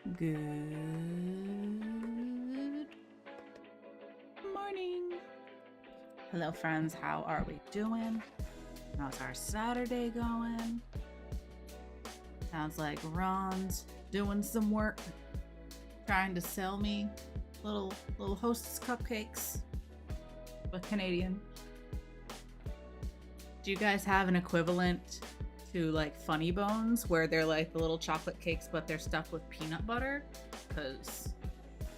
Good morning. Hello, friends. How are we doing? How's our Saturday going? Sounds like Ron's doing some work, trying to sell me little Hostess cupcakes, but Canadian. Do you guys have an equivalent to like Funny Bones, where they're like the little chocolate cakes, but they're stuffed with peanut butter? Because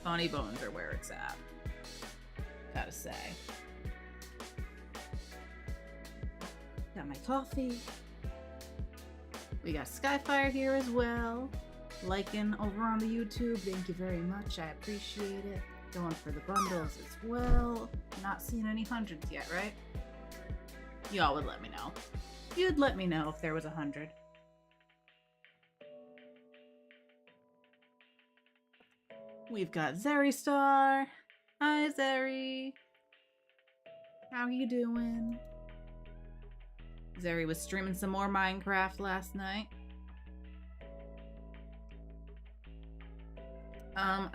Funny Bones are where it's at, gotta say. Got my coffee. We got Skyfire here as well, liking over on the YouTube. Thank you very much, I appreciate it. Going for the bundles as well. Not seeing any hundreds yet, right? Y'all would let me know. You'd let me know if there was 100. We've got Zeri Star. Hi, Zeri. How you doing? Zeri was streaming some more Minecraft last night. I'm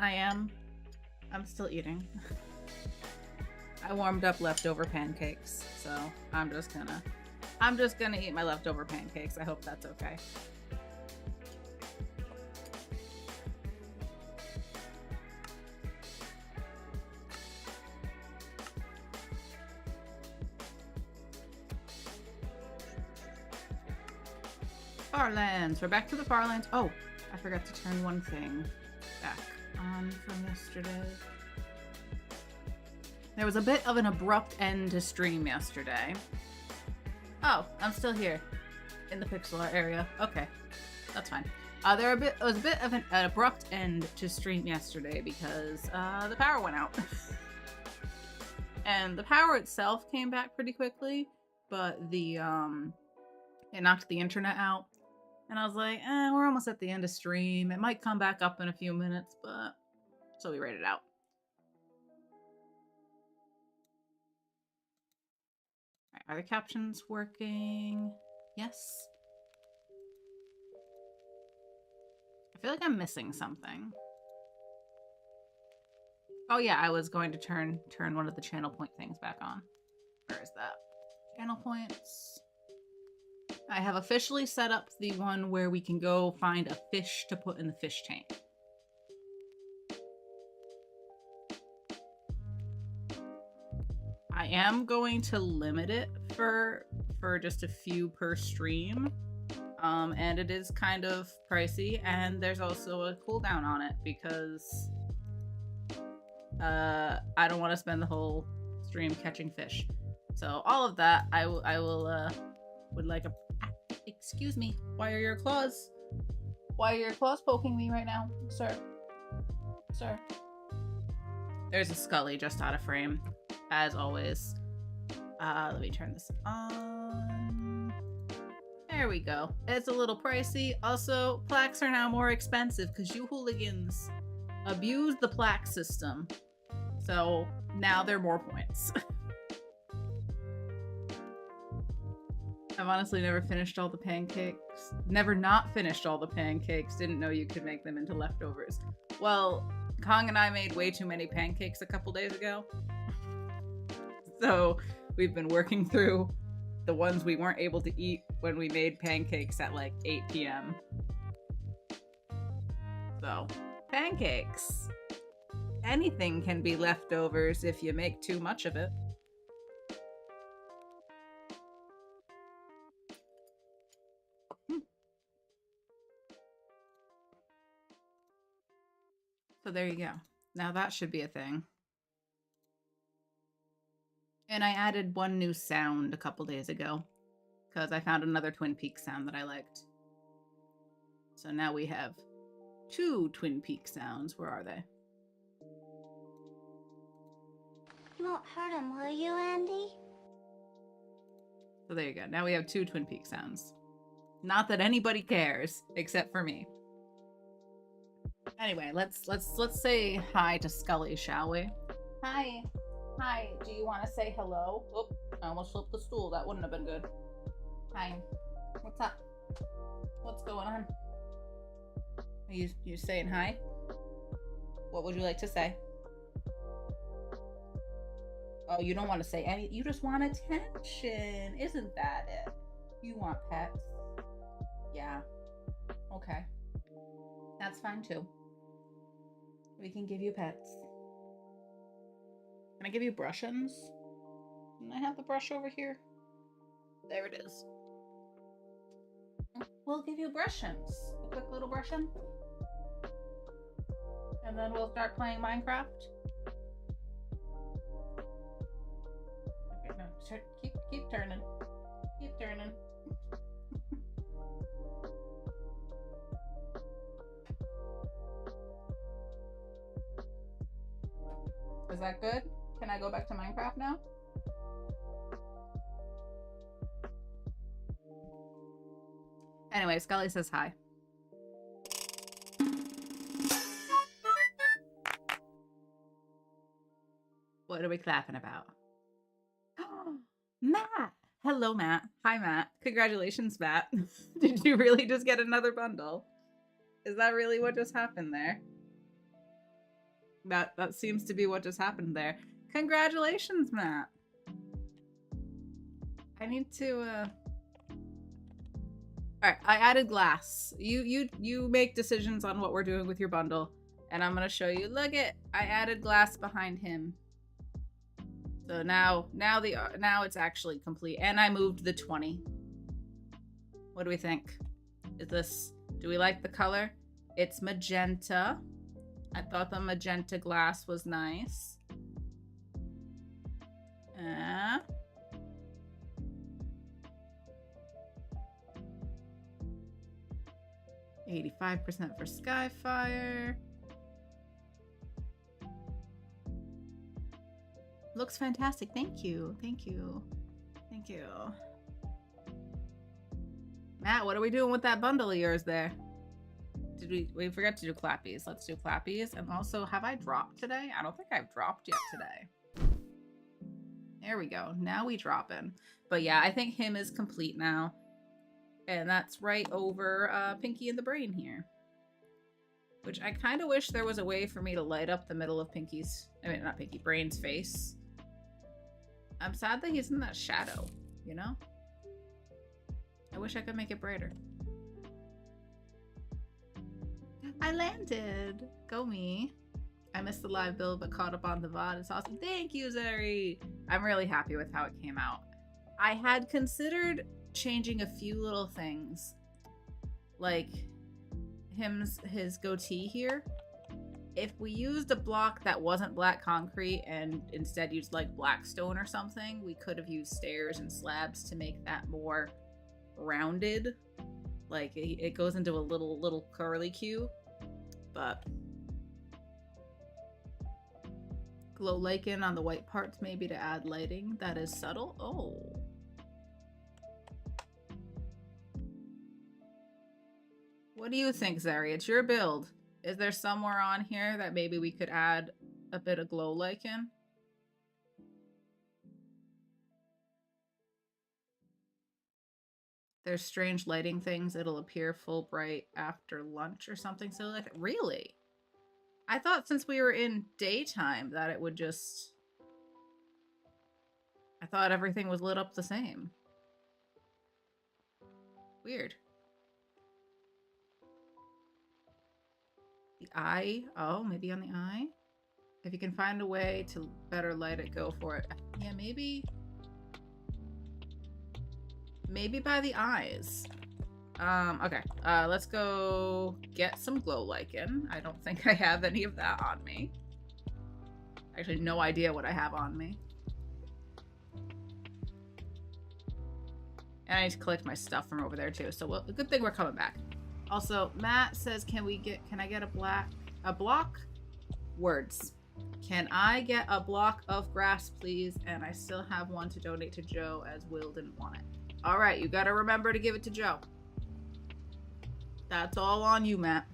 still eating. I warmed up leftover pancakes, so I'm just gonna eat my leftover pancakes. I hope that's okay. Farlands. We're back to the Farlands. Oh, I forgot to turn one thing back on from yesterday. There was a bit of an abrupt end to stream yesterday. Oh, I'm still here in the pixel art area. Okay, that's fine. There was a bit of an abrupt end to stream yesterday because the power went out. And the power itself came back pretty quickly, but it knocked the internet out. And I was like, we're almost at the end of stream. It might come back up in a few minutes, but so we rated out. All right, are the captions working? Yes. I feel like I'm missing something. Oh yeah, I was going to turn one of the channel point things back on. Where is that? Channel points. I have officially set up the one where we can go find a fish to put in the fish tank. I am going to limit it for just a few per stream. And it is kind of pricey, and there's also a cooldown on it because I don't want to spend the whole stream catching fish. So all of that, I would like a... Excuse me, why are your claws poking me right now, sir? Sir. There's a Scully just out of frame, as always. Let me turn this on. There we go. It's a little pricey. Also, plaques are now more expensive because you hooligans abused the plaque system. So now they're more points. I've honestly never finished all the pancakes. Never not finished all the pancakes. Didn't know you could make them into leftovers. Well, Kong and I made way too many pancakes a couple days ago. So we've been working through the ones we weren't able to eat when we made pancakes at like 8 p.m. So, pancakes. Anything can be leftovers if you make too much of it. So there you go. Now that should be a thing. And I added one new sound a couple days ago because I found another Twin Peaks sound that I liked. So now we have 2 Twin Peaks sounds. Where are they? You won't hurt him, will you, Andy? So there you go. Now we have 2 Twin Peaks sounds. Not that anybody cares, except for me. Anyway, let's say hi to Scully, shall we? Hi. Hi, do you want to say hello? Oh, I almost flipped the stool. That wouldn't have been good. Hi. What's up? What's going on? Are you saying hi? What would you like to say? Oh, you don't want to say any. You just want attention. Isn't that it? You want pets. Yeah. Okay. That's fine too. We can give you pets. Can I give you brushins? Can I have the brush over here? There it is. We'll give you brushins. A quick little brushin. And then we'll start playing Minecraft. Okay, no, keep turning. Keep turning. Is that good? Can I go back to Minecraft now? Anyway, Scully says hi. What are we clapping about? Matt! Hello, Matt. Hi, Matt. Congratulations, Matt. Did you really just get another bundle? Is that really what just happened there? That seems to be what just happened there. Congratulations, Matt. I need to Alright, I added glass. You make decisions on what we're doing with your bundle. And I'm gonna show you. Look it, I added glass behind him. So now it's actually complete. And I moved the 20. What do we think? Do we like the color? It's magenta. I thought the magenta glass was nice. 85% for Skyfire. Looks fantastic. Thank you. Thank you. Thank you. Matt, what are we doing with that bundle of yours there? Did we forgot to do clappies. Let's do clappies. And also, have I dropped today? I don't think I've dropped yet today. There we go. Now we drop in. But yeah, I think him is complete now. And that's right over Pinky and the Brain here. Which I kind of wish there was a way for me to light up the middle of Pinky's... I mean, not Pinky, Brain's face. I'm sad that he's in that shadow, you know? I wish I could make it brighter. I landed! Go me. I missed the live build but caught up on the VOD. It's awesome. Thank you, Zeri! I'm really happy with how it came out. I had considered changing a few little things. Like his goatee here. If we used a block that wasn't black concrete and instead used like black stone or something, we could have used stairs and slabs to make that more rounded. Like it goes into a little curly Q. But glow lichen on the white parts maybe to add lighting that is subtle. Oh. What do you think, Zari? It's your build. Is there somewhere on here that maybe we could add a bit of glow lichen? There's strange lighting things. It'll appear full bright after lunch or something silly like that. Really? I thought since we were in daytime that it would just... I thought everything was lit up the same. Weird. The eye? Oh, maybe on the eye? If you can find a way to better light it, go for it. Yeah, maybe... Maybe by the eyes. Okay. Let's go get some glow lichen. I don't think I have any of that on me. Actually, no idea what I have on me. And I need to collect my stuff from over there too. So well, a good thing we're coming back. Also, Matt says, can I get a block? Words. Can I get a block of grass, please? And I still have one to donate to Joe as Will didn't want it. All right, you got to remember to give it to Joe. That's all on you, Matt.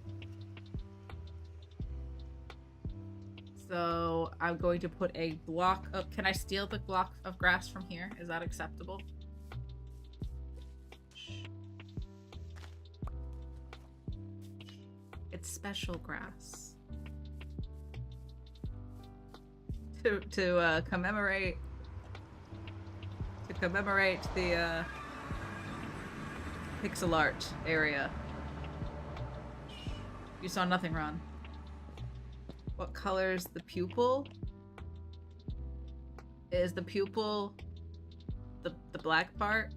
So I'm going to put a block of... Can I steal the block of grass from here? Is that acceptable? special grass to commemorate the pixel art area. You saw nothing, Ron. What color's the pupil? Is the pupil the black part?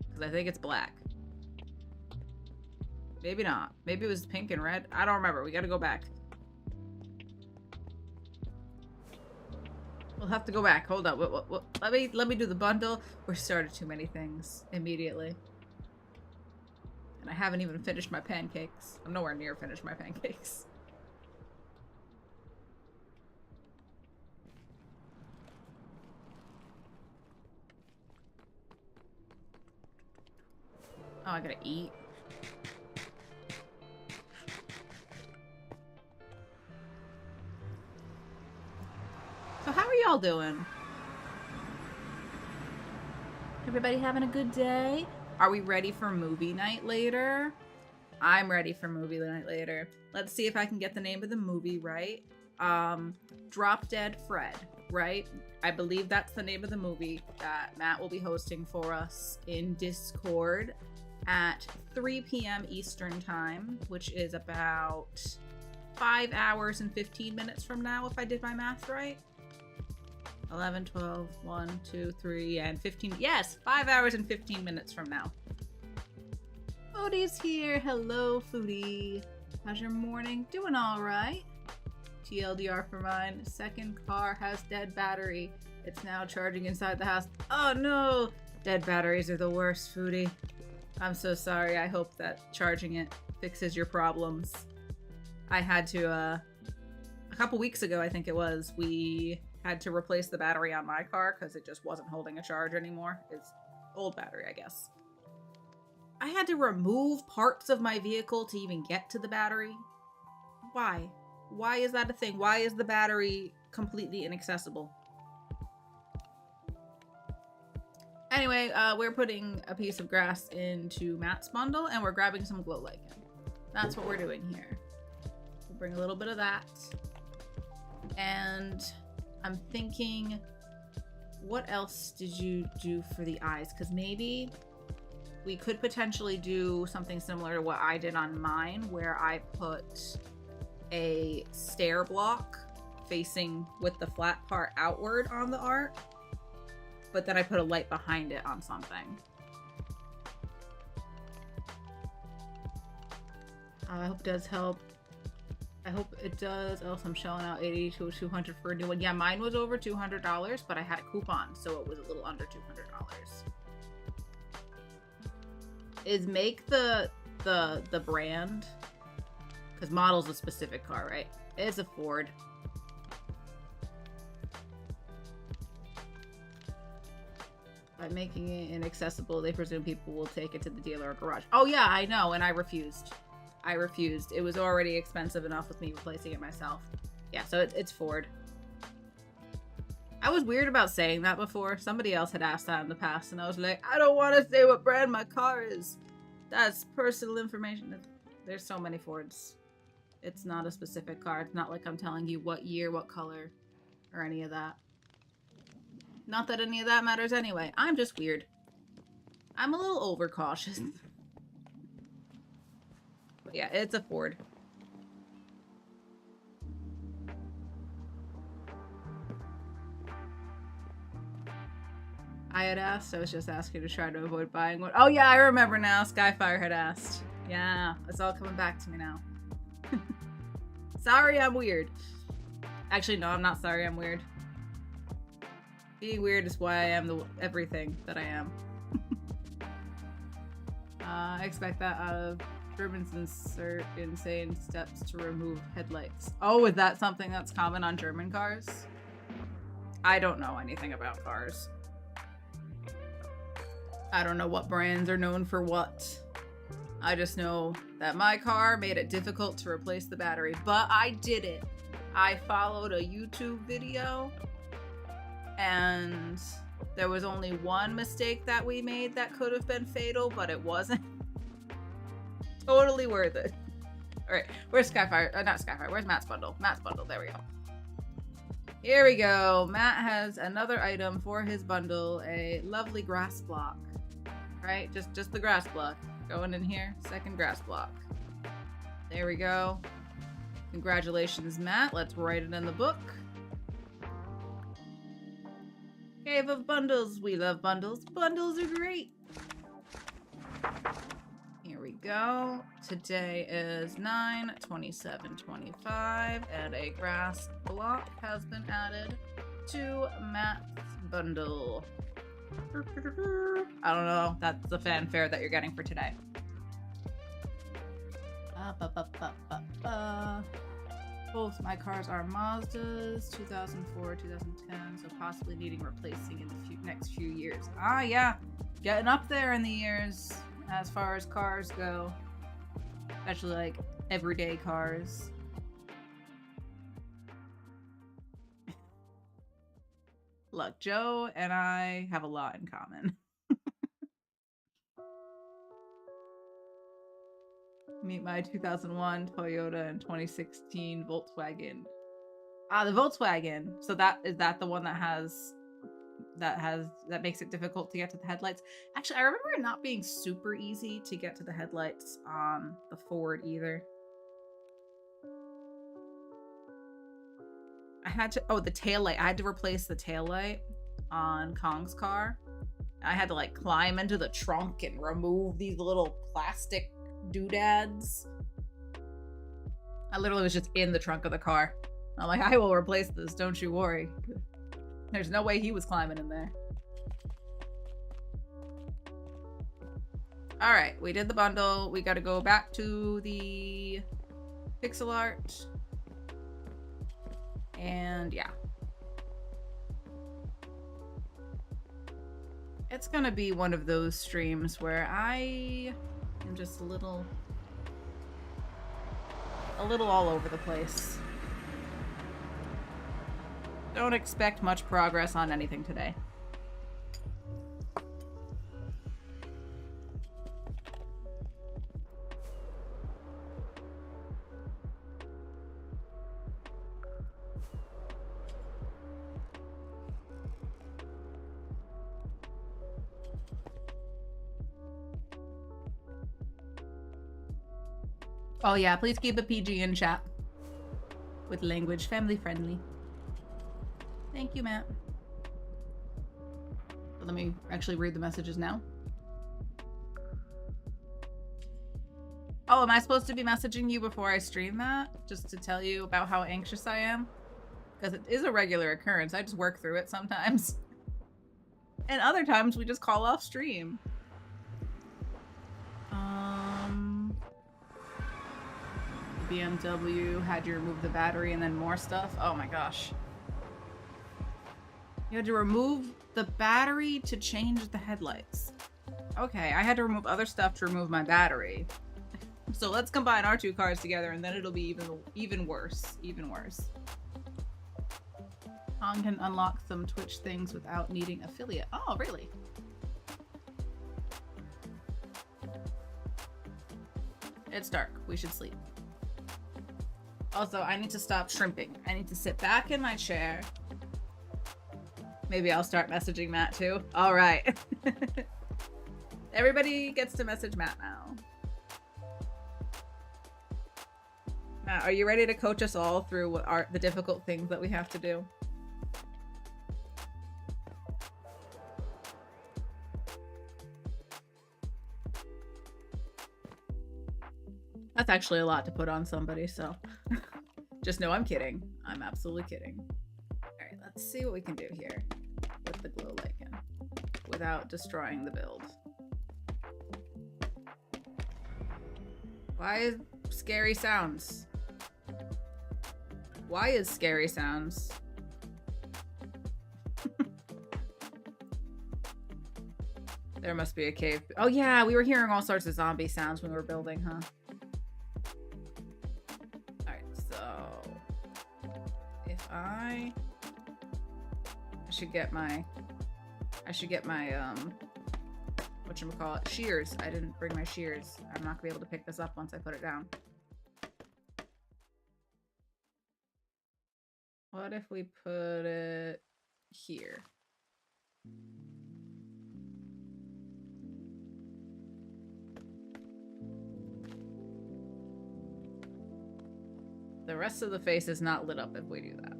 Because I think it's black. Maybe not. Maybe it was pink and red. I don't remember. We gotta go back. We'll have to go back. Hold up. Let me do the bundle. We started too many things immediately. And I haven't even finished my pancakes. I'm nowhere near finished my pancakes. Oh, I gotta eat. So how are y'all doing? Everybody having a good day? Are we ready for movie night later? I'm ready for movie night later. Let's see if I can get the name of the movie right. Drop Dead Fred, right? I believe that's the name of the movie that Matt will be hosting for us in Discord at 3 p.m. Eastern Time, which is about 5 hours and 15 minutes from now, if I did my math right. 11, 12, 1, 2, 3, and 15. Yes, 5 hours and 15 minutes from now. Foodie's here. Hello, Foodie. How's your morning? Doing all right. TLDR for mine. Second car has dead battery. It's now charging inside the house. Oh no! Dead batteries are the worst, Foodie. I'm so sorry. I hope that charging it fixes your problems. I had to, a couple weeks ago, I think it was, we had to replace the battery on my car because it just wasn't holding a charge anymore. It's old battery, I guess. I had to remove parts of my vehicle to even get to the battery. Why? Why is that a thing? Why is the battery completely inaccessible? Anyway, we're putting a piece of grass into Matt's bundle and we're grabbing some glow lichen. That's what we're doing here. We'll bring a little bit of that. And I'm thinking, what else did you do for the eyes? Because maybe we could potentially do something similar to what I did on mine, where I put a stair block facing with the flat part outward on the art, but then I put a light behind it on something. I hope it does help. I hope it does, else I'm shelling out $80 to $200 for a new one. Yeah, mine was over $200, but I had a coupon, so it was a little under $200. Is Make the brand? Because model's a specific car, right? It's a Ford. By making it inaccessible, they presume people will take it to the dealer or garage. Oh yeah, I know, and I refused. I refused. It was already expensive enough with me replacing it myself. Yeah, so it's Ford. I was weird about saying that before. Somebody else had asked that in the past, and I was like, I don't want to say what brand my car is. That's personal information. There's so many Fords. It's not a specific car. It's not like I'm telling you what year, what color, or any of that. Not that any of that matters anyway. I'm just weird. I'm a little overcautious. But yeah, it's a Ford. I had asked. I was just asking to try to avoid buying one. Oh yeah, I remember now. Skyfire had asked. Yeah, it's all coming back to me now. Sorry, I'm weird. Actually, no, I'm not sorry. I'm weird. Being weird is why I am the everything that I am. I expect that out of Germans. Insert insane steps to remove headlights. Oh, is that something that's common on German cars? I don't know anything about cars. I don't know what brands are known for what. I just know that my car made it difficult to replace the battery, but I did it. I followed a YouTube video and there was only one mistake that we made that could have been fatal, but it wasn't. Totally worth it. Alright, where's Skyfire? Not Skyfire, where's Matt's bundle? Matt's bundle, there we go. Here we go. Matt has another item for his bundle, a lovely grass block. Right? Just the grass block. Going in here, second grass block. There we go. Congratulations, Matt. Let's write it in the book. Cave of Bundles. We love bundles. Bundles are great. Here we go. Today is 9/27/25, and a grass block has been added to Matt's bundle. I don't know. That's the fanfare that you're getting for today. Both my cars are Mazdas, 2004, 2010, so possibly needing replacing in the next few years. Ah, yeah. Getting up there in the years as far as cars go. Especially, like, everyday cars. Look, Joe and I have a lot in common. Meet my 2001 Toyota and 2016 Volkswagen. Ah, the Volkswagen. So is that the one that makes it difficult to get to the headlights? Actually, I remember it not being super easy to get to the headlights on the Ford either. I had to, the taillight. I had to replace the taillight on Kong's car. I had to like climb into the trunk and remove these little plastic doodads. I literally was just in the trunk of the car. I'm like, I will replace this, don't you worry. There's no way he was climbing in there. All right, we did the bundle. We got to go back to the pixel art. And yeah. It's gonna be one of those streams where I am just a little all over the place. Don't expect much progress on anything today. Oh yeah, please keep it PG in chat. With language family friendly. Thank you, Matt. Let me actually read the messages now. Oh, am I supposed to be messaging you before I stream that? Just to tell you about how anxious I am? Because it is a regular occurrence. I just work through it sometimes. And other times we just call off stream. BMW had you remove the battery and then more stuff. Oh my gosh. You had to remove the battery to change the headlights. Okay, I had to remove other stuff to remove my battery. So let's combine our two cars together and then it'll be even worse. Even worse. Hong can unlock some Twitch things without needing affiliate. Oh, really? It's dark. We should sleep. Also, I need to stop shrimping. I need to sit back in my chair. Maybe I'll start messaging Matt too. All right. Everybody gets to message Matt now. Matt, are you ready to coach us all through what are the difficult things that we have to do? That's actually a lot to put on somebody, so just know I'm kidding. I'm absolutely kidding. All right, let's see what we can do here with the glow lichen without destroying the build. Why is scary sounds? Why is scary sounds? There must be a cave. Oh yeah, we were hearing all sorts of zombie sounds when we were building, huh? I should get my whatchamacallit, shears. I didn't bring my shears. I'm not gonna be able to pick this up once I put it down. What if we put it here? The rest of the face is not lit up if we do that.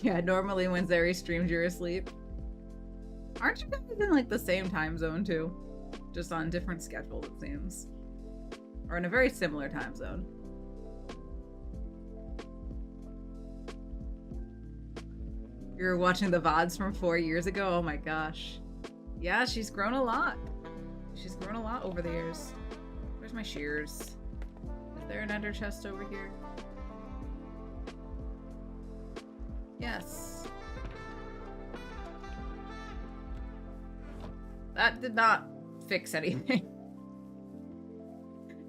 Yeah, normally when Zeri streams, you're asleep. Aren't you guys in like the same time zone too? Just on different schedules, it seems. Or in a very similar time zone. You're watching the VODs from 4 years ago? Oh my gosh. Yeah, she's grown a lot. She's grown a lot over the years. Where's my shears? Is there an ender chest over here? Yes. That did not fix anything.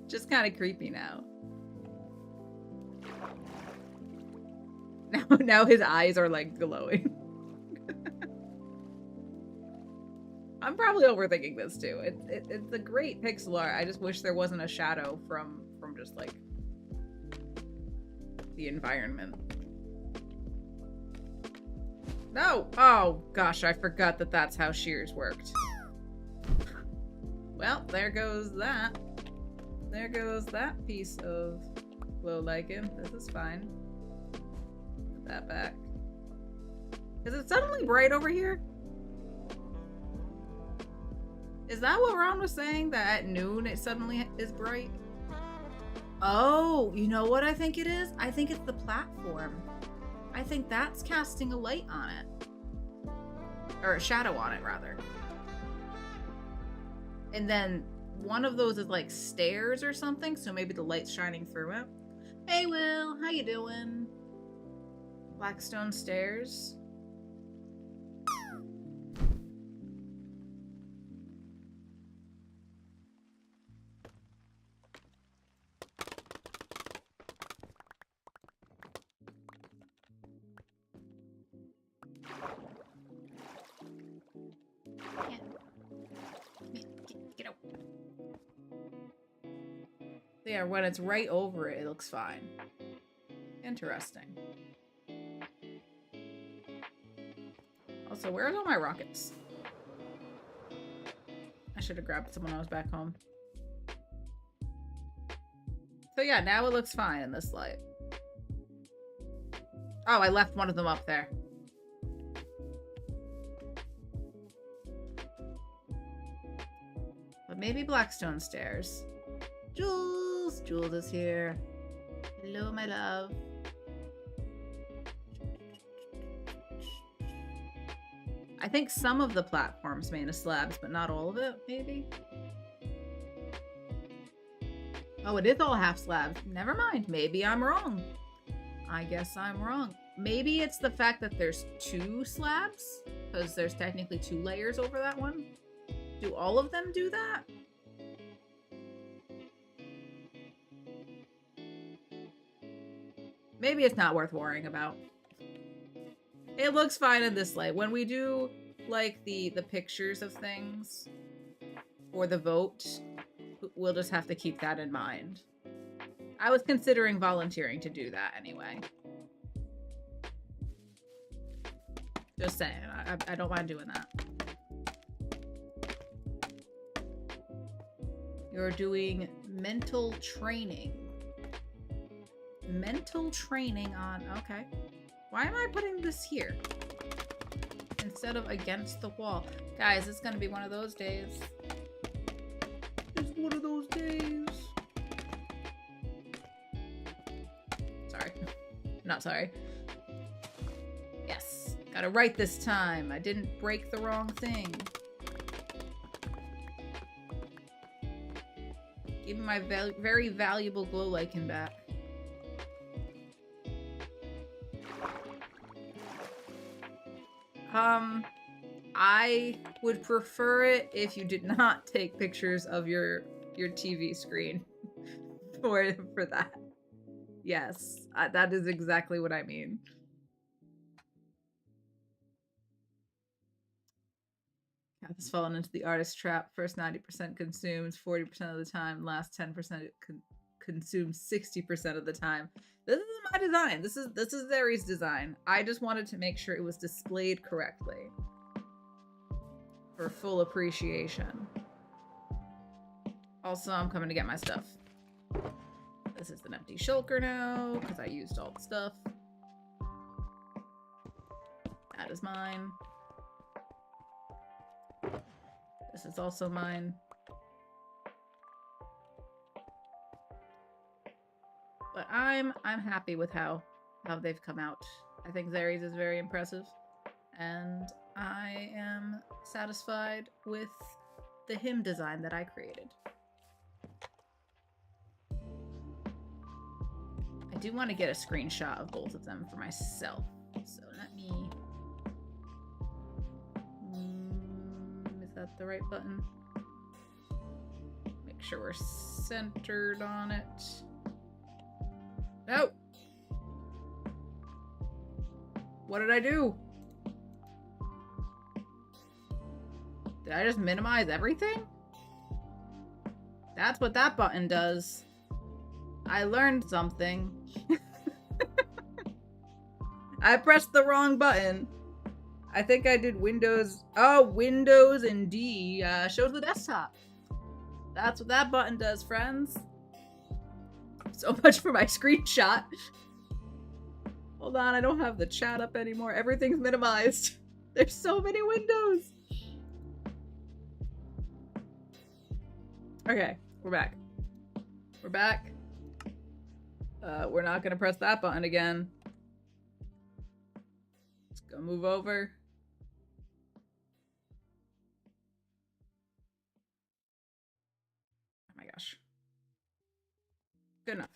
Just kind of creepy now. Now his eyes are like glowing. I'm probably overthinking this too. It's a great pixel art. I just wish there wasn't a shadow from just like the environment. No! Oh gosh, I forgot that that's how shears worked. Well, there goes that. There goes that piece of glow lichen. This is fine. Put that back. Is it suddenly bright over here? Is that what Ron was saying? That at noon it suddenly is bright? Oh, you know what I think it is? I think it's the platform. I think that's casting a light on it. Or a shadow on it, rather. And then one of those is like stairs or something, so maybe the light's shining through it. Hey Will, how you doing? Blackstone stairs. Get out. Yeah, when it's right over it, it looks fine. Interesting. Also, where's all my rockets? I should have grabbed some when I was back home. So yeah, now it looks fine in this light. Oh, I left one of them up there. But maybe Blackstone stairs. Jules! Jules is here. Hello, my love. I think some of the platform's made of slabs, but not all of it, maybe? Oh, it is all half slabs. Never mind. Maybe I'm wrong. I guess I'm wrong. Maybe it's the fact that there's 2 slabs, because there's technically 2 layers over that one. Do all of them do that? Maybe it's not worth worrying about. It looks fine in this light. When we do, like, the pictures of things, or the vote, we'll just have to keep that in mind. I was considering volunteering to do that anyway. Just saying, I don't mind doing that. You're doing mental training. Mental training on... Okay. Why am I putting this here? Instead of against the wall. Guys, it's gonna be one of those days. It's one of those days. Sorry. Not sorry. Yes. Got it right this time. I didn't break the wrong thing. Give me my very valuable glow lichen back. I would prefer it if you did not take pictures of your TV screen for that. Yes, that is exactly what I mean. Path has fallen into the artist trap. First 90% consumes 40% of the time. Last 10% consumes 60% of the time. This is my design. This is Zeri's design. I just wanted to make sure it was displayed correctly for full appreciation. Also, I'm coming to get my stuff. This is an empty shulker now because I used all the stuff. That is mine. This is also mine. But I'm happy with how they've come out. I think Zeri's is very impressive, and I am satisfied with the hymn design that I created. I do want to get a screenshot of both of them for myself, so let me... is that the right button? Make sure we're centered on it. No! What did I do? Did I just minimize everything? That's what that button does. I learned something. I pressed the wrong button. I think I did Windows. Oh, Windows and D shows the desktop. That's what that button does, friends. So much for my screenshot. Hold on, I don't have the chat up anymore. Everything's minimized. There's so many windows. Okay, we're back. We're back. We're not gonna press that button again. Let's go move over. Oh my gosh. Good enough.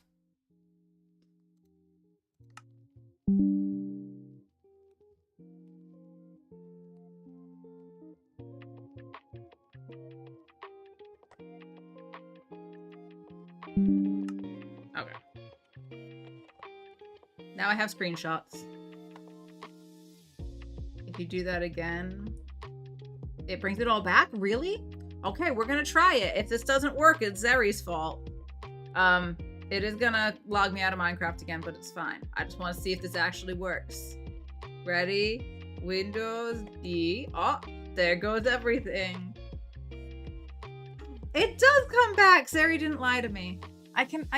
Okay. Now I have screenshots. If you do that again, it brings it all back? Really? Okay, we're gonna try it. If this doesn't work, it's Zeri's fault. It is gonna log me out of Minecraft again, but it's fine. I just want to see if this actually works. Ready? Windows D. Oh, there goes everything. It does come back. Zeri didn't lie to me.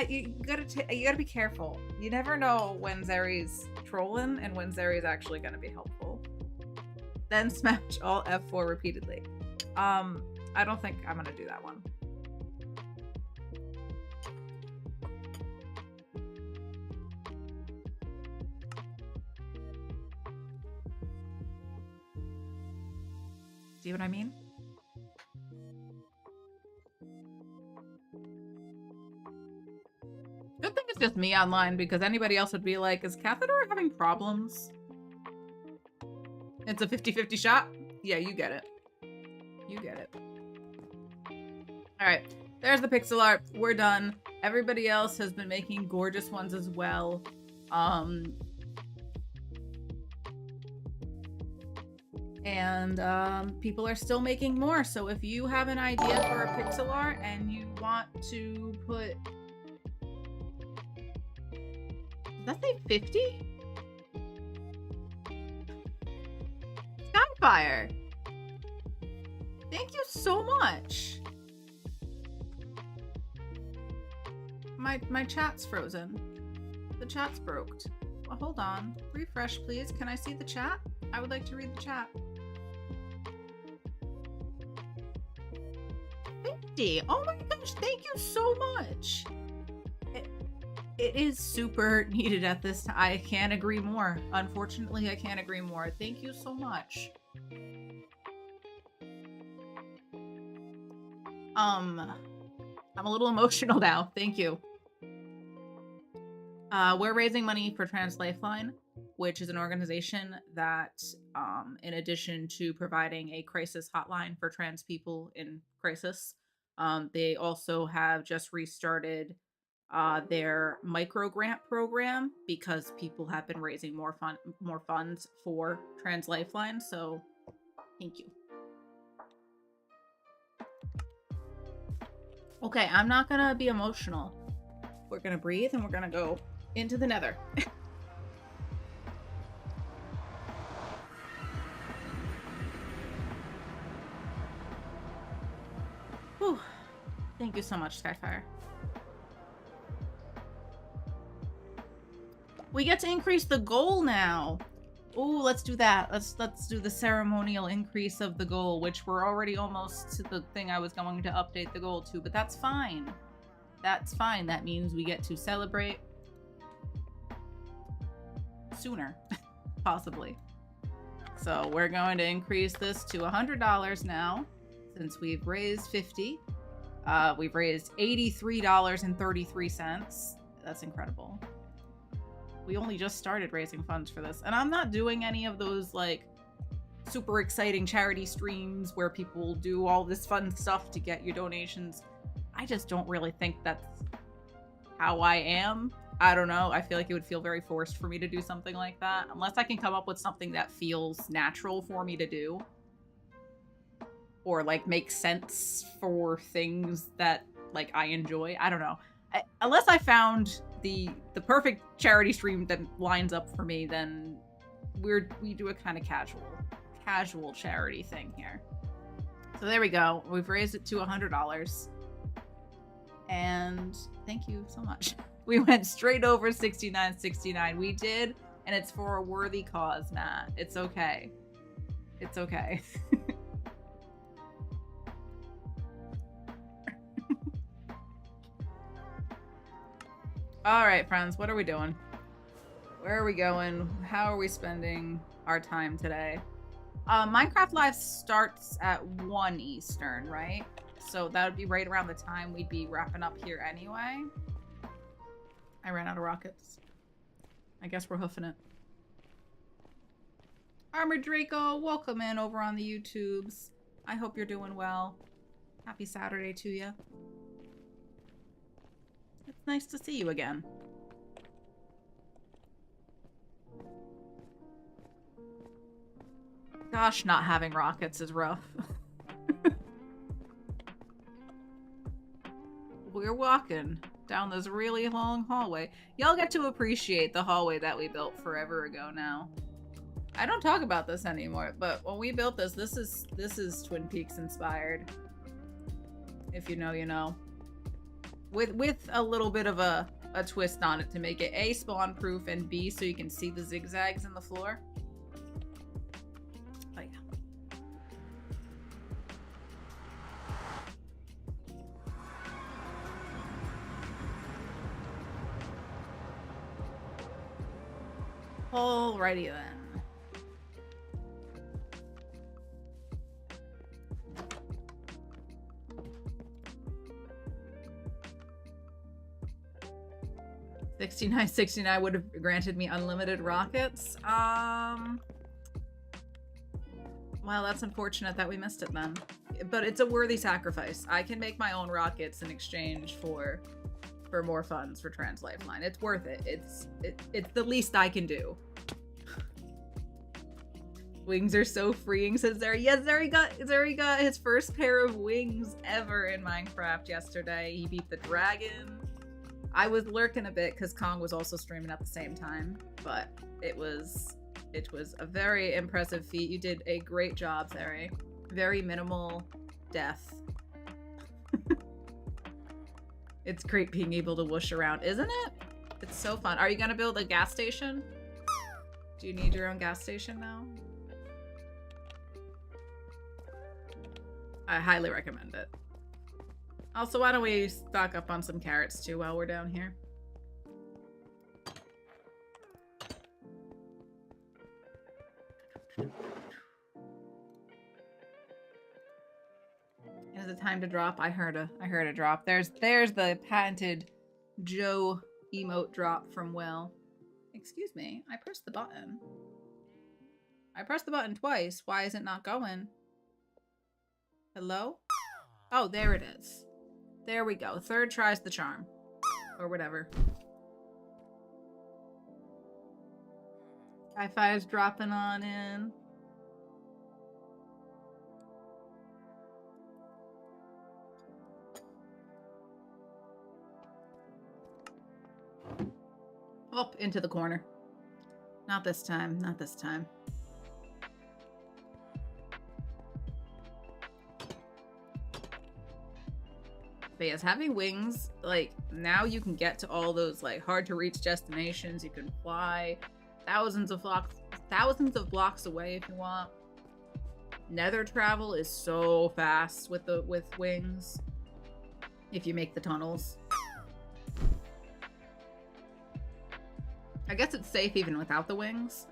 You gotta be careful. You never know when Zeri's trolling and when Zeri's actually gonna be helpful. Then smash all F4 repeatedly. I don't think I'm gonna do that one. See what I mean? Good thing it's just me online, because anybody else would be like, is Kathadora having problems? It's a 50-50 shot? Yeah, you get it. You get it. Alright, there's the pixel art. We're done. Everybody else has been making gorgeous ones as well. People are still making more, so if you have an idea for a pixel art and you want to put... Does that say 50? Skyfire! Thank you so much! My chat's frozen. The chat's broke. Well, hold on. Refresh, please. Can I see the chat? I would like to read the chat. 50! Oh my gosh, thank you so much! It is super needed at this time. I can't agree more. Unfortunately, I can't agree more. Thank you so much. I'm a little emotional now. Thank you. We're raising money for Trans Lifeline, which is an organization that, in addition to providing a crisis hotline for trans people in crisis, they also have just restarted their micro grant program because people have been raising more funds for Trans Lifeline. So, thank you. Okay, I'm not gonna be emotional. We're gonna breathe and we're gonna go into the nether. Whew. Thank you so much, Skyfire. We get to increase the goal now. Ooh, let's do that. Let's do the ceremonial increase of the goal, which we're already almost to the thing I was going to update the goal to, but that's fine. That's fine. That means we get to celebrate sooner, possibly. So we're going to increase this to $100 now, since we've raised 50. We've raised $83.33. That's incredible. We only just started raising funds for this. And I'm not doing any of those, like, super exciting charity streams where people do all this fun stuff to get your donations. I just don't really think that's how I am. I don't know. I feel like it would feel very forced for me to do something like that. Unless I can come up with something that feels natural for me to do. Or, like, makes sense for things that, like, I enjoy. I don't know. Unless I found the perfect charity stream that lines up for me, then we do a kind of casual charity thing here. So there we go. We've raised it to $100. And thank you so much. We went straight over 69.69. We did, and it's for a worthy cause, Matt. It's okay. It's okay. All right, friends, what are we doing? Where are we going? How are we spending our time today? Minecraft Live starts at 1 Eastern, right? So that would be right around the time we'd be wrapping up here anyway. I ran out of rockets. I guess we're hoofing it. Armored Draco, welcome in over on the YouTubes. I hope you're doing well. Happy Saturday to you. It's nice to see you again. Gosh, not having rockets is rough. We're walking down this really long hallway. Y'all get to appreciate the hallway that we built forever ago now. I don't talk about this anymore, but when we built this, this is Twin Peaks inspired. If you know, you know. With a little bit of a twist on it to make it A, spawn proof, and B, so you can see the zigzags in the floor. Oh, yeah. Alrighty then. $69.69 would have granted me unlimited rockets. Well, that's unfortunate that we missed it then. But it's a worthy sacrifice. I can make my own rockets in exchange for more funds for Trans Lifeline. It's worth it. It's the least I can do. Wings are so freeing, says Zeri. Yes, Zeri got his first pair of wings ever in Minecraft yesterday. He beat the dragon. I was lurking a bit because Kong was also streaming at the same time, but it was a very impressive feat. You did a great job, Zeri. Very minimal death. It's great being able to whoosh around, isn't it? It's so fun. Are you gonna build a gas station? Do you need your own gas station now? I highly recommend it. Also, why don't we stock up on some carrots too while we're down here? Is it time to drop? I heard a drop. There's the patented Joe emote drop from Will. Excuse me, I pressed the button. I pressed the button twice. Why is it not going? Hello? Oh, there it is. There we go. Third tries the charm. Or whatever. High fives dropping on in. Up into the corner. Not this time. Not this time. But yes, having wings, like, now you can get to all those, like, hard-to-reach destinations. You can fly thousands of blocks away if you want. Nether travel is so fast with wings. If you make the tunnels. I guess it's safe even without the wings,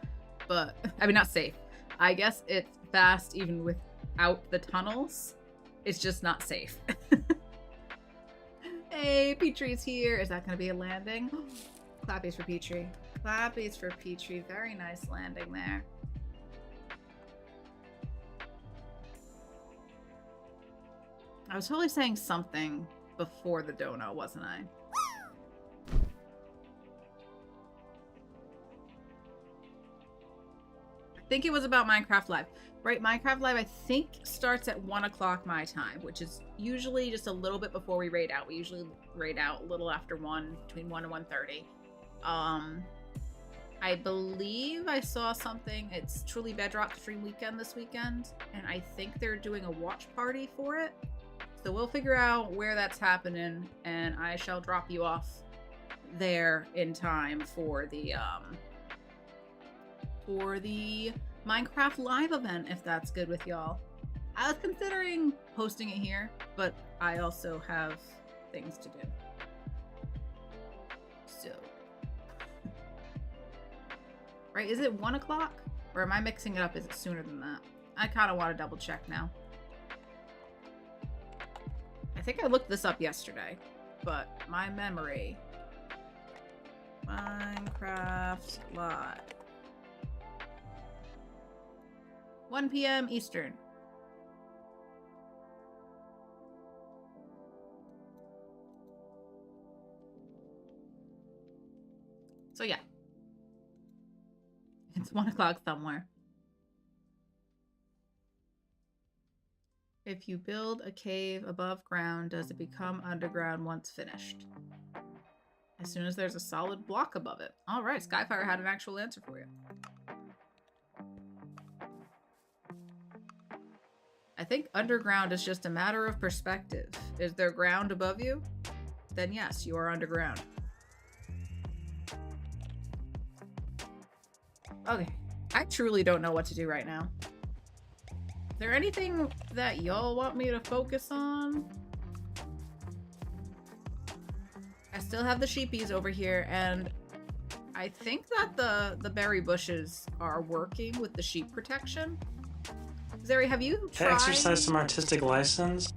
but I mean, not safe. I guess it's fast even without the tunnels. It's just not safe. Hey, Petrie's here. Is that going to be a landing? Clappies for Petrie. Clappies for Petrie. Very nice landing there. I was totally saying something before the dono, wasn't I? I think it was about Minecraft Live. Right, Minecraft Live, I think, starts at 1 o'clock my time, which is usually just a little bit before we raid out. We usually raid out a little after 1, between 1 and 1:30. I believe I saw something. It's truly Bedrock Stream Weekend this weekend, and I think they're doing a watch party for it. So we'll figure out where that's happening, and I shall drop you off there in time for the Minecraft Live event, if that's good with y'all. I was considering hosting it here, but I also have things to do. So. Right, is it 1 o'clock? Or am I mixing it up? Is it sooner than that? I kind of want to double check now. I think I looked this up yesterday, but my memory. Minecraft Live. 1 p.m. Eastern. So yeah. It's 1 o'clock somewhere. If you build a cave above ground, does it become underground once finished? As soon as there's a solid block above it. All right, Skyfire had an actual answer for you. I think underground is just a matter of perspective. Is there ground above you? Then yes, you are underground. Okay, I truly don't know what to do right now. Is there anything that y'all want me to focus on? I still have the sheepies over here, and I think that the berry bushes are working with the sheep protection. Zeri, have you tried? To exercise some artistic license?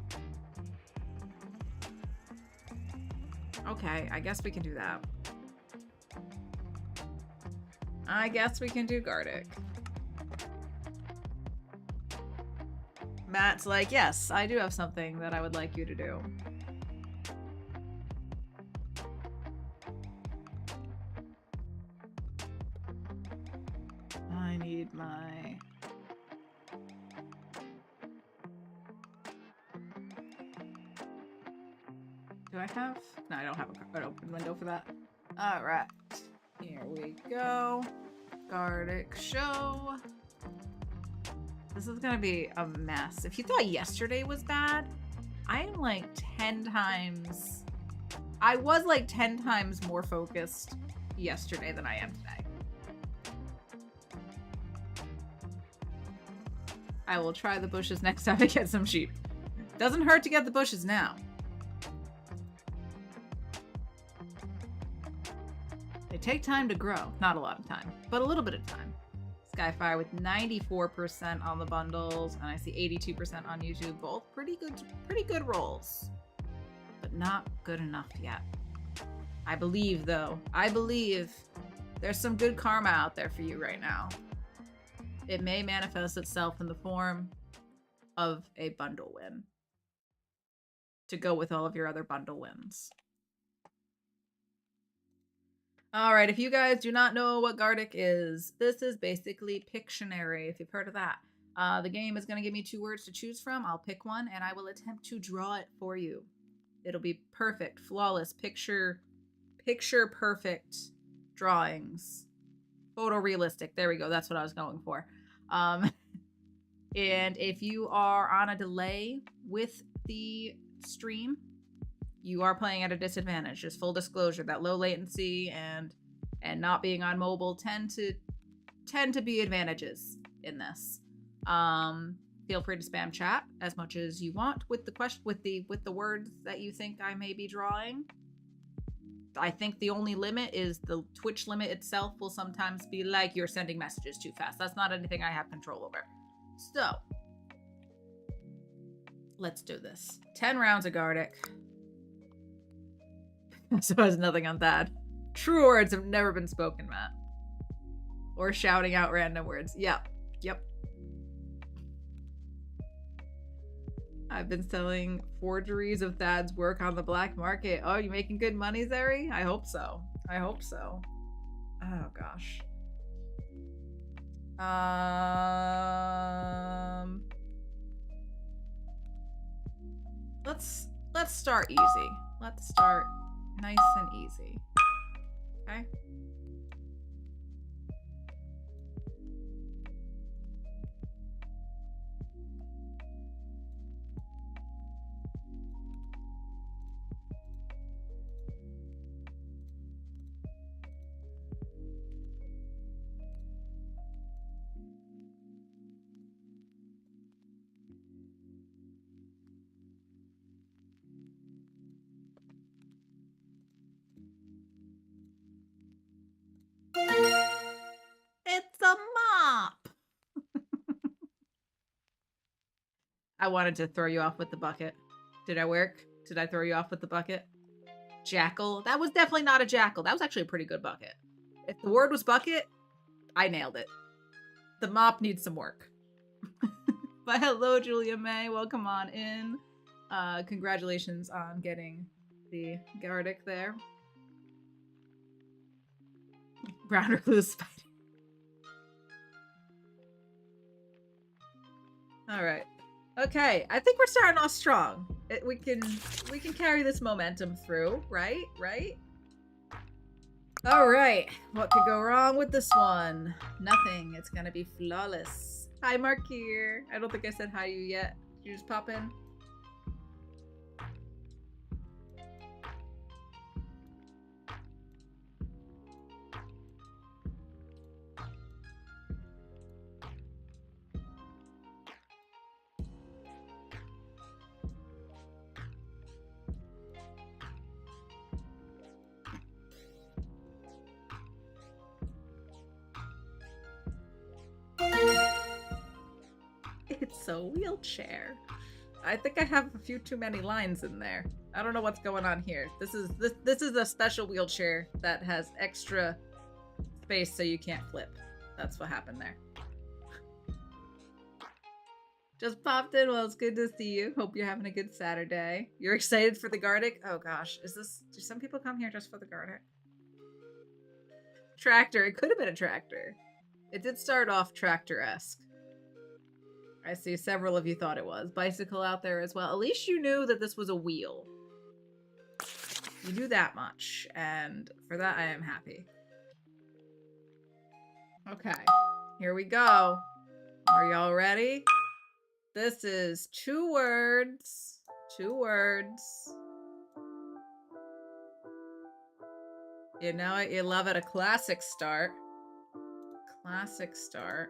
Okay, I guess we can do that. I guess we can do Gardic. Matt's like, yes, I do have something that I would like you to do. I need my... Do I have? No, I don't have an open window for that. All right. Here we go. Gardic show. This is gonna be a mess. If you thought yesterday was bad, I am like 10 times... I was like 10 times more focused yesterday than I am today. I will try the bushes next time I get some sheep. Doesn't hurt to get the bushes now. They take time to grow. Not a lot of time, but a little bit of time. Skyfire with 94% on the bundles, and I see 82% on YouTube. Both pretty good rolls, but not good enough yet. I believe, though. I believe there's some good karma out there for you right now. It may manifest itself in the form of a bundle win to go with all of your other bundle wins. Alright, if you guys do not know what Gardic is, this is basically Pictionary, if you've heard of that. The game is going to give me 2 words to choose from. I'll pick one, and I will attempt to draw it for you. It'll be perfect, flawless, picture perfect drawings. Photorealistic. There we go. That's what I was going for. And if you are on a delay with the stream, you are playing at a disadvantage. Just full disclosure, that low latency and not being on mobile tend to be advantages in this. Feel free to spam chat as much as you want with the question with the words that you think I may be drawing. I think the only limit is the Twitch limit itself will sometimes be like you're sending messages too fast. That's not anything I have control over. So let's do this. 10 rounds of Gardic. So has nothing on that. True words have never been spoken, Matt. Or shouting out random words. Yep. I've been selling forgeries of Thad's work on the black market. Oh, you making good money, Zeri? I hope so. Oh gosh. Let's start easy. Let's start nice and easy. Okay? It's a mop. I wanted to throw you off with the bucket. Did I work? Did I throw you off with the bucket? Jackal. That was definitely not a jackal. That was actually a pretty good bucket. If the word was bucket, I nailed it. The mop needs some work. But hello, Julia May. Welcome on in. Congratulations on getting the Gardic there. Brown recluse spider. All right. Okay. I think we're starting off strong. We can carry this momentum through, right? Right? All right. What could go wrong with this one? Nothing. It's gonna be flawless. Hi, Mark here. I don't think I said hi to you yet. Did you just pop in? It's a wheelchair. I think I have a few too many lines in there. I don't know what's going on here. This is a special wheelchair that has extra space so you can't flip. That's what happened there. Just popped in. Well, it's good to see you. Hope you're having a good Saturday. You're excited for the Gardic? Oh gosh, do some people come here just for the Gardic? Tractor. It could have been a tractor. It did start off tractor-esque. I see several of you thought it was. Bicycle out there as well. At least you knew that this was a wheel. You knew that much. And for that, I am happy. Okay. Here we go. Are y'all ready? This is 2 words. 2 words. You know it. You love it. A classic start. Classic start.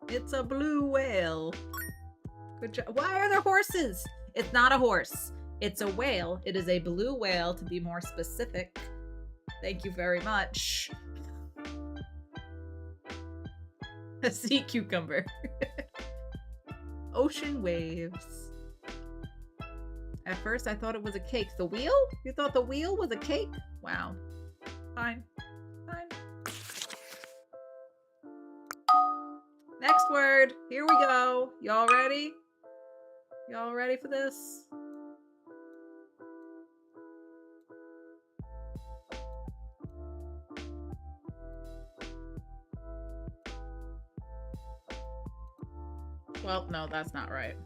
It's a blue whale. Good job. Why are there horses? It's not a horse. It's a whale. It is a blue whale, to be more specific. Thank you very much. A sea cucumber. Ocean waves. At first, I thought it was a cake. The wheel? You thought the wheel was a cake? Wow. Fine. Fine. Next word. Here we go. Y'all ready? Y'all ready for this? Well, no, that's not right.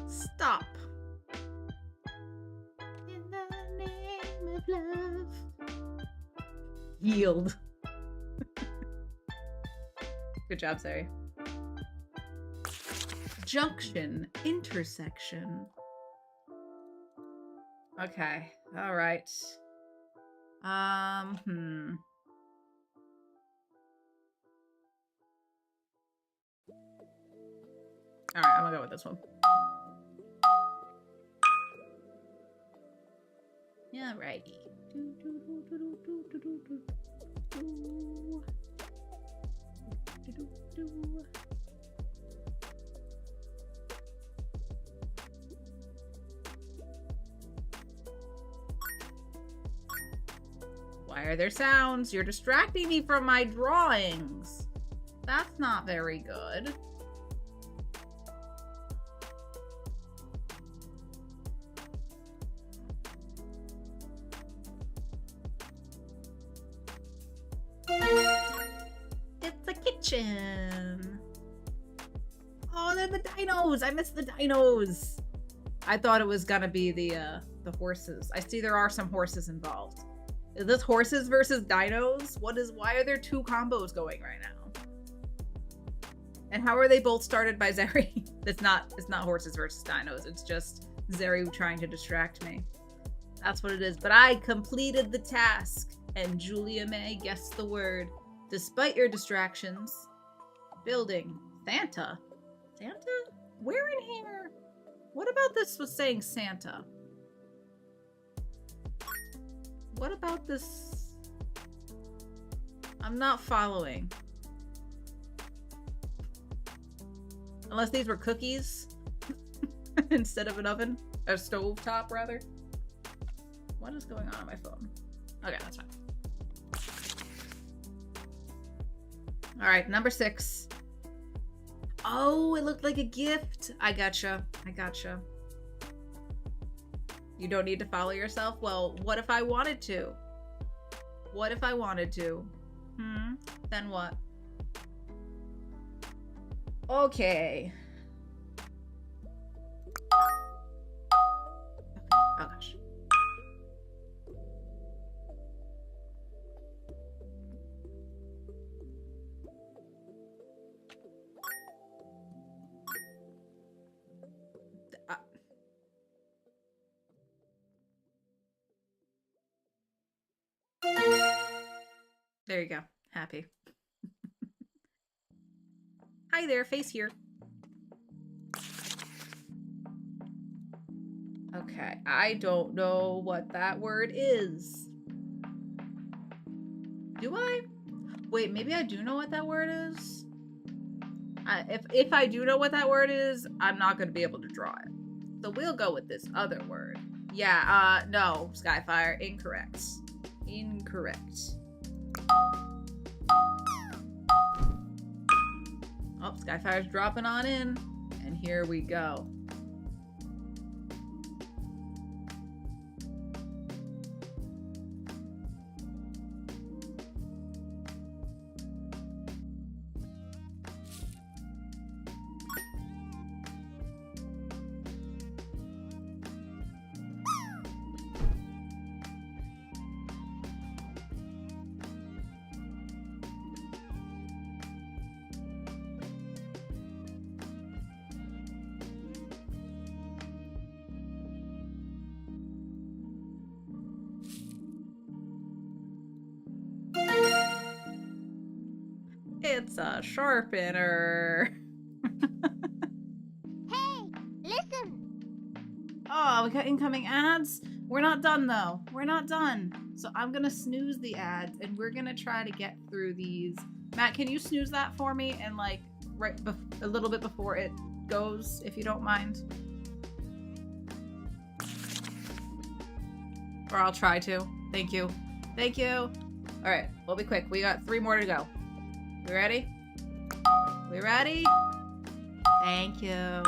Stop. In the name of love. Yield. Good job, Sari. Junction. Intersection. Okay. All right. All right, I'm gonna go with this one. Yeah, righty. Why are there sounds? You're distracting me from my drawings. That's not very good. It's a kitchen. Oh, they're the dinos. I missed the dinos. I thought it was gonna be the horses. I see there are some horses involved. Is this horses versus dinos? Why are there two combos going right now? And how are they both started by Zeri? It's not horses versus dinos. It's just Zeri trying to distract me. That's what it is. But I completed the task, and Julia May guessed the word. Despite your distractions. Building. Santa? Santa? Where in here? What about this was saying Santa? What about this? I'm not following. Unless these were cookies instead of an oven. A stove top, rather. What is going on my phone? Okay, that's fine. Alright, number 6. Oh, it looked like a gift. I gotcha. I gotcha. You don't need to follow yourself? Well, what if I wanted to? What if I wanted to? Then what? Okay. Oh gosh. There you go. Happy. Hi there, face here. Okay, I don't know what that word is. Do I? Wait, maybe I do know what that word is? If I do know what that word is, I'm not going to be able to draw it. So we'll go with this other word. Yeah, no, Skyfire, incorrect. Incorrect. Oh, Skyfire's dropping on in. And here we go. It's a sharpener. Hey, listen. Oh, we got incoming ads? We're not done though. We're not done. So I'm gonna snooze the ads and we're gonna try to get through these. Matt, can you snooze that for me and like a little bit before it goes, if you don't mind? Or I'll try to. Thank you. Thank you. All right, we'll be quick. We got 3 more to go. We ready? We ready? Thank you.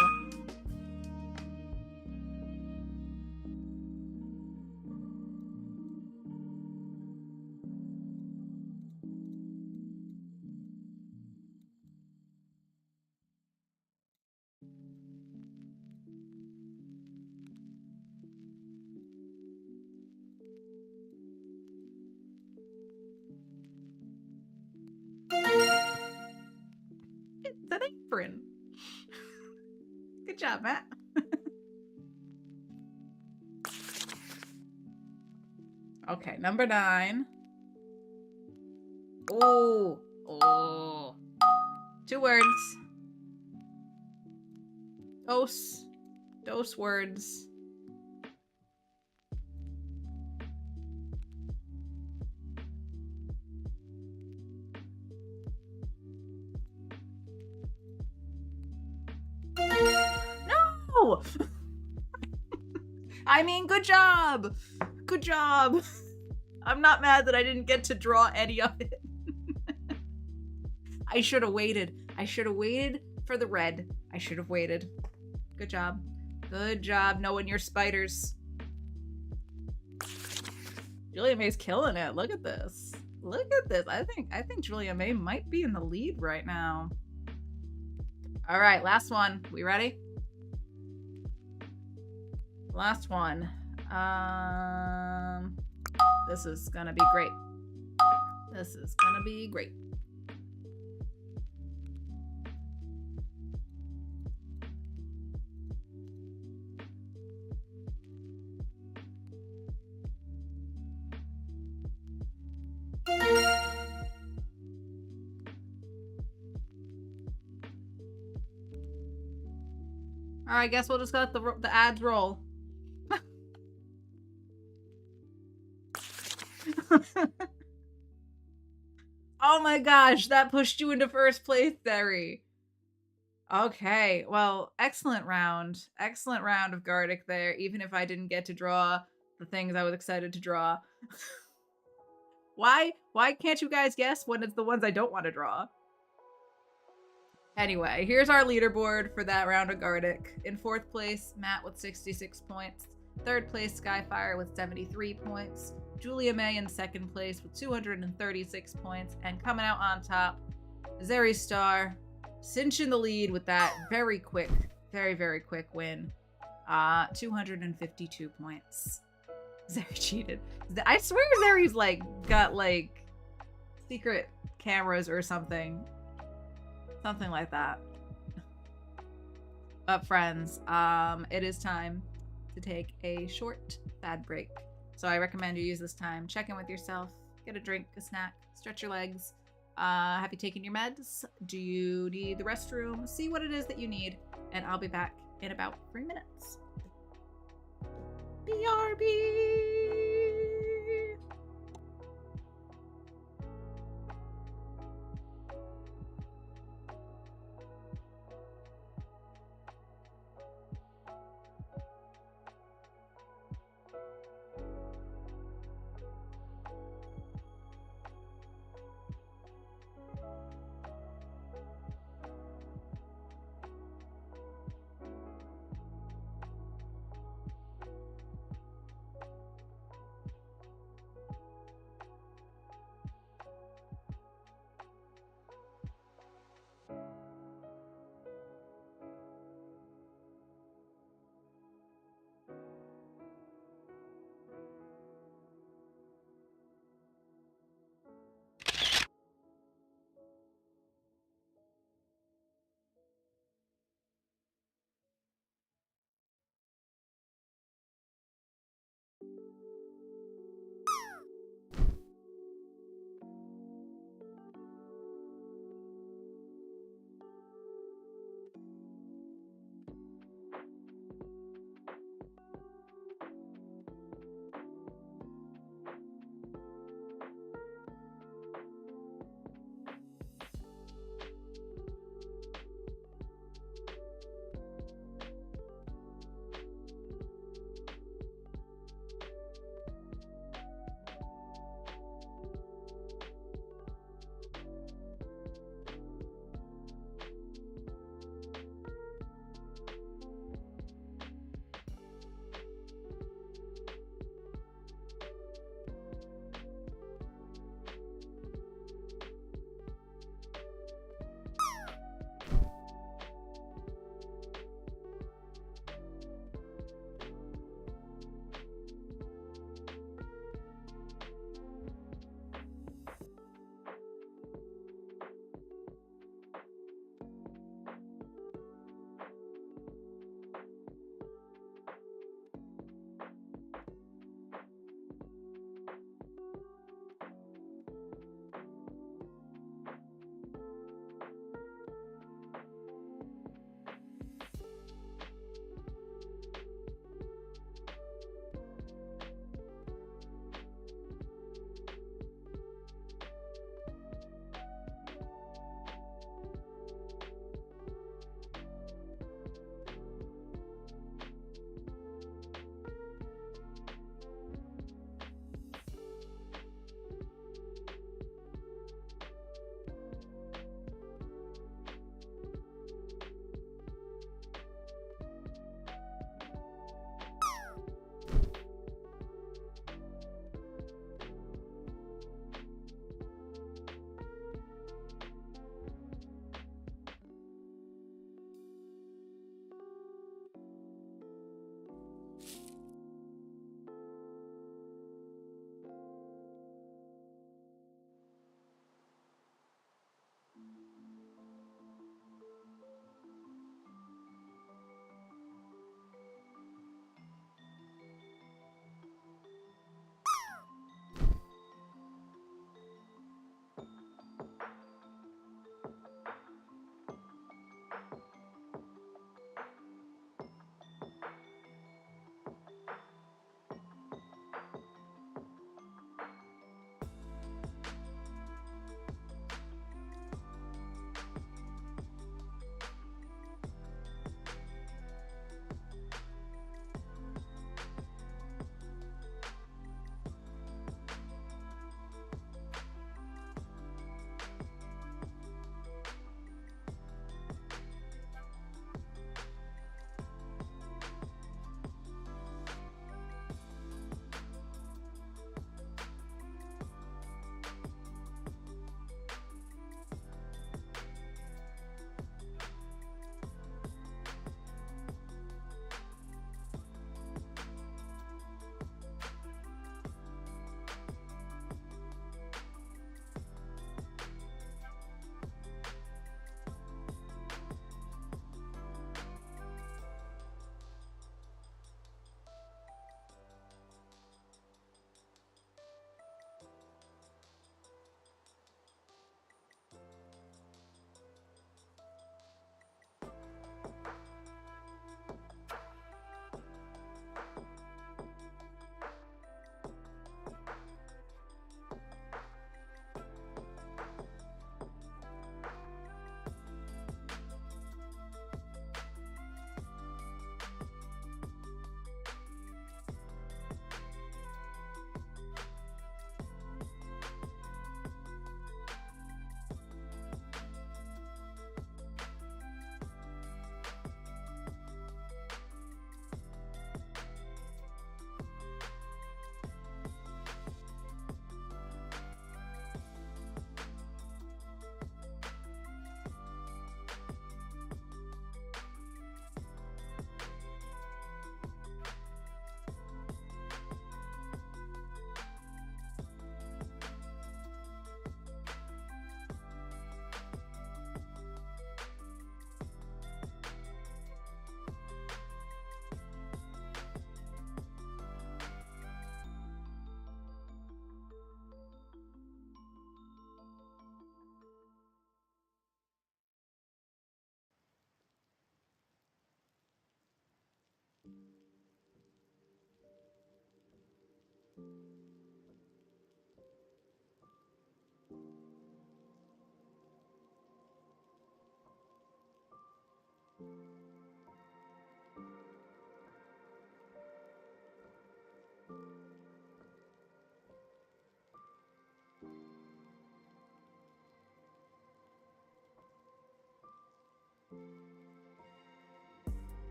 It's an apron. Good job, Matt. Okay, number 9. Oh, oh. 2 words. Dose words. No! I mean, good job. Good job. I'm not mad that I didn't get to draw any of it. I should have waited. I should have waited for the red. I should have waited. Good job. Good job knowing your spiders. Julia May's killing it. Look at this. Look at this. I think Julia May might be in the lead right now. All right, last one. We ready? Last one. This is gonna be great. This is gonna be great. All right, I guess we'll just let the ads roll. Oh my gosh, that pushed you into first place, Derry. Okay, well, excellent round. Excellent round of Gardic there, even if I didn't get to draw the things I was excited to draw. Why can't you guys guess when it's the ones I don't want to draw? Anyway, here's our leaderboard for that round of Gardic. In 4th place, Matt with 66 points. 3rd place, Skyfire with 73 points. Julia May in 2nd place with 236 points. And coming out on top, Zeri Star, cinching the lead with that very quick, very quick win. 252 points. Zeri cheated. I swear Zeri's got secret cameras or something. Something like that. But friends, it is time to take a short ad break. So I recommend you use this time. Check in with yourself, get a drink, a snack, stretch your legs. Have you taken your meds? Do you need the restroom? See what it is that you need, and I'll be back in about 3 minutes. BRB!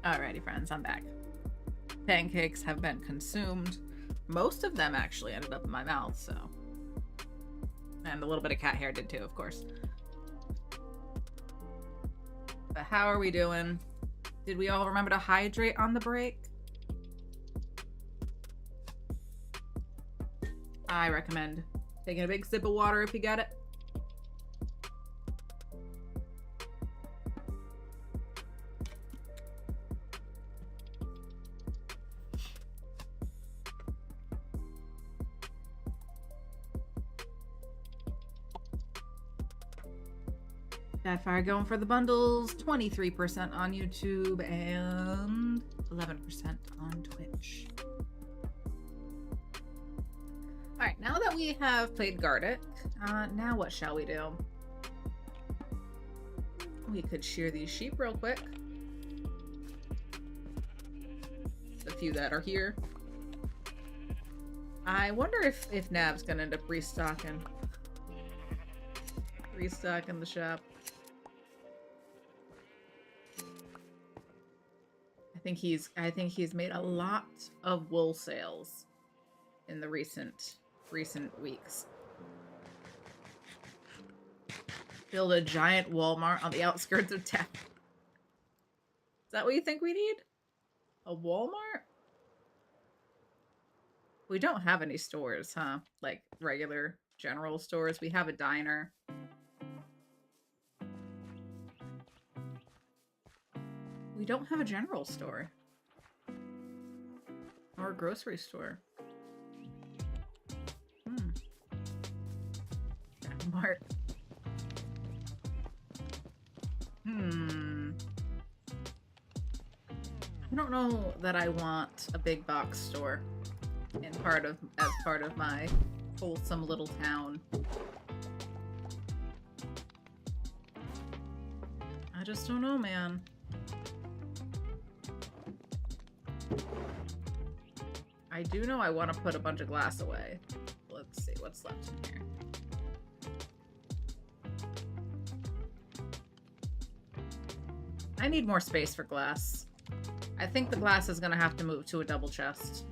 Alrighty, friends, I'm back. Pancakes have been consumed. Most of them actually ended up in my mouth, so. And a little bit of cat hair did too, of course. But how are we doing? Did we all remember to hydrate on the break? I recommend taking a big sip of water if you got it. Skyfire going for the bundles, 23% on YouTube and 11% on Twitch. Alright, now that we have played Gardic, now what shall we do? We could shear these sheep real quick. The few that are here. I wonder if Nav's gonna end up restocking the shop. I think he's made a lot of wool sales in the recent weeks. Build a giant Walmart on the outskirts of town. Is that what you think we need? A Walmart? We don't have any stores, huh? Like regular general stores. We have a diner. We don't have a general store. Or a grocery store. Mark. I don't know that I want a big box store as part of my wholesome little town. I just don't know, man. I do know I want to put a bunch of glass away. Let's see what's left in here. I need more space for glass. I think the glass is gonna have to move to a double chest.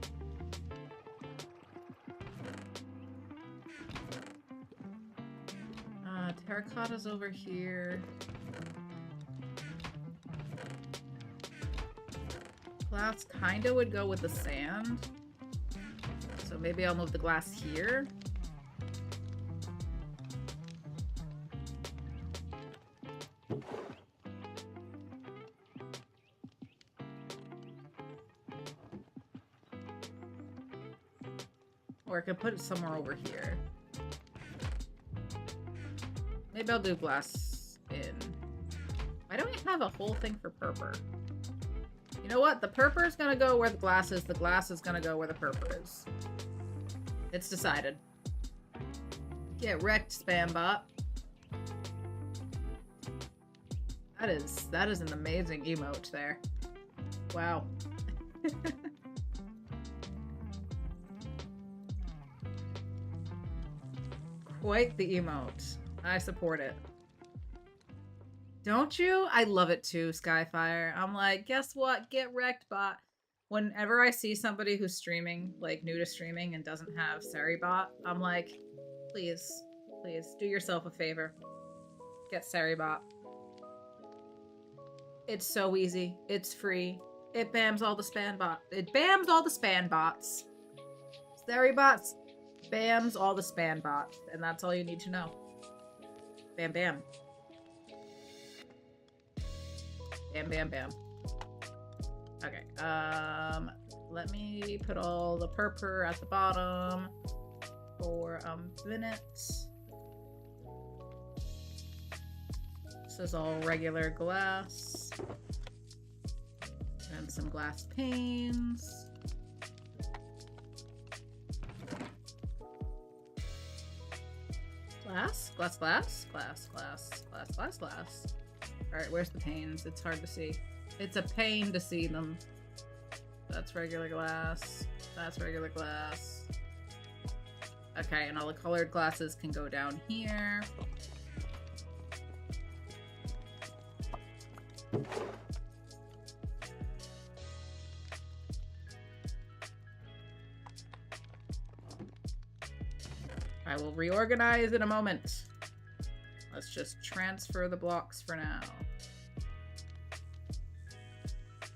Terracotta's over here. Glass kinda would go with the sand. So maybe I'll move the glass here. Or I could put it somewhere over here. Maybe I'll do glass in. Why don't we have a whole thing for purple? You know what? The purple is gonna go where the glass is. The glass is gonna go where the purple is. It's decided. Get wrecked, Spambot. That is an amazing emote there. Wow. Quite the emote. I support it. Don't you? I love it too, Skyfire. I'm like, guess what? Get wrecked, bot. Whenever I see somebody who's streaming, like new to streaming and doesn't have Saribot, I'm like, please, please, do yourself a favor. Get Saribot. It's so easy. It's free. It bams all the spam bots. It bams all the spam bots. Saribots bams all the spam bots, and that's all you need to know. Bam, bam. Bam, bam, bam. Okay, let me put all the purple at the bottom for a minute. This is all regular glass. And some glass panes. Glass? Glass, glass? Glass, glass, glass, glass, glass. Alright, where's the panes? It's hard to see. It's a pain to see them. That's regular glass. That's regular glass. Okay, and all the colored glasses can go down here. I will reorganize in a moment. Let's just transfer the blocks for now.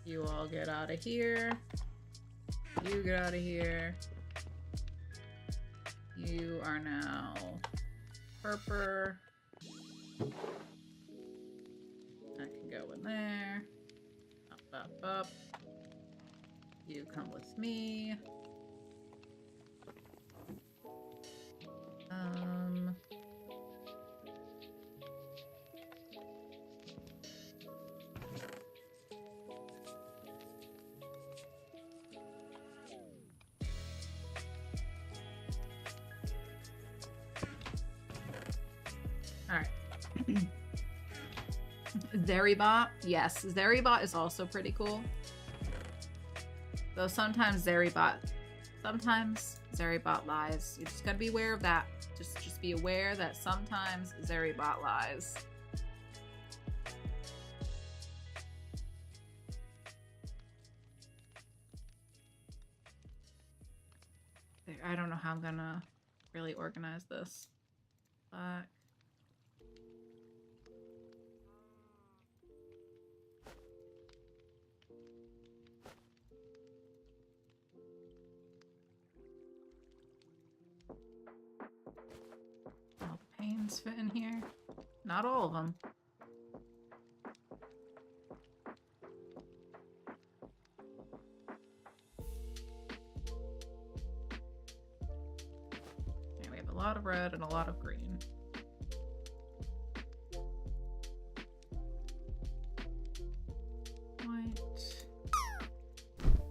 You all get out of here. You get out of here. You are now purple. That can go in there. Up, up, up. You come with me. Alright. Zeribot? Yes, Zeribot is also pretty cool. Though sometimes Zeribot lies. You just gotta be aware of that. Just be aware that sometimes Zeribot lies. I don't know how I'm gonna really organize this. Black. All the panes fit in here. Not all of them. Okay, we have a lot of red and a lot of green. White.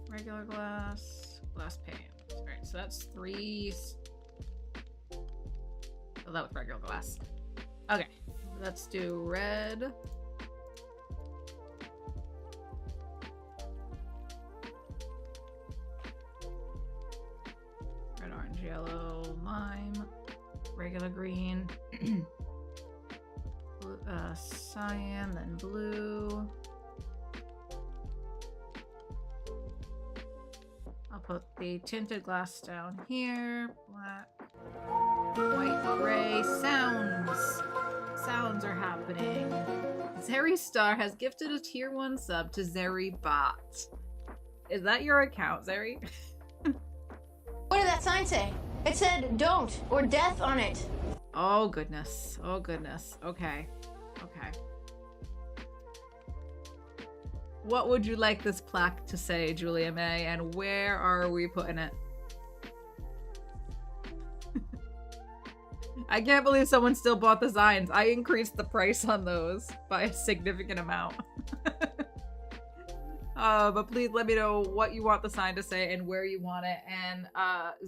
Regular glass. Glass panes. Alright, so that's 3. Fill that with regular glass. Okay, let's do red. Red, orange, yellow, lime, regular green, blue, cyan, then blue. I'll put the tinted glass down here. Black. White, gray, sounds. Sounds are happening. Zeri Star has gifted a tier 1 sub to Zeribot. Is that your account, Zeri? What did that sign say? It said don't or death on it. Oh goodness. Oh goodness. Okay. Okay. What would you like this plaque to say, Julia May, and where are we putting it? I can't believe someone still bought the signs. I increased the price on those by a significant amount. But please let me know what you want the sign to say and where you want it. And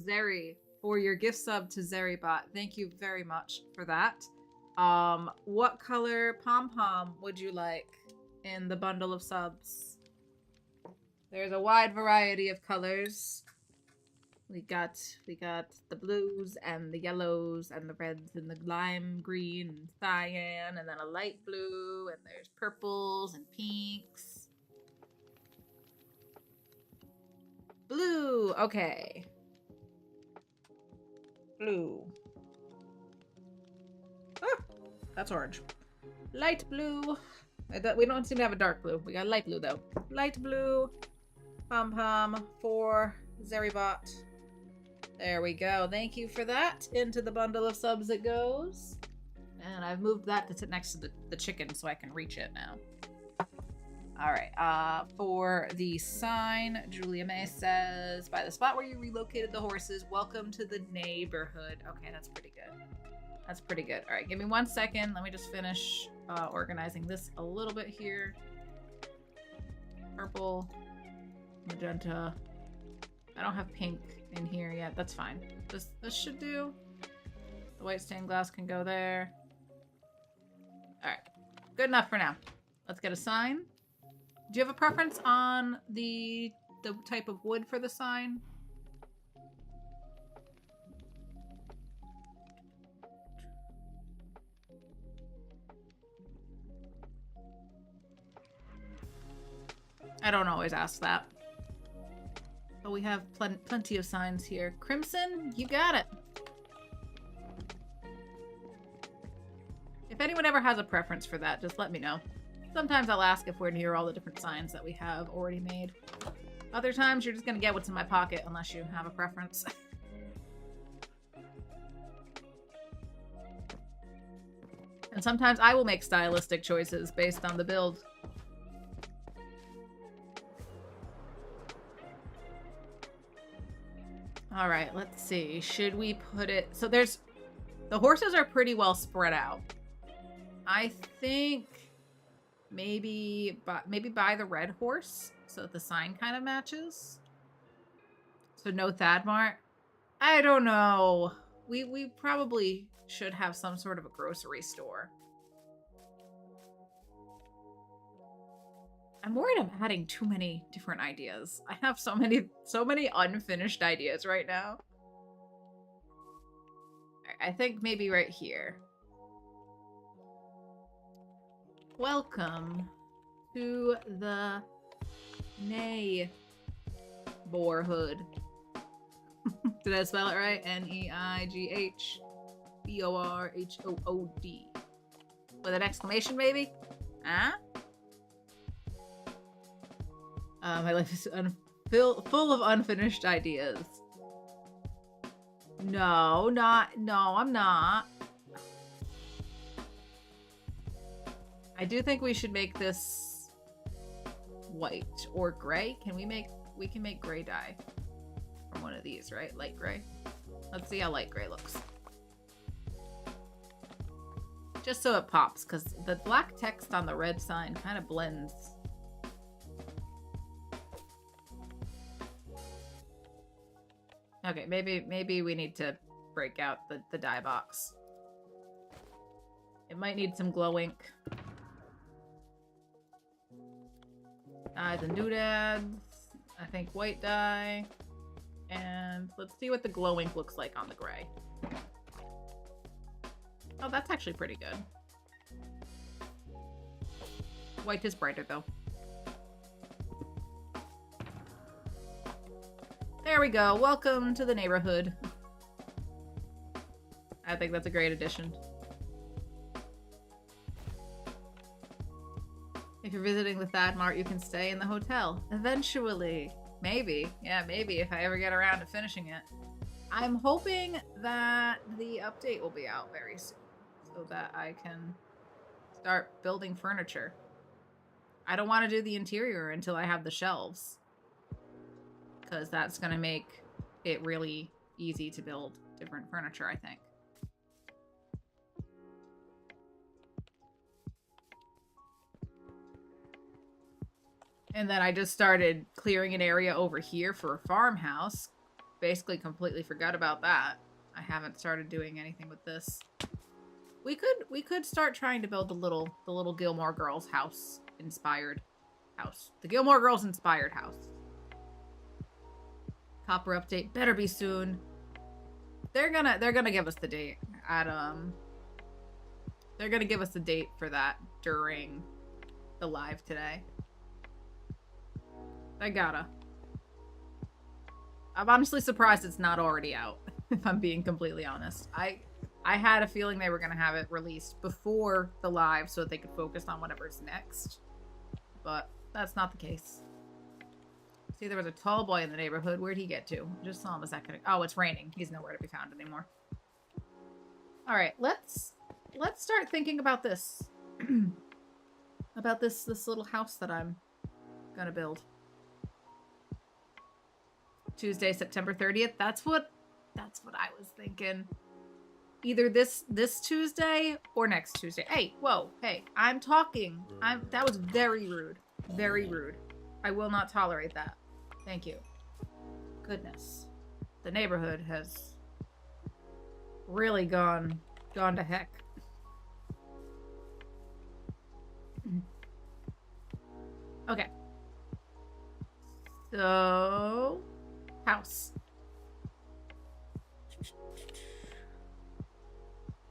Zeri, for your gift sub to Zeribot, thank you very much for that. What color pom-pom would you like in the bundle of subs? There's a wide variety of colors. We got the blues and the yellows and the reds and the lime green and cyan and then a light blue and there's purples and pinks. Blue, okay. Blue. Ah, that's orange. Light blue. We don't seem to have a dark blue. We got light blue though. Light blue. Pom-pom for Zeribot. There we go. Thank you for that. Into the bundle of subs it goes. And I've moved that to sit next to the chicken so I can reach it now. Alright, for the sign, Julia May says, by the spot where you relocated the horses, welcome to the neighborhood. Okay, that's pretty good. That's pretty good. Alright, give me 1 second. Let me just finish organizing this a little bit here. Purple. magenta. I don't have pink in here yet. That's fine. This should do. The white stained glass can go there. All right. Good enough for now. Let's get a sign. Do you have a preference on the type of wood for the sign? I don't always ask that. But we have plenty of signs here. Crimson, you got it. If anyone ever has a preference for that, just let me know. Sometimes I'll ask if we're near all the different signs that we have already made. Other times, you're just gonna get what's in my pocket unless you have a preference. And sometimes I will make stylistic choices based on the build. All right, let's see. Should we put it... So the horses are pretty well spread out. I think maybe buy the red horse so that the sign kind of matches. So no Thadmart. I don't know. We probably should have some sort of a grocery store. I'm worried I'm adding too many different ideas. I have so many unfinished ideas right now. I think maybe right here. Welcome to the neighborhood. Did I spell it right? Neighborhood. With an exclamation, maybe? Huh? My life is full of unfinished ideas. No, I'm not. I do think we should make this white or gray. We can make gray dye from one of these, right? Light gray. Let's see how light gray looks. Just so it pops, because the black text on the red sign kind of blends. Okay, maybe we need to break out the dye box. It might need some glow ink. Dyes and doodads. I think white dye. And let's see what the glow ink looks like on the gray. Oh, that's actually pretty good. White is brighter, though. There we go. Welcome to the neighborhood. I think that's a great addition. If you're visiting the Thadmart, you can stay in the hotel. Eventually. Maybe. Yeah, maybe if I ever get around to finishing it. I'm hoping that the update will be out very soon so that I can start building furniture. I don't want to do the interior until I have the shelves, because that's going to make it really easy to build different furniture, I think. And then I just started clearing an area over here for a farmhouse. Basically completely forgot about that. I haven't started doing anything with this. We could start trying to build the little Gilmore Girls house inspired house. The Gilmore Girls inspired house. Copper update better be soon. They're gonna give us the date at they're gonna give us the date for that during the live today. I'm honestly surprised it's not already out, if I'm being completely honest. I had a feeling they were going to have it released before the live so that they could focus on whatever's next. But that's not the case. See, there was a tall boy in the neighborhood. Where'd he get to? Just saw him a second ago. Oh, it's raining. He's nowhere to be found anymore. All right, let's start thinking about this. About this little house that I'm going to build. Tuesday, September 30th. That's what I was thinking. Either this Tuesday or next Tuesday. Hey, whoa, hey, I'm talking. That was very rude. Very rude. I will not tolerate that. Thank you. Goodness. The neighborhood has really gone to heck. Okay. So, house.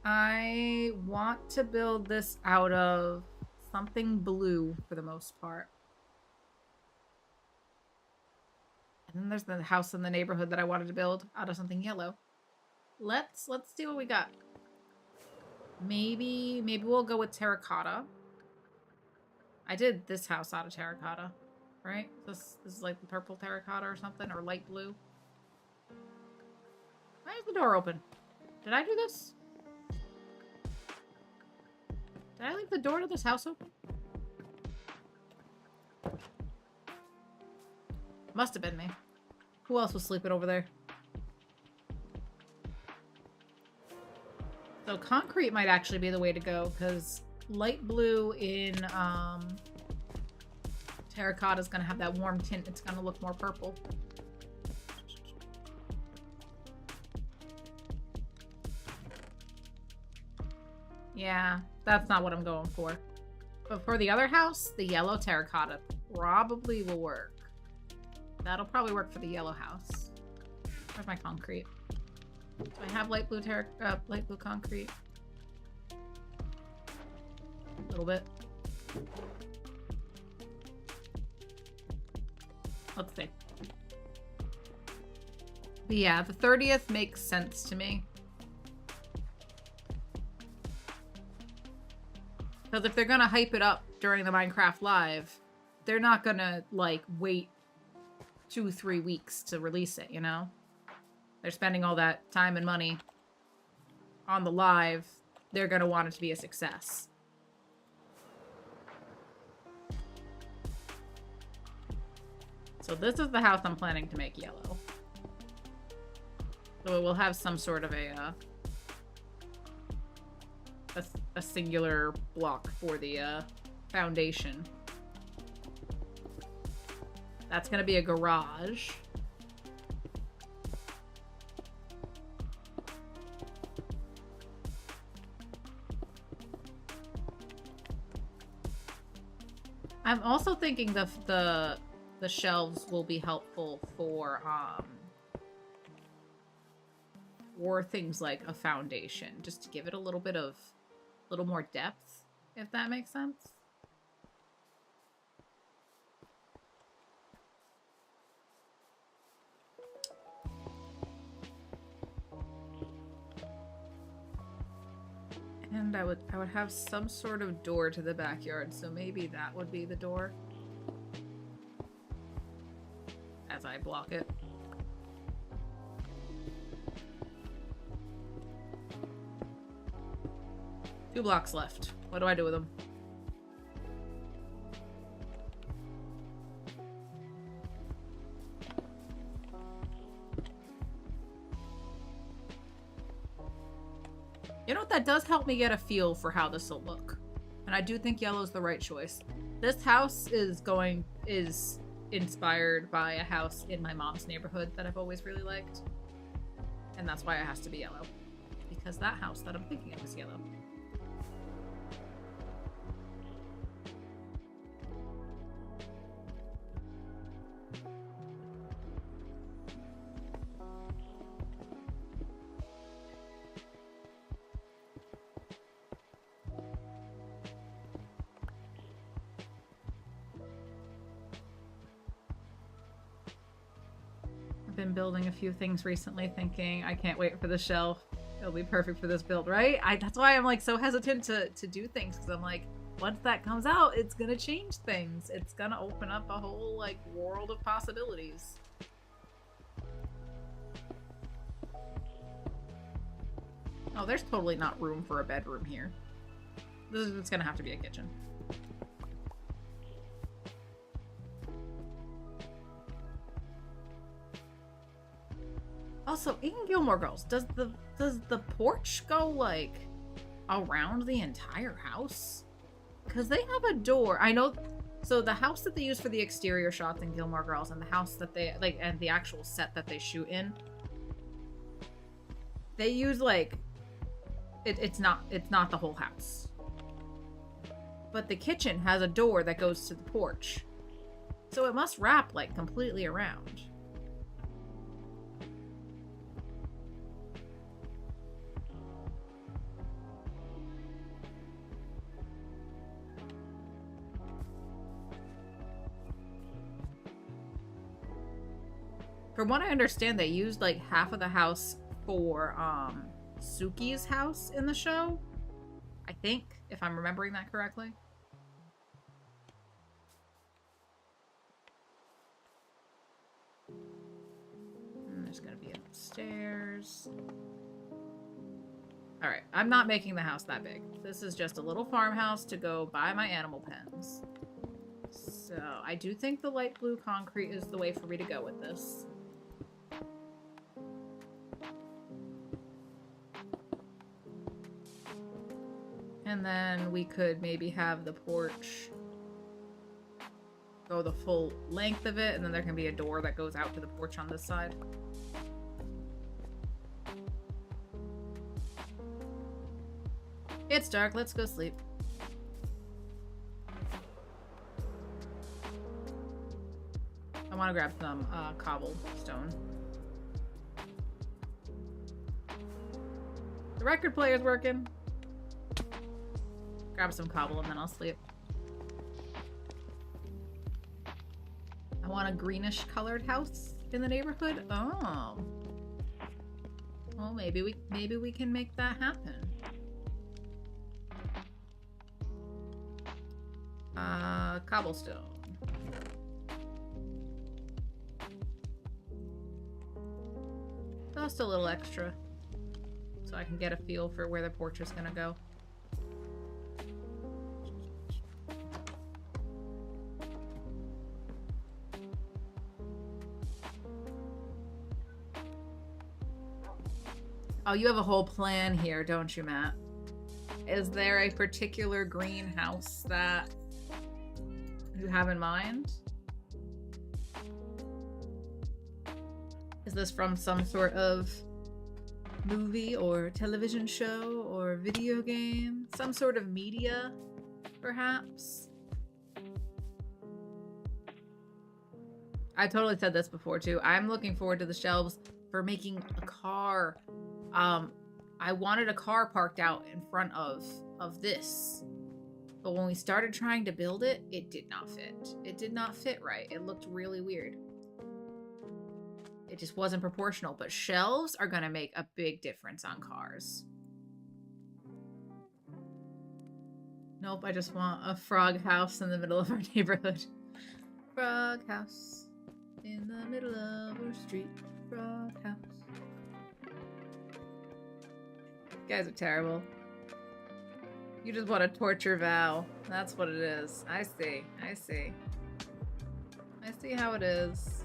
I want to build this out of something blue for the most part. And then there's the house in the neighborhood that I wanted to build out of something yellow. Let's see what we got. Maybe we'll go with terracotta. I did this house out of terracotta, right? This is like the purple terracotta or something, or light blue. Why is the door open? Did I do this? Did I leave the door to this house open? Must have been me. Who else was sleeping over there? So concrete might actually be the way to go, because light blue in terracotta is going to have that warm tint. It's going to look more purple. Yeah, that's not what I'm going for. But for the other house, the yellow terracotta probably will work. That'll probably work for the yellow house. Where's my concrete? Do I have light blue concrete? A little bit. Let's see. But yeah, the 30th makes sense to me. Because if they're gonna hype it up during the Minecraft Live, they're not gonna, like, wait 2-3 weeks to release it, you know? They're spending all that time and money on the live. They're gonna want it to be a success. So this is the house I'm planning to make yellow. So it will have some sort of a singular block for the foundation. That's gonna be a garage. I'm also thinking the shelves will be helpful for things like a foundation, just to give it a little more depth, if that makes sense. And I would have some sort of door to the backyard, so maybe that would be the door. As I block it. Two blocks left. What do I do with them? You know what? That does help me get a feel for how this will look. And I do think yellow's the right choice. This house is inspired by a house in my mom's neighborhood that I've always really liked. And that's why it has to be yellow. Because that house that I'm thinking of is yellow. Been building a few things recently, thinking I can't wait for the shelf. It'll be perfect for this build, right? That's why I'm like so hesitant to do things, because I'm like, once that comes out, it's gonna change things. It's gonna open up a whole like world of possibilities. Oh, there's totally not room for a bedroom here. It's gonna have to be a kitchen. Also, in Gilmore Girls, does the porch go like around the entire house? Because they have a door. I know So the house that they use for the exterior shots in Gilmore Girls and the house that they like and the actual set that they shoot in, they use like it's not the whole house. But the kitchen has a door that goes to the porch. So it must wrap like completely around. From what I understand, they used like half of the house for Suki's house in the show. I think, if I'm remembering that correctly. And there's gonna be upstairs. Alright, I'm not making the house that big. This is just a little farmhouse to go buy my animal pens. So, I do think the light blue concrete is the way for me to go with this. And then we could maybe have the porch go the full length of it, and then there can be a door that goes out to the porch on this side. It's dark, let's go sleep. I want to grab some cobblestone. The record player's working. Grab some cobble and then I'll sleep. I want a greenish colored house in the neighborhood. Oh. Well, maybe we can make that happen. Cobblestone. Just a little extra so I can get a feel for where the porch is gonna go. Oh, you have a whole plan here, don't you, Matt? Is there a particular greenhouse that you have in mind? Is this from some sort of movie or television show or video game? Some sort of media, perhaps? I totally said this before, too. I'm looking forward to the shelves for making a car. I wanted a car parked out in front of this. But when we started trying to build it, it did not fit. It did not fit right. It looked really weird. It just wasn't proportional. But shelves are going to make a big difference on cars. Nope, I just want a frog house in the middle of our neighborhood. Frog house in the middle of our street. Frog house. You guys are terrible. You just want to torture Val. That's what it is. I see. I see. I see how it is.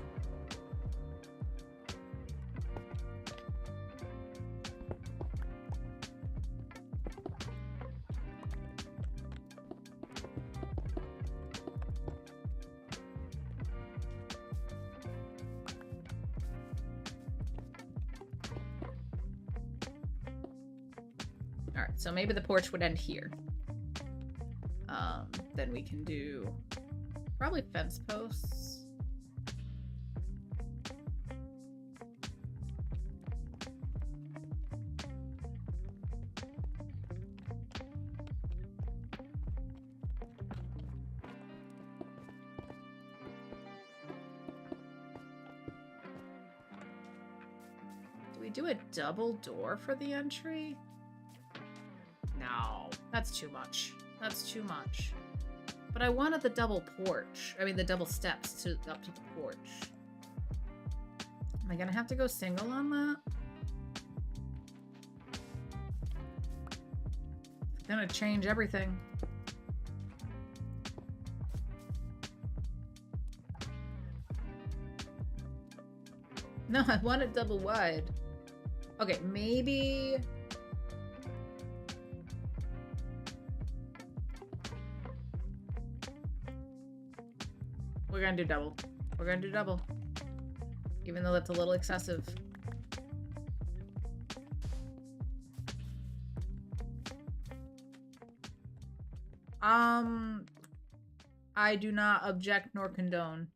Alright, so maybe the porch would end here. Then we can do probably fence posts. Do we do a double door for the entry? No, that's too much. That's too much. But I wanted the double porch. I mean, the double steps up to the porch. Am I gonna have to go single on that? It's gonna change everything. No, I want it double wide. Okay, maybe... We're gonna do double. We're gonna do double. Even though that's a little excessive. I do not object nor condone.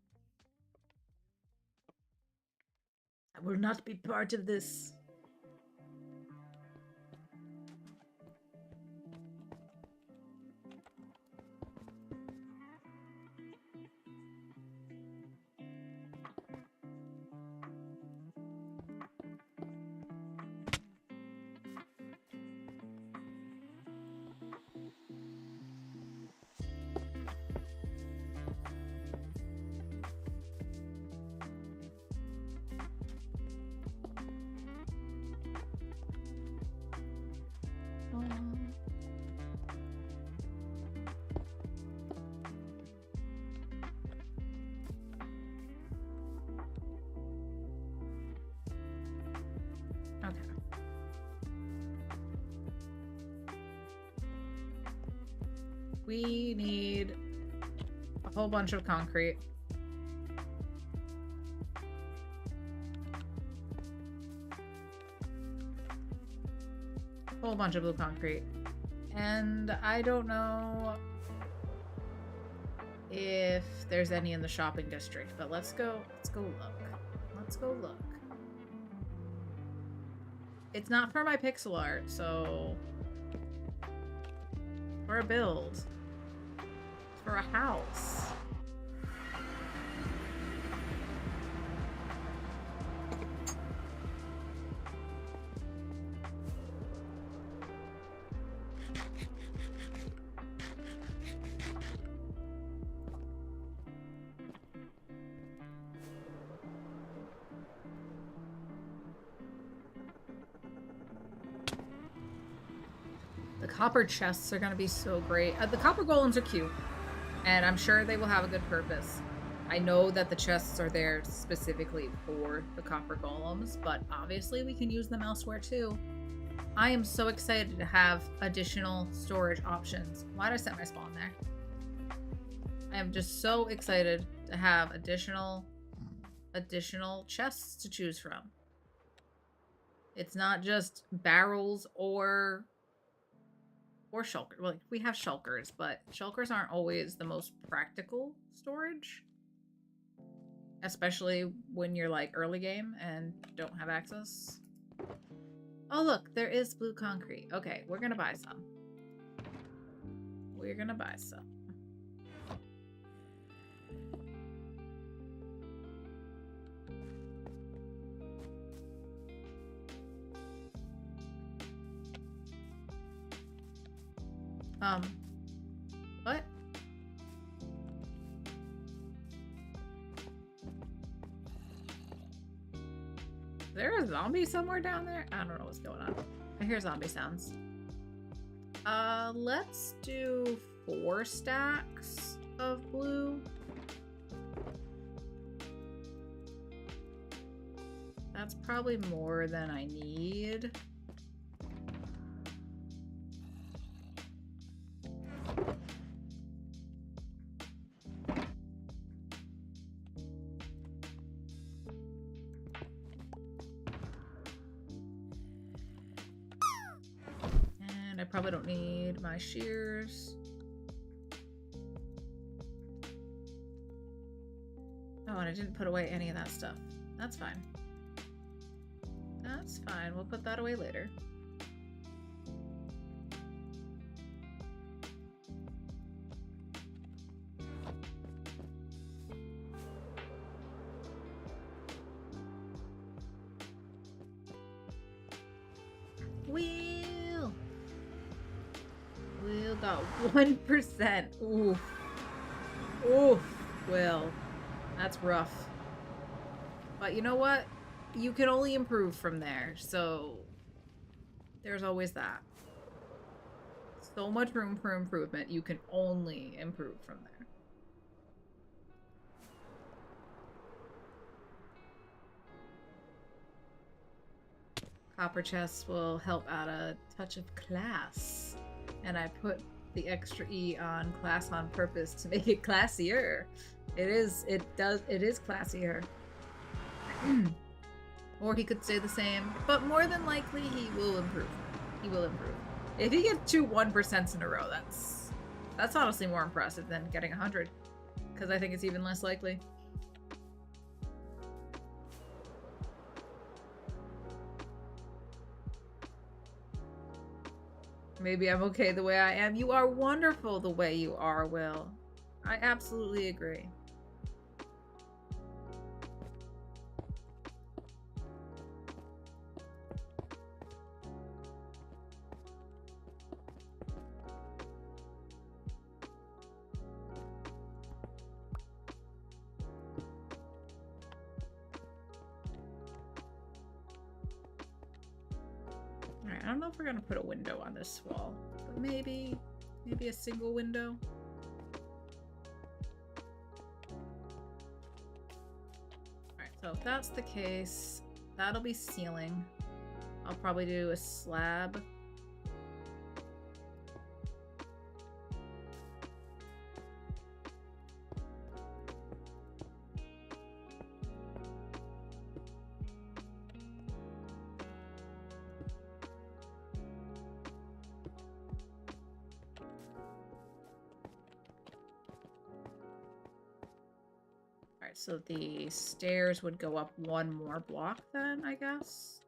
I will not be part of this. We need a whole bunch of concrete. Whole bunch of blue concrete. And I don't know if there's any in the shopping district, but let's go look. Let's go look. It's not for my pixel art, so for a build. For a house. The copper chests are gonna be so great. The copper golems are cute. And I'm sure they will have a good purpose. I know that the chests are there specifically for the copper golems, but obviously we can use them elsewhere too. I am so excited to have additional storage options. Why did I set my spawn there? I am just so excited to have additional chests to choose from. It's not just barrels or shulkers. Well, we have shulkers, but shulkers aren't always the most practical storage. Especially when you're like early game and don't have access. Oh look, there is blue concrete. Okay, we're gonna buy some. We're gonna buy some. What? Is there a zombie somewhere down there? I don't know what's going on. I hear zombie sounds. Let's do 4 stacks of blue. That's probably more than I need. Probably don't need my shears. Oh, and I didn't put away any of that stuff. That's fine. That's fine. We'll put that away later. Got 1%. Oof. Oof. Will. That's rough. But you know what? You can only improve from there. So there's always that. So much room for improvement. You can only improve from there. Copper chests will help add a touch of class. And I put the extra E on class on purpose to make it classier. It is classier. Or he could stay the same, but more than likely he will improve. He will improve. If he gets 2 1% in a row, that's honestly more impressive than getting 100, because I think it's even less likely. Maybe I'm okay the way I am. You are wonderful the way you are, Will. I absolutely agree. Alright, I don't know if we're gonna put a window on this wall, but maybe a single window. Alright, so if that's the case, that'll be ceiling. I'll probably do a slab. So the stairs would go up 1 more block then, I guess.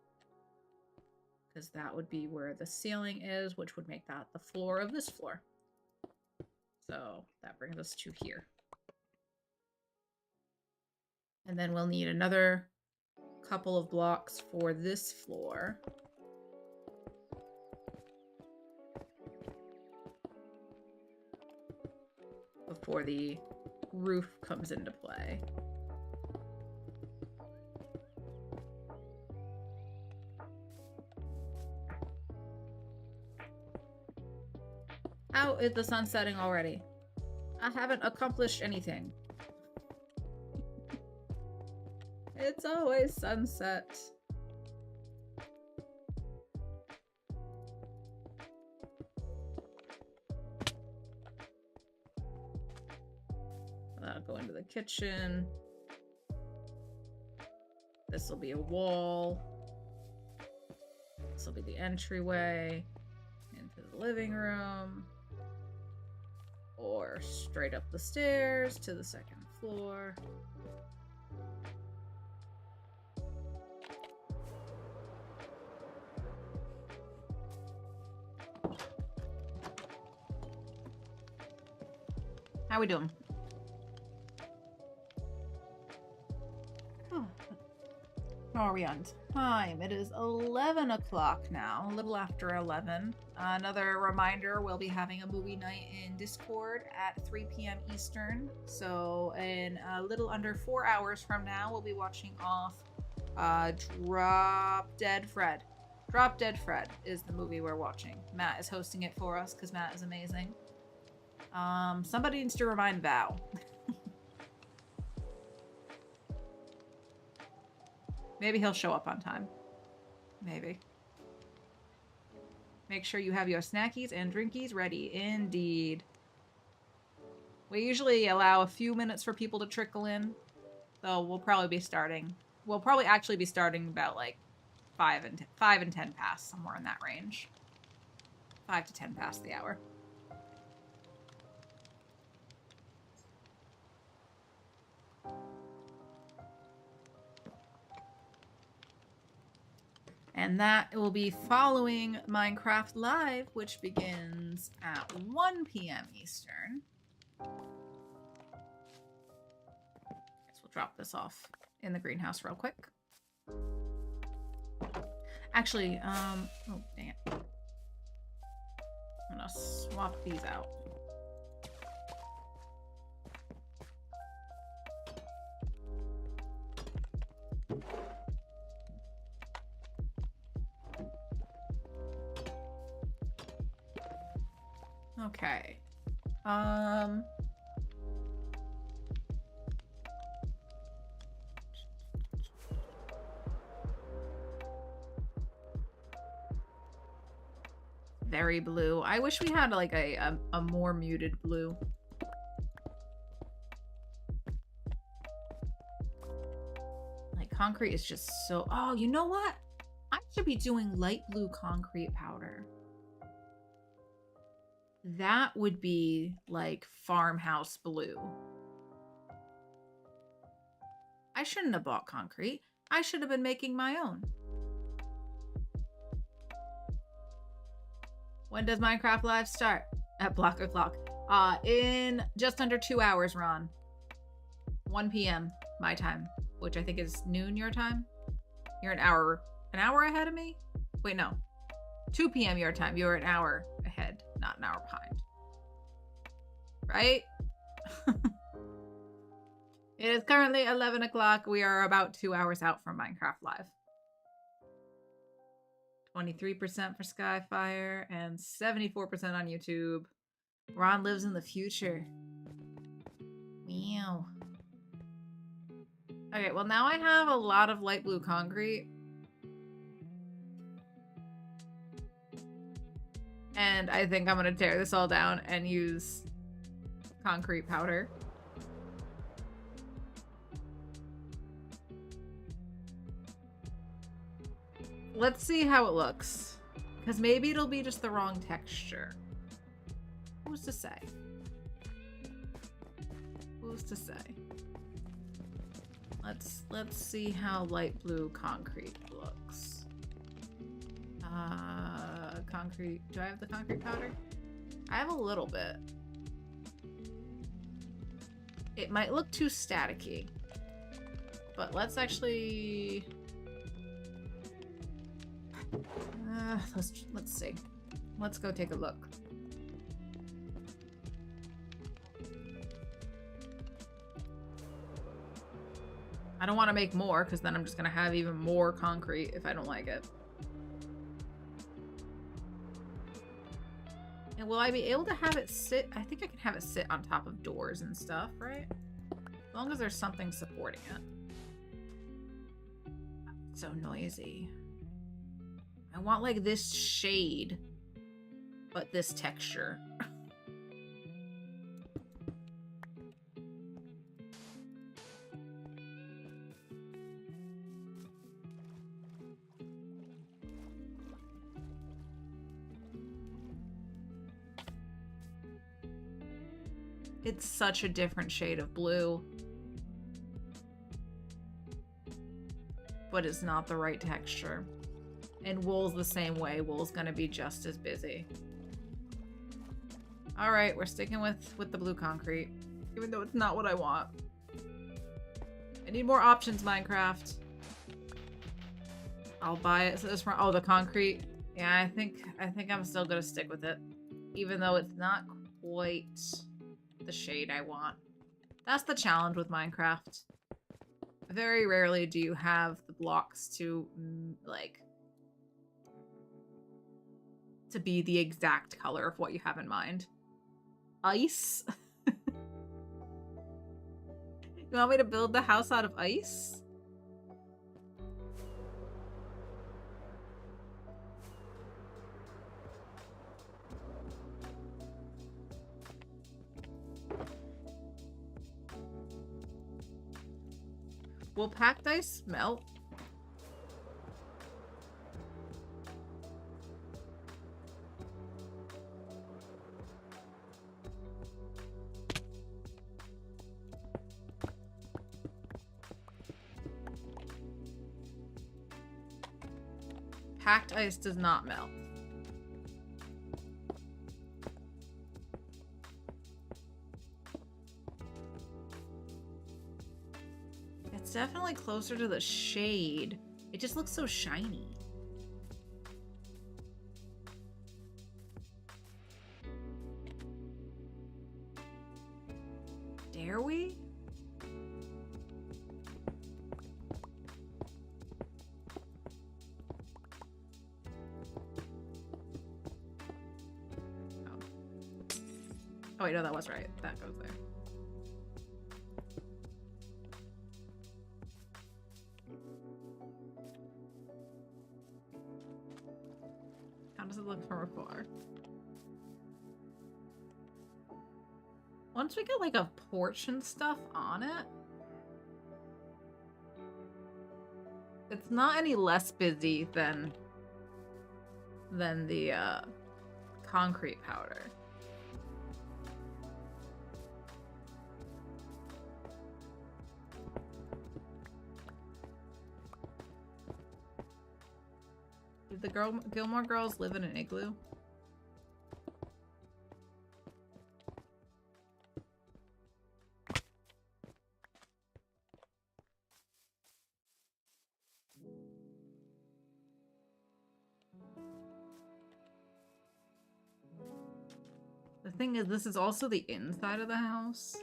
Because that would be where the ceiling is, which would make that the floor of this floor. So that brings us to here. And then we'll need another couple of blocks for this floor. Before the roof comes into play. How is the sun setting already? I haven't accomplished anything. It's always sunset. That'll go into the kitchen. This will be a wall. This will be the entryway into the living room. Or straight up the stairs to the 2nd floor. How we doing? How are we on time? It is 11 o'clock now, a little after 11. Another reminder, we'll be having a movie night in Discord at 3 p.m. Eastern. So in a little under 4 hours from now, we'll be watching off Drop Dead Fred. Drop Dead Fred is the movie we're watching. Matt is hosting it for us because Matt is amazing. Somebody needs to remind Val. Maybe he'll show up on time. Maybe. Make sure you have your snackies and drinkies ready. Indeed. We usually allow a few minutes for people to trickle in. So we'll probably be starting. We'll probably actually be starting about like 5 and 10 past, somewhere in that range. 5 to 10 past the hour. And that will be following Minecraft Live, which begins at 1 p.m. Eastern. Guess we'll drop this off in the greenhouse real quick. Actually, oh, dang it. I'm gonna swap these out. Okay. Very blue. I wish we had like a more muted blue. concrete is just so... Oh, you know what? I should be doing light blue concrete powder. That would be like farmhouse blue. I shouldn't have bought concrete. I should have been making my own. When does Minecraft Live start? At block o'clock. In just under 2 hours, Ron. 1 p.m. my time, which I think is noon your time. You're an hour ahead of me? Wait, no. 2 p.m. your time. You're an hour ahead, not an hour behind. Right? It is currently 11 o'clock. We are about 2 hours out from Minecraft Live. 23% for Skyfire and 74% on YouTube. Ron lives in the future. Meow. Okay, well now I have a lot of light blue concrete. And I think I'm gonna tear this all down and use concrete powder. Let's see how it looks. Because maybe it'll be just the wrong texture. Who's to say? Who's to say? Let's see how light blue concrete looks. Concrete. Do I have the concrete powder? I have a little bit. It might look too staticky. But let's actually... let's see. Let's go take a look. I don't want to make more because then I'm just going to have even more concrete if I don't like it. And will I be able to have it sit? I think I can have it sit on top of doors and stuff, right? As long as there's something supporting it. It's so noisy. I want like this shade, but this texture. It's such a different shade of blue. But it's not the right texture. And wool's the same way. Wool's gonna be just as busy. Alright, we're sticking with the blue concrete. Even though it's not what I want. I need more options, Minecraft. I'll buy it. So this from the concrete. Yeah, I think I'm still gonna stick with it. Even though it's not quite the shade I want. That's the challenge with Minecraft. Very rarely do you have the blocks to like to be the exact color of what you have in mind. Ice? You want me to build the house out of ice? Will packed ice melt? Packed ice does not melt. It's definitely closer to the shade. It just looks so shiny. Dare we? Oh wait, no, that was right. That goes there. How does it look from afar? Once we get like a porch and stuff on it, It's not any less busy than the concrete powder. Did the Gilmore Girls live in an igloo? The thing is, this is also the inside of the house.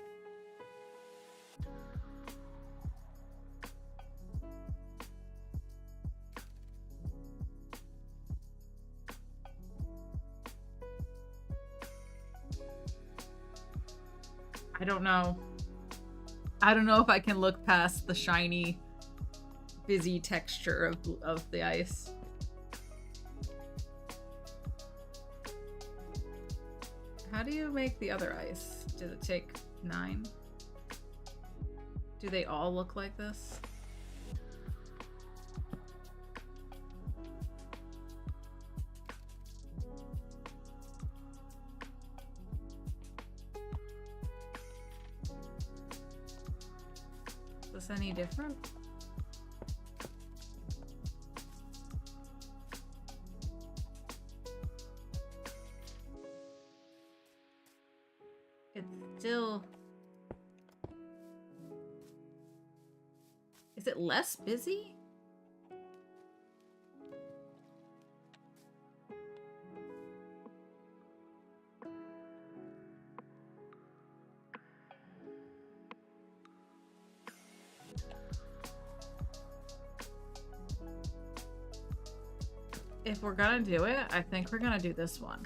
I don't know. I don't know if I can look past the shiny, busy texture of the ice. How do you make the other ice? Does it take 9? Do they all look like this? Is this any different? Still, is it less busy? If we're gonna do it, I think we're gonna do this one.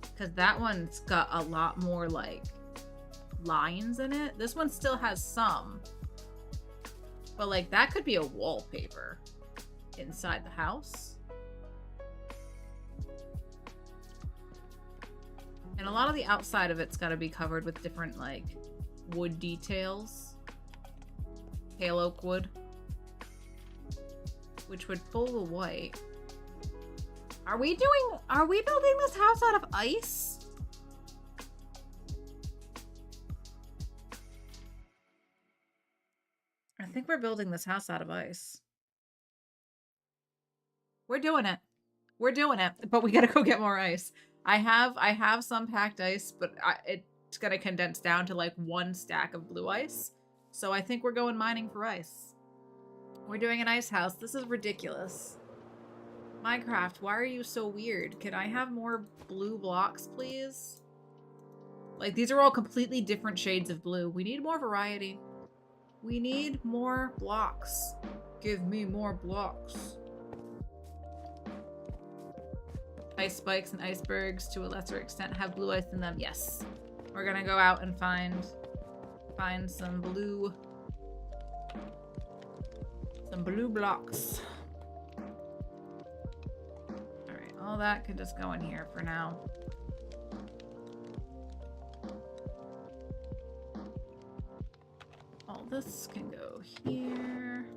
Because that one's got a lot more, like, lines in it. This one still has some. But, like, that could be a wallpaper inside the house. And a lot of the outside of it's got to be covered with different, like, wood details. Pale oak wood. Which would pull the white. Are we building this house out of ice? I think we're building this house out of ice. We're doing it. We're doing it, but we gotta go get more ice. I have some packed ice, but it's gonna condense down to like 1 stack of blue ice. So I think we're going mining for ice. We're doing an ice house. This is ridiculous. Minecraft, why are you so weird? Can I have more blue blocks, please? Like, these are all completely different shades of blue. We need more variety. We need more blocks. Give me more blocks. Ice spikes and icebergs, to a lesser extent, have blue ice in them. Yes. We're gonna go out and find some blue blocks. All that could just go in here for now. All this can go here.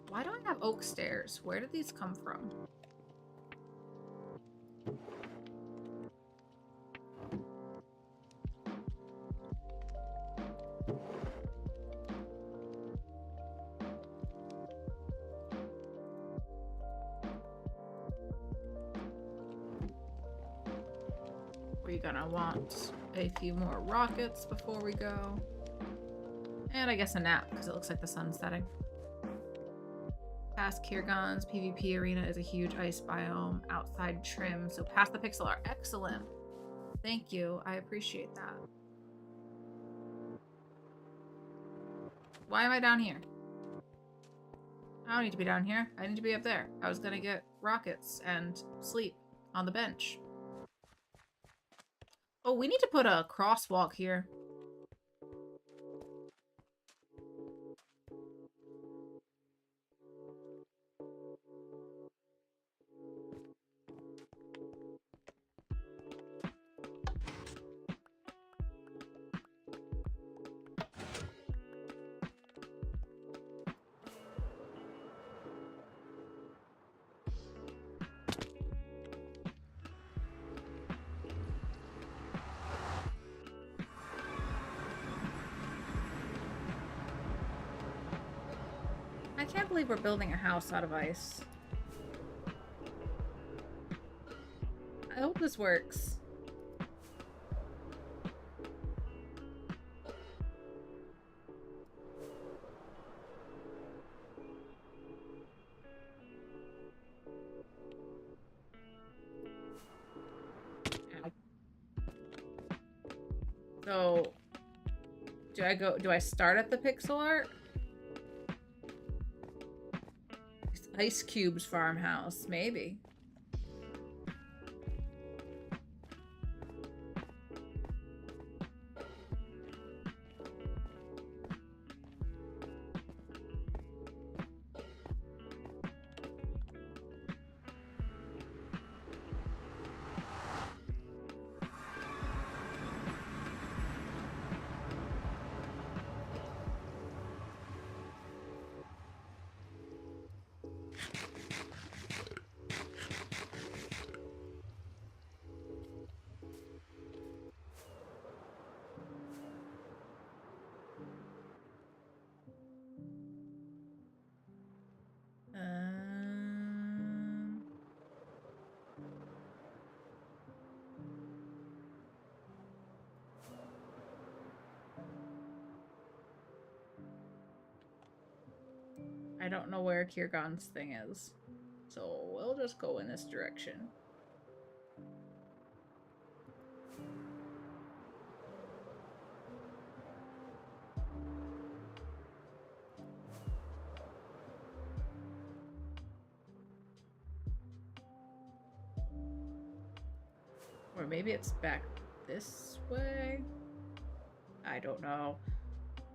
Why do I have oak stairs? Where did these come from? We're gonna want a few more rockets before we go. And I guess a nap, because it looks like the sun's setting. Past Kirgon's PvP arena is a huge ice biome. Outside trim, so past the pixel art. Excellent. Thank you. I appreciate that. Why am I down here? I don't need to be down here. I need to be up there. I was gonna get rockets and sleep on the bench. Oh, we need to put a crosswalk here. can't believe we're building a house out of ice. I hope this works. So, do I start at the pixel art? Ice Cube's farmhouse, maybe. I don't know where Kirgon's thing is, so we'll just go in this direction. Or maybe it's back this way? I don't know.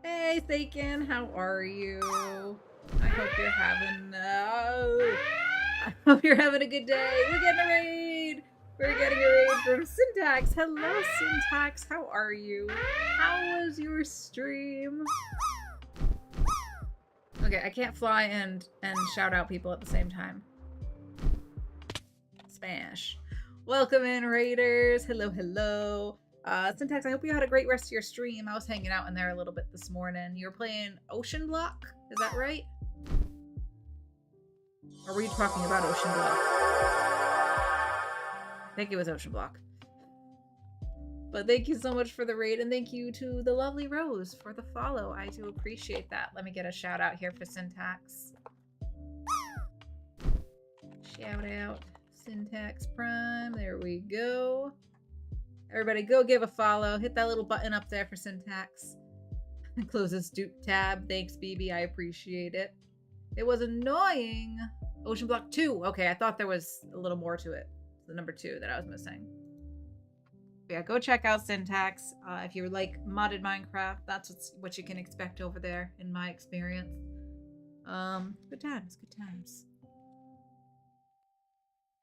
Hey, Thakin, how are you? I hope you're having I hope you're having a good day. We're getting a raid. We're getting a raid from Syntax. Hello, Syntax. How are you? How was your stream? Okay, I can't fly and shout out people at the same time. Smash. Welcome in, raiders. Hello, hello. Syntax, I hope you had a great rest of your stream. I was hanging out in there a little bit this morning. You were playing Ocean Block? Is that right? Or were you talking about Ocean Block? I think it was Ocean Block. But thank you so much for the raid, and thank you to the lovely Rose for the follow. I do appreciate that. Let me get a shout out here for Syntax. Shout out Syntax Prime. There we go. Everybody go give a follow. Hit that little button up there for Syntax. Close this Duke tab. Thanks, BB. I appreciate it. It was annoying. Ocean Block 2. Okay, I thought there was a little more to it. The number 2 that I was missing. But yeah, go check out Syntax. If you like modded Minecraft, that's what you can expect over there, in my experience. Good times, good times.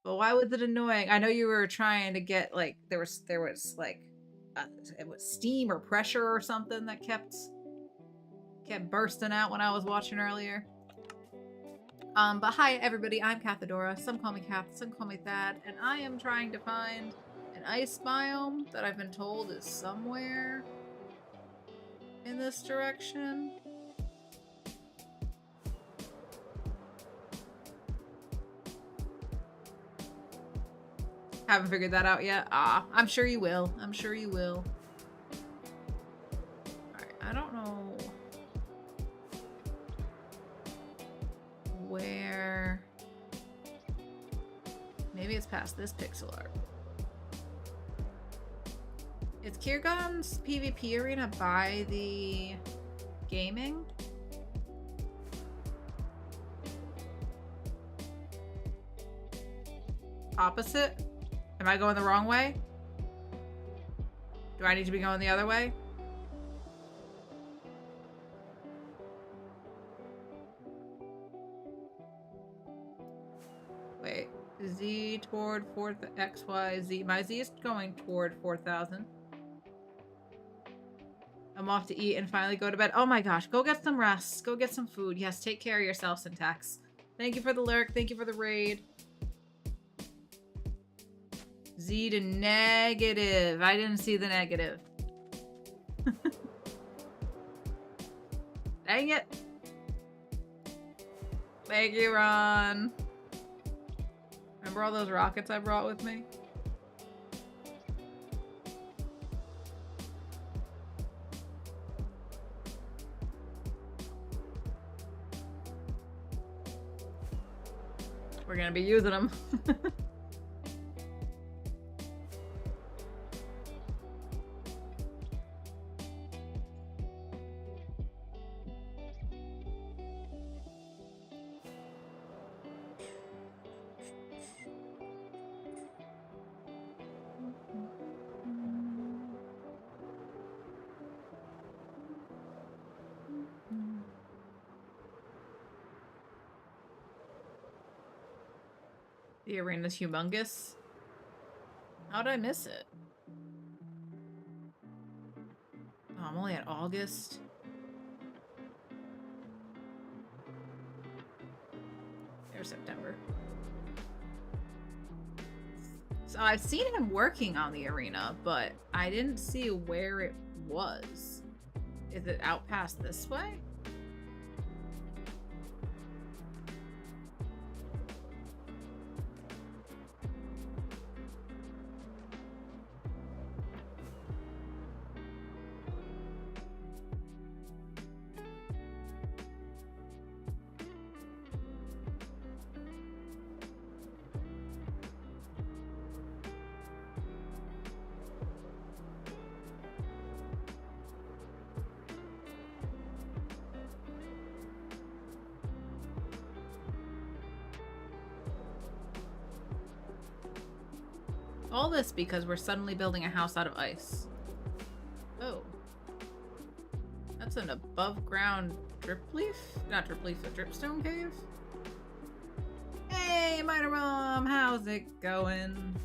But why was it annoying? I know you were trying to get, like, there was like, it was steam or pressure or something that kept bursting out when I was watching earlier. But hi everybody, I'm Kathadora. Some call me Kath, some call me Thad, and I am trying to find an ice biome that I've been told is somewhere in this direction. Haven't figured that out yet. I'm sure you will. I'm sure you will. Alright, I don't know where. Maybe it's past this pixel art. Is Kirgon's PvP arena by the gaming? Opposite? Am I going the wrong way? Do I need to be going the other way? Wait, Z toward 4, X, Y, Z. My Z is going toward 4,000. I'm off to eat and finally go to bed. Oh my gosh, go get some rest. Go get some food. Yes, take care of yourself, Syntax. Thank you for the lurk. Thank you for the raid. Z to negative. I didn't see the negative. Dang it. Thank you, Ron. Remember all those rockets I brought with me? We're gonna be using them. The arena's humongous. How'd I miss it? Oh, I'm only at August. There's September. So I've seen him working on the arena, but I didn't see where it was. Is it out past this way? All this because we're suddenly building a house out of ice. Oh. That's an above ground drip leaf? Not drip leaf, a dripstone cave? Hey, Minor Mom, how's it going?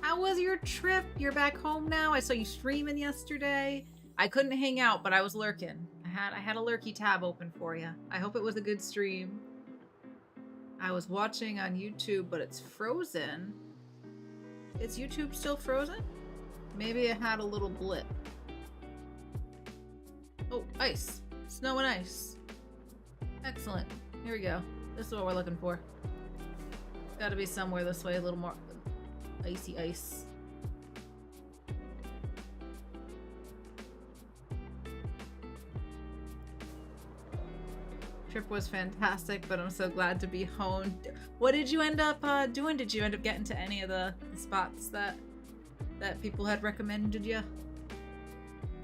How was your trip? You're back home now? I saw you streaming yesterday. I couldn't hang out, but I was lurking. I had a lurky tab open for you. I hope it was a good stream. I was watching on YouTube, but it's frozen. Is YouTube still frozen? Maybe it had a little blip. Oh, ice. Snow and ice. Excellent. Here we go. This is what we're looking for. Gotta be somewhere this way, a little more icy ice. Trip was fantastic, but I'm so glad to be home. What did you end up doing? Did you end up getting to any of the spots that people had recommended you?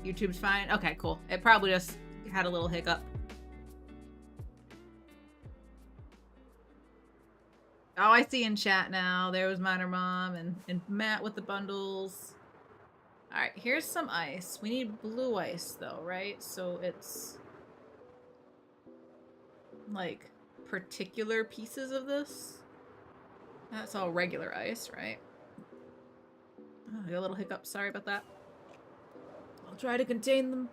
YouTube's fine? Okay, cool. It probably just had a little hiccup. Oh, I see in chat now. There was Minor Mom and Matt with the bundles. Alright, here's some ice. We need blue ice though, right? So it's like particular pieces of this. That's all regular ice, right? Oh, I got a little hiccup. Sorry about that. I'll try to contain them.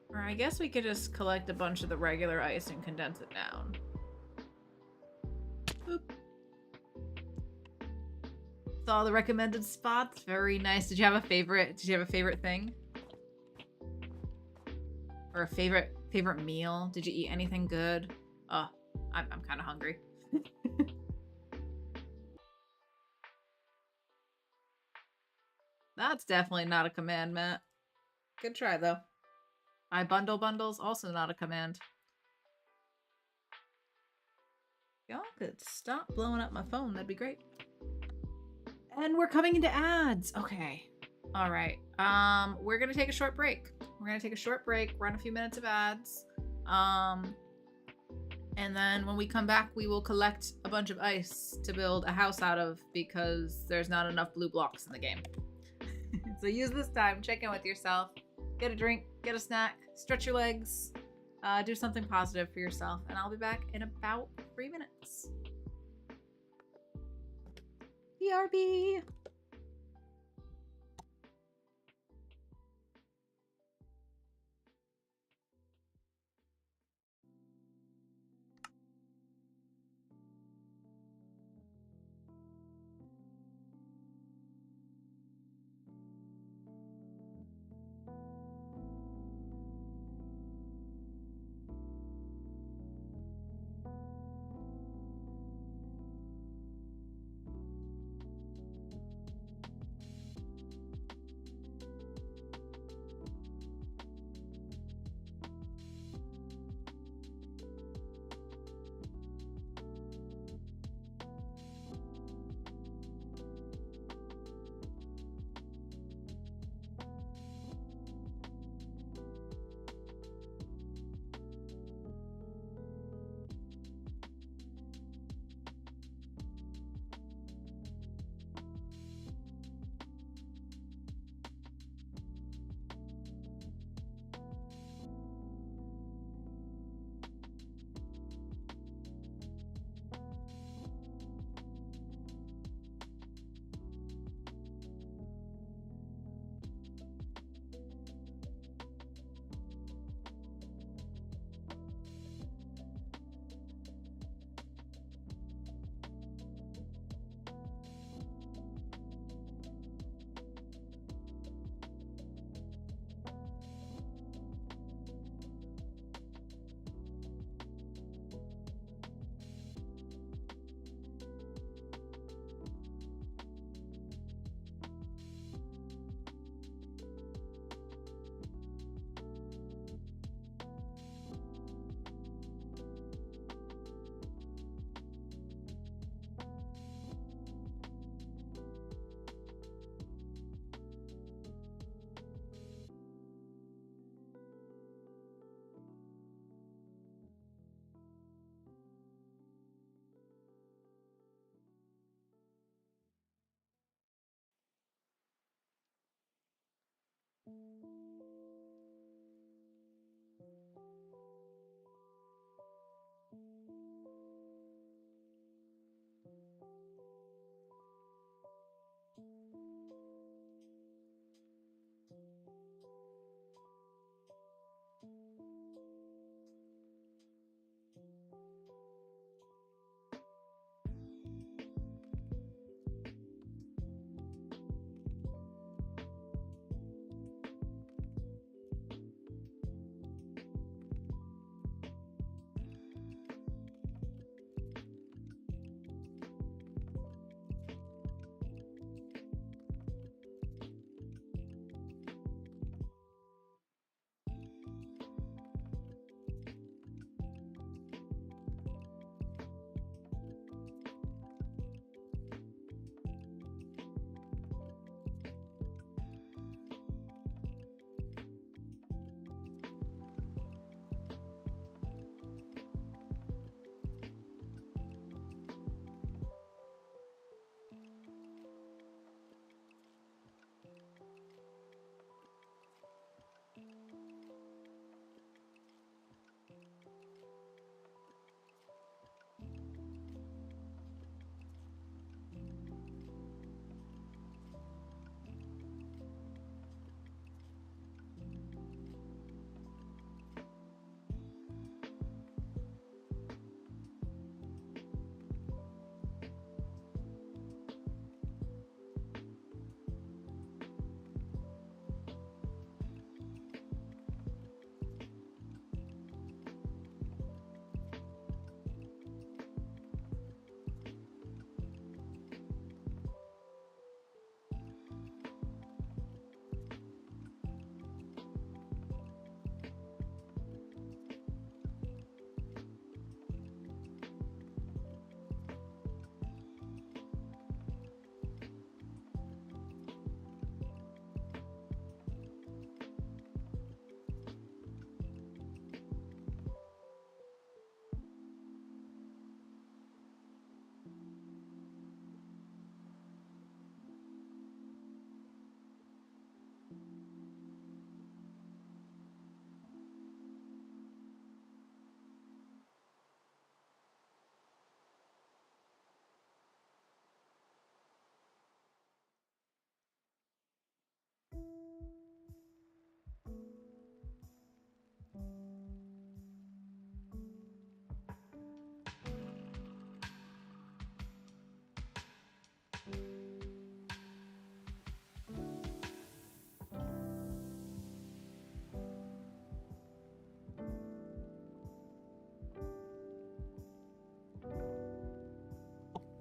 Or I guess we could just collect a bunch of the regular ice and condense it down. Boop. Saw the recommended spots. Very nice. Did you have a favorite? Did you have a favorite thing? Or a favorite meal? Did you eat anything good? Oh, I'm kind of hungry. That's definitely not a command, Matt. Good try though. I bundle bundles, also not a command. Y'all could stop blowing up my phone, that'd be great. And we're coming into ads. Okay. All right. We're gonna take a short break. We're gonna take a short break, run a few minutes of ads. And then when we come back, we will collect a bunch of ice to build a house out of because there's not enough blue blocks in the game. So use this time, check in with yourself, get a drink, get a snack, stretch your legs, do something positive for yourself, and I'll be back in about 3 minutes. BRB!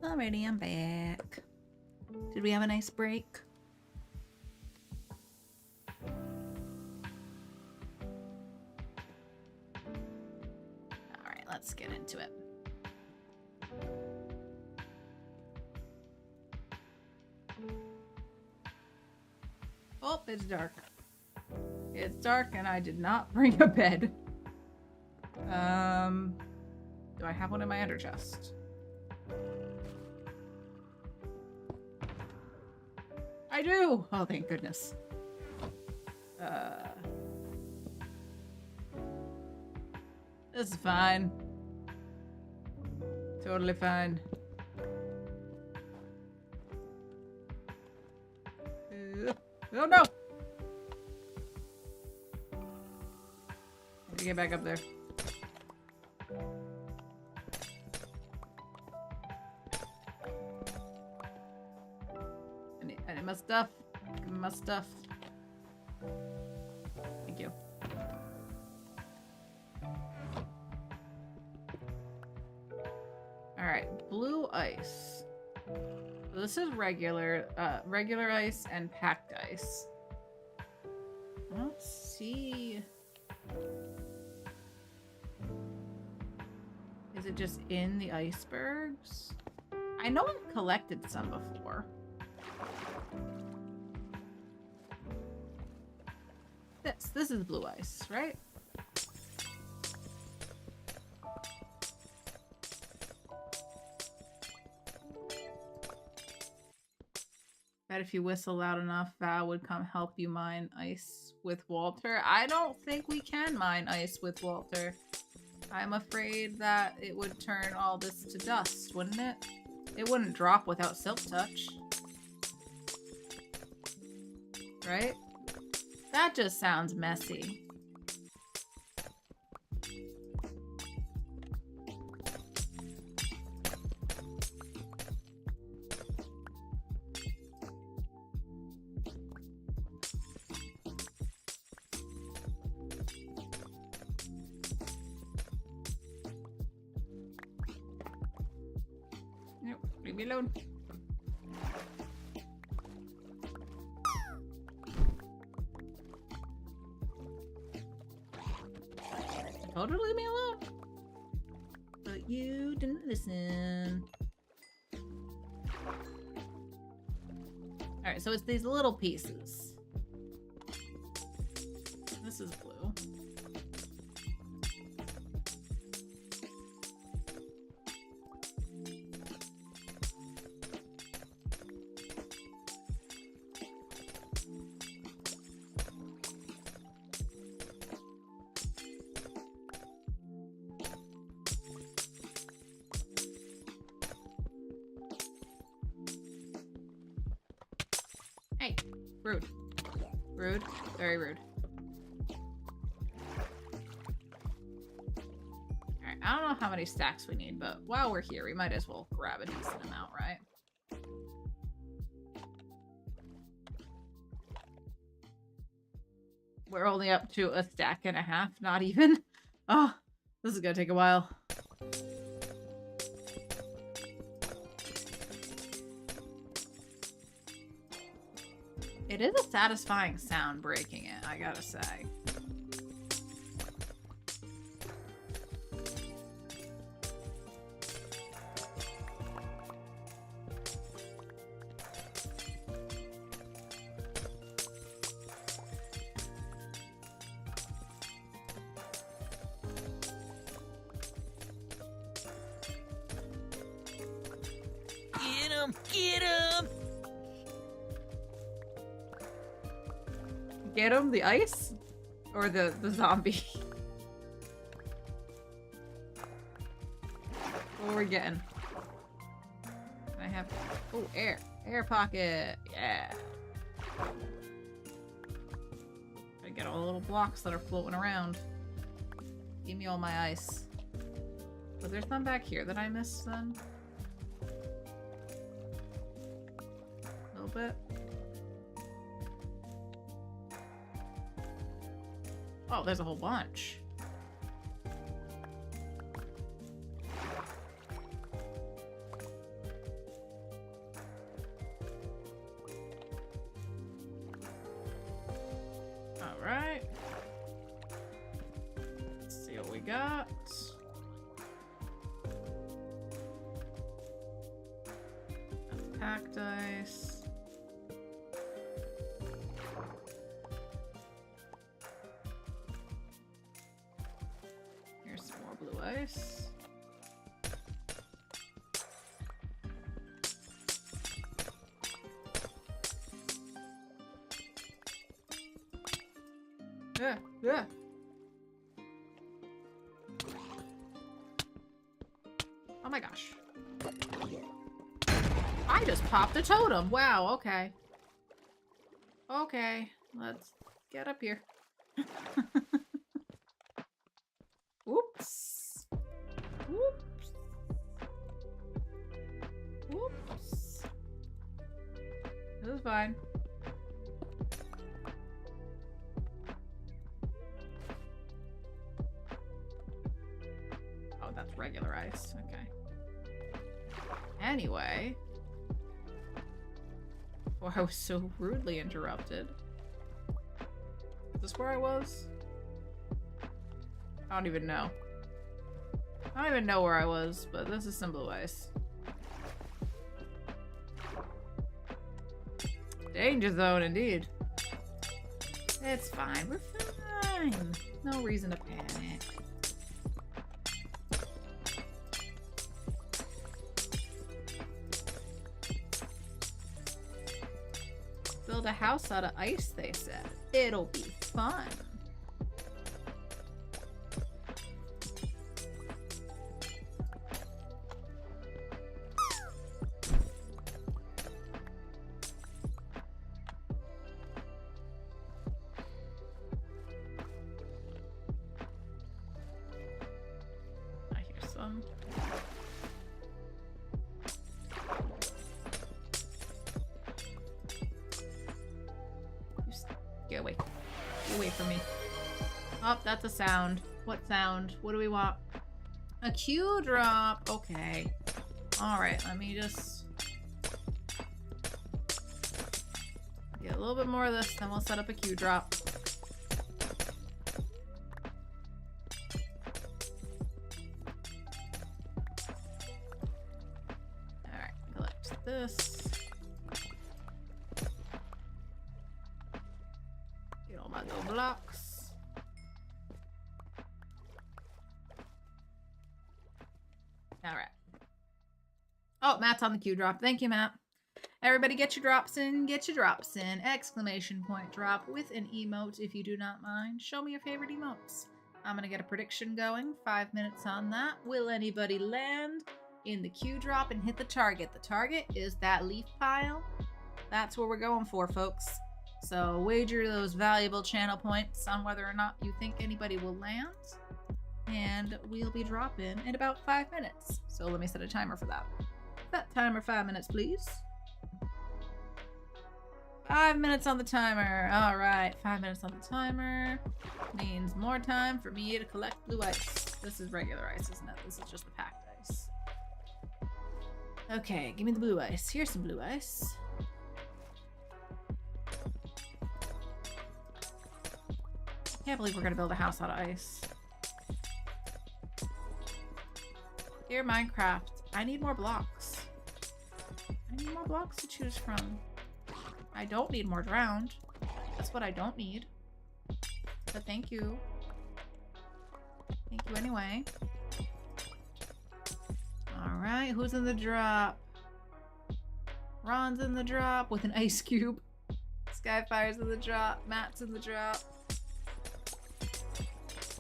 Alrighty, I'm back. Did we have a nice break? Alright, let's get into it. Oh, it's dark. It's dark and I did not bring a bed. Do I have one in my under chest? I do! Oh, thank goodness. This is fine. Totally fine. Oh no! I need to get back up there. I need my stuff. Give me my stuff. Thank you. Alright, blue ice. So this is regular ice and packed ice. I don't see... Is it just in the icebergs? I know I've collected some before. This is blue ice, right? Bet if you whistle loud enough, Val would come help you mine ice with Walter. I don't think we can mine ice with Walter. I'm afraid that it would turn all this to dust, wouldn't it? It wouldn't drop without silk touch. Right? That just sounds messy. Nope, leave me alone. Totally leave me alone. But you didn't listen. Alright, so it's these little pieces. This is blue. Hey, rude. Rude. Very rude. Alright, I don't know how many stacks we need, but while we're here, we might as well grab a decent amount, right? We're only up to a stack and a half, not even. Oh, this is gonna take a while. It is a satisfying sound breaking it, I gotta say. Get him! Get him! Get him? The ice? Or the zombie? What are we getting? Can I have... Oh, air. Air pocket. Yeah. I get all the little blocks that are floating around. Give me all my ice. Was there some back here that I missed then? A little bit. Oh, there's a whole bunch. All right. Let's see what we got. That's packed ice. Blue ice. Yeah, yeah. Oh my gosh. I just popped a totem. Wow, okay. Okay, let's get up here. Oops. Oops. Oops. This is fine. Oh, that's regular ice. Okay. Anyway. Before I was so rudely interrupted. Is this where I was? I don't even know. I don't even know where I was, but this is some blue ice. Danger zone, indeed. It's fine. We're fine. No reason to panic. build a house out of ice, they said. It'll be fun. I hear some. Get away. Get away from me. Oh, that's a sound. What sound? What do we want? A Q drop. Okay. Alright, let me just get a little bit more of this, then we'll set up a Q drop. Alright, collect this. Blocks. All right. Oh, Matt's on the Q drop. Thank you, Matt. Everybody get your drops in. Get your drops in. Exclamation point drop with an emote if you do not mind. Show me your favorite emotes. I'm going to get a prediction going. 5 minutes on that. Will anybody land in the Q drop and hit the target? The target is that leaf pile. That's what we're going for, folks. So wager those valuable channel points on whether or not you think anybody will land. And we'll be dropping in about 5 minutes. So let me set a timer for that. Set timer 5 minutes, please. 5 minutes on the timer. All right, 5 minutes on the timer. Means more time for me to collect blue ice. This is regular ice, isn't it? This is just the packed ice. Okay, give me the blue ice. Here's some blue ice. Can't believe we're gonna build a house out of ice. Here, Minecraft. I need more blocks. I need more blocks to choose from. I don't need more drowned. That's what I don't need. But thank you. Thank you anyway. Alright, who's in the drop? Ron's in the drop with an ice cube. Skyfire's in the drop. Matt's in the drop.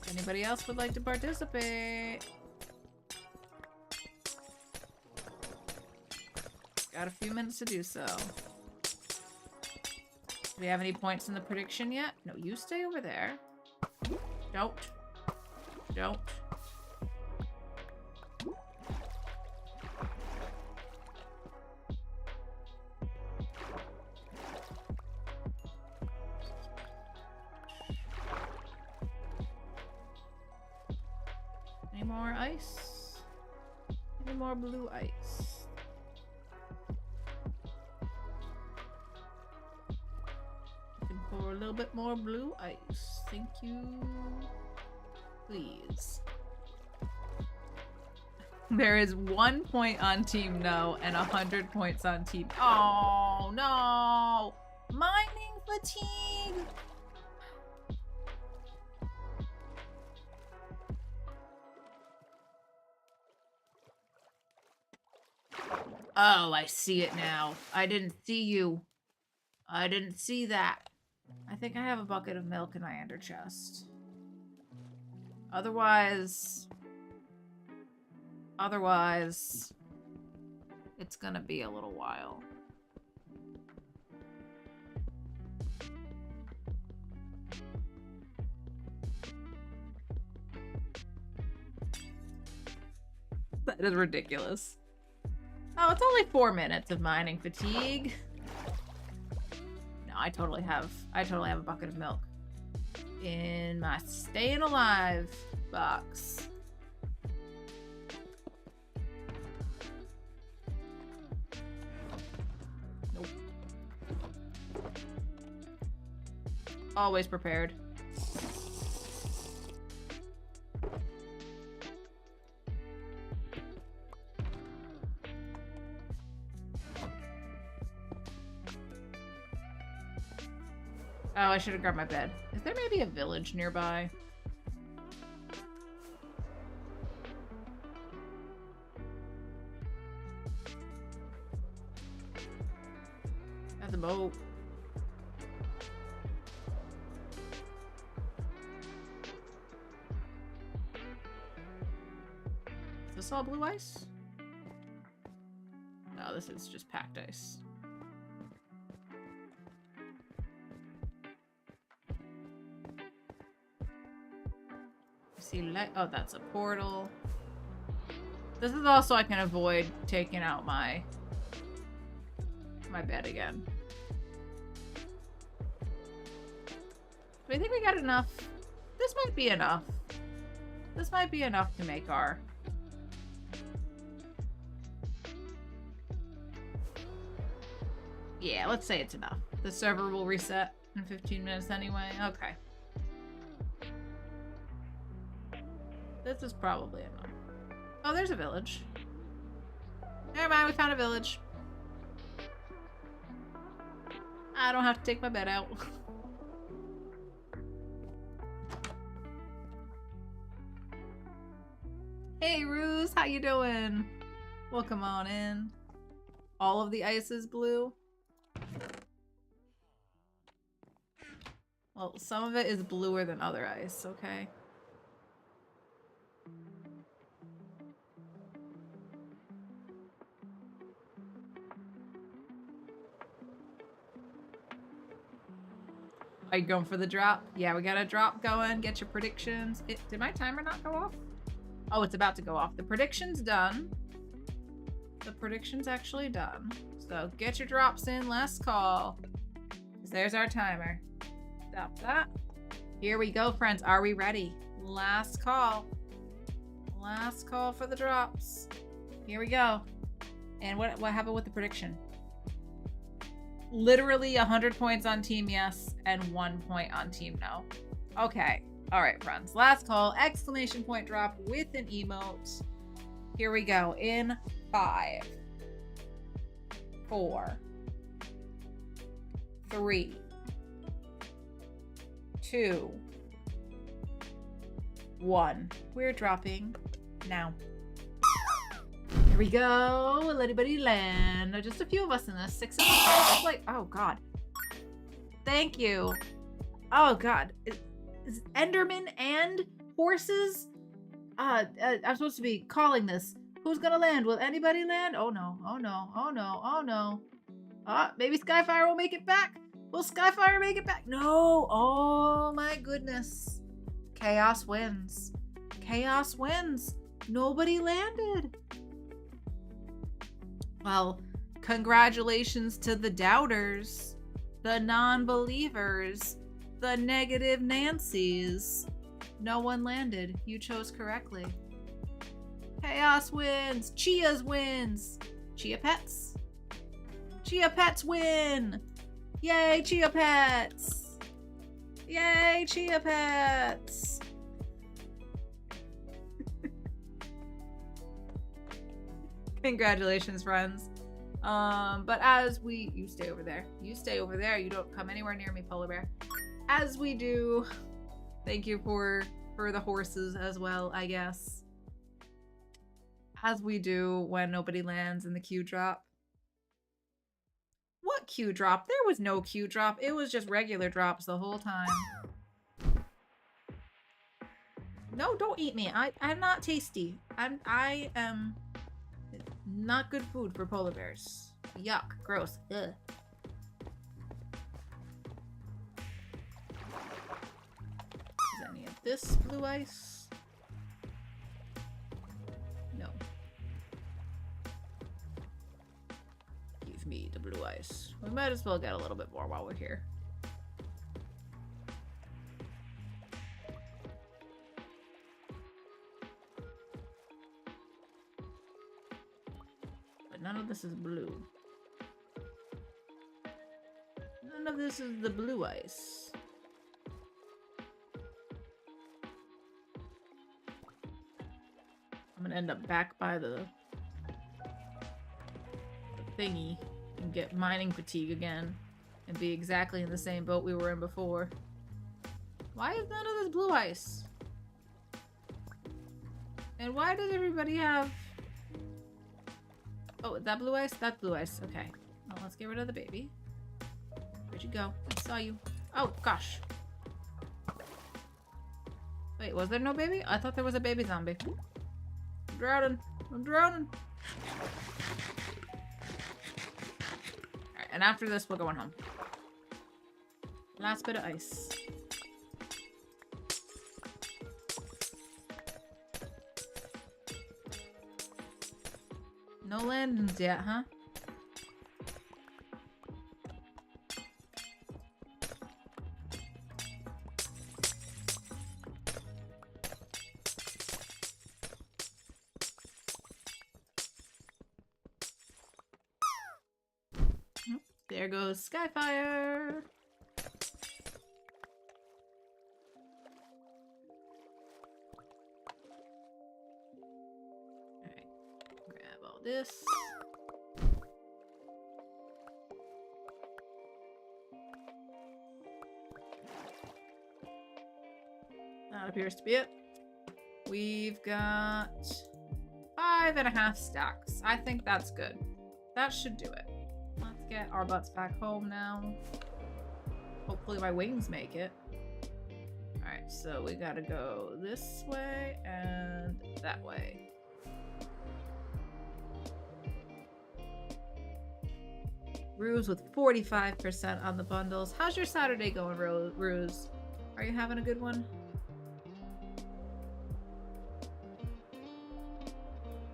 Anybody else would like to participate? Got a few minutes to do so. Do we have any points in the prediction yet? No, you stay over there. Don't. Don't. Any more ice? Any more blue ice? Looking for a little bit more blue ice. Thank you. Please. There is 1 point on Team No and 100 points on Team... Oh, no! Mining fatigue! Oh, I see it now. I didn't see you. I didn't see that. I think I have a bucket of milk in my ender chest. Otherwise, it's gonna be a little while. That is ridiculous. Oh, it's only 4 minutes of mining fatigue. No, I totally have a bucket of milk in my staying alive box. Nope. Always prepared. Oh, I should have grabbed my bed. Is there maybe a village nearby? That's a boat. this all blue ice? No, this is just packed ice. See light. Oh, that's a portal. This is also I can avoid taking out my bed again. Do I think we got enough? This might be enough. This might be enough to make our... Yeah, let's say it's enough. The server will reset in 15 minutes anyway. Okay. This is probably enough. Oh, there's a village. Never mind, we found a village. I don't have to take my bed out. Hey, Ruse, how you doing? Welcome on in. All of the ice is blue. Well, some of it is bluer than other ice, okay? Are you going for the drop? Yeah, we got a drop going. Get your predictions. Did my timer not go off? Oh, it's about to go off. The prediction's done. The prediction's actually done. So get your drops in. Last call. 'Cause there's our timer. Stop that. Here we go, friends. Are we ready? Last call. Last call for the drops. Here we go. And what happened with the prediction? Literally 100 points on team yes and 1 point on team no. Okay. All right, friends. Last call. Exclamation point drop with an emote. Here we go. In 5, 4, 3, 2, 1. We're dropping now. Here we go. Will anybody land? There's just a few of us in this. 6 of us. It's like, oh god. Thank you. Oh god. Is Enderman and horses? I'm supposed to be calling this. Who's gonna land? Will anybody land? Oh no. Oh no. Oh no. Oh no. Maybe Skyfire will make it back. Will Skyfire make it back? No. Oh my goodness. Chaos wins. Chaos wins. Nobody landed. Well, congratulations to the doubters, the non-believers, the negative Nancys. No one landed. You chose correctly. Chaos wins. Chia's wins. Chia Pets. Chia Pets win. Yay, Chia Pets. Yay, Chia Pets. Congratulations, friends. But as you stay over there. You stay over there. You don't come anywhere near me, Polar Bear. As we do, thank you for the horses as well, I guess. As we do when nobody lands in the Q drop. What Q drop? There was no Q drop. It was just regular drops the whole time. No, don't eat me. I'm not tasty. I am not good food for polar bears. Yuck. Gross. Ugh. Is any of this blue ice? No. Give me the blue ice. We might as well get a little bit more while we're here. None of this is blue. None of this is the blue ice. I'm gonna end up back by the thingy and get mining fatigue again and be exactly in the same boat we were in before. Why is none of this blue ice? And why does everybody have... Oh, is that blue ice? That's blue ice. Okay. Well, let's get rid of the baby. Where'd you go? I saw you. Oh, gosh. Wait, was there no baby? I thought there was a baby zombie. I'm drowning. I'm drowning. Alright, and after this, we're going home. Last bit of ice. No landings yet, huh? There goes Skyfire. Alright, grab all this. That appears to be it. We've got 5.5 stacks. I think that's good. That should do it. Let's get our butts back home now. Hopefully my wings make it. Alright, so we gotta go this way and that way. Ruse with 45% on the bundles. How's your Saturday going, Ruse? Are you having a good one?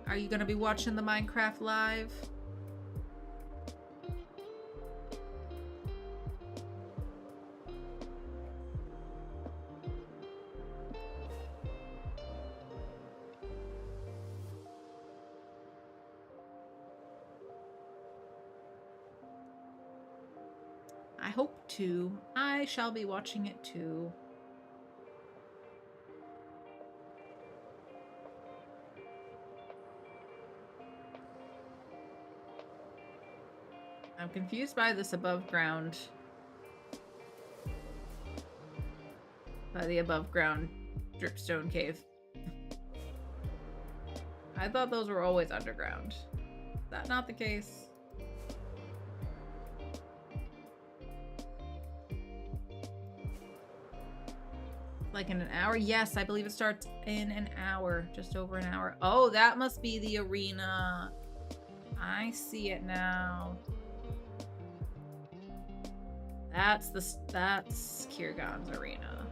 Are you gonna be watching the Minecraft live? I hope to. I shall be watching it too. I'm confused by this above ground. By the above ground dripstone cave. I thought those were always underground. Is that not the case? Like in an hour? Yes, I believe it starts in an hour. Just over an hour. Oh, that must be the arena. I see it now. That's Kirgon's arena.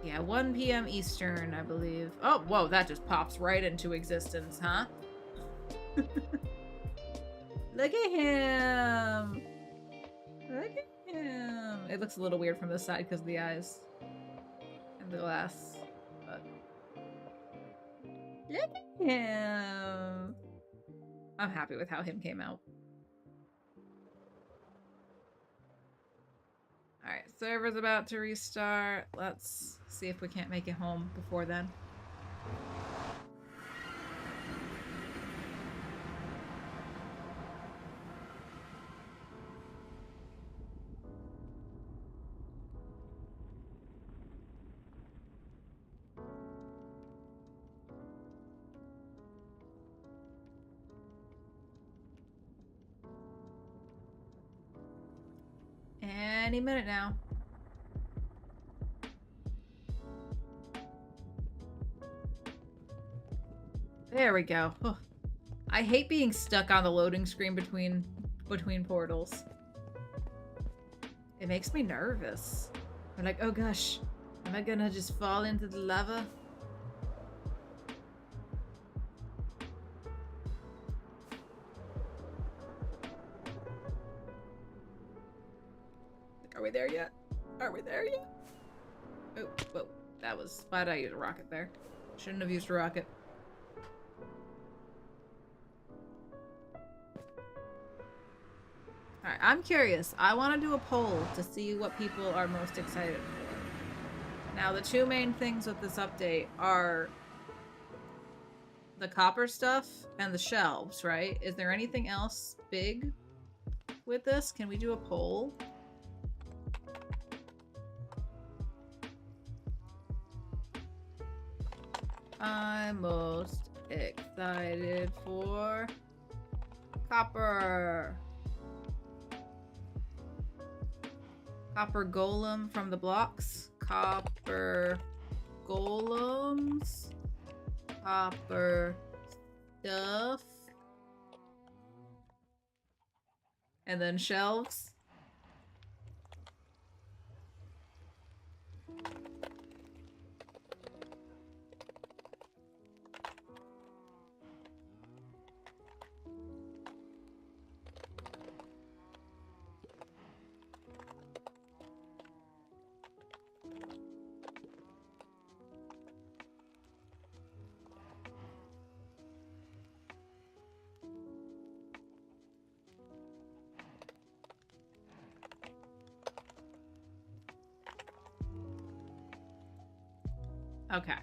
Yeah, 1 p.m. Eastern, I believe. Oh, whoa, that just pops right into existence, huh? Look at him! Look at him! It looks a little weird from this side because of the eyes. And the glass. But... look at him! I'm happy with how him came out. Alright, server's about to restart. Let's see if we can't make it home before then. Any minute now. There we go. Oh, I hate being stuck on the loading screen between portals. It makes me nervous. I'm like, oh gosh, am I gonna just fall into the lava? Are we there yet? Are we there yet? Oh, whoa. That was... why'd I use a rocket there? Shouldn't have used a rocket. Alright, I'm curious. I want to do a poll to see what people are most excited for. Now, the two main things with this update are the copper stuff and the shelves, right? Is there anything else big with this? Can we do a poll? I'm most excited for copper. Copper golem from the blocks. copper golems, copper stuff, and then shelves. Okay.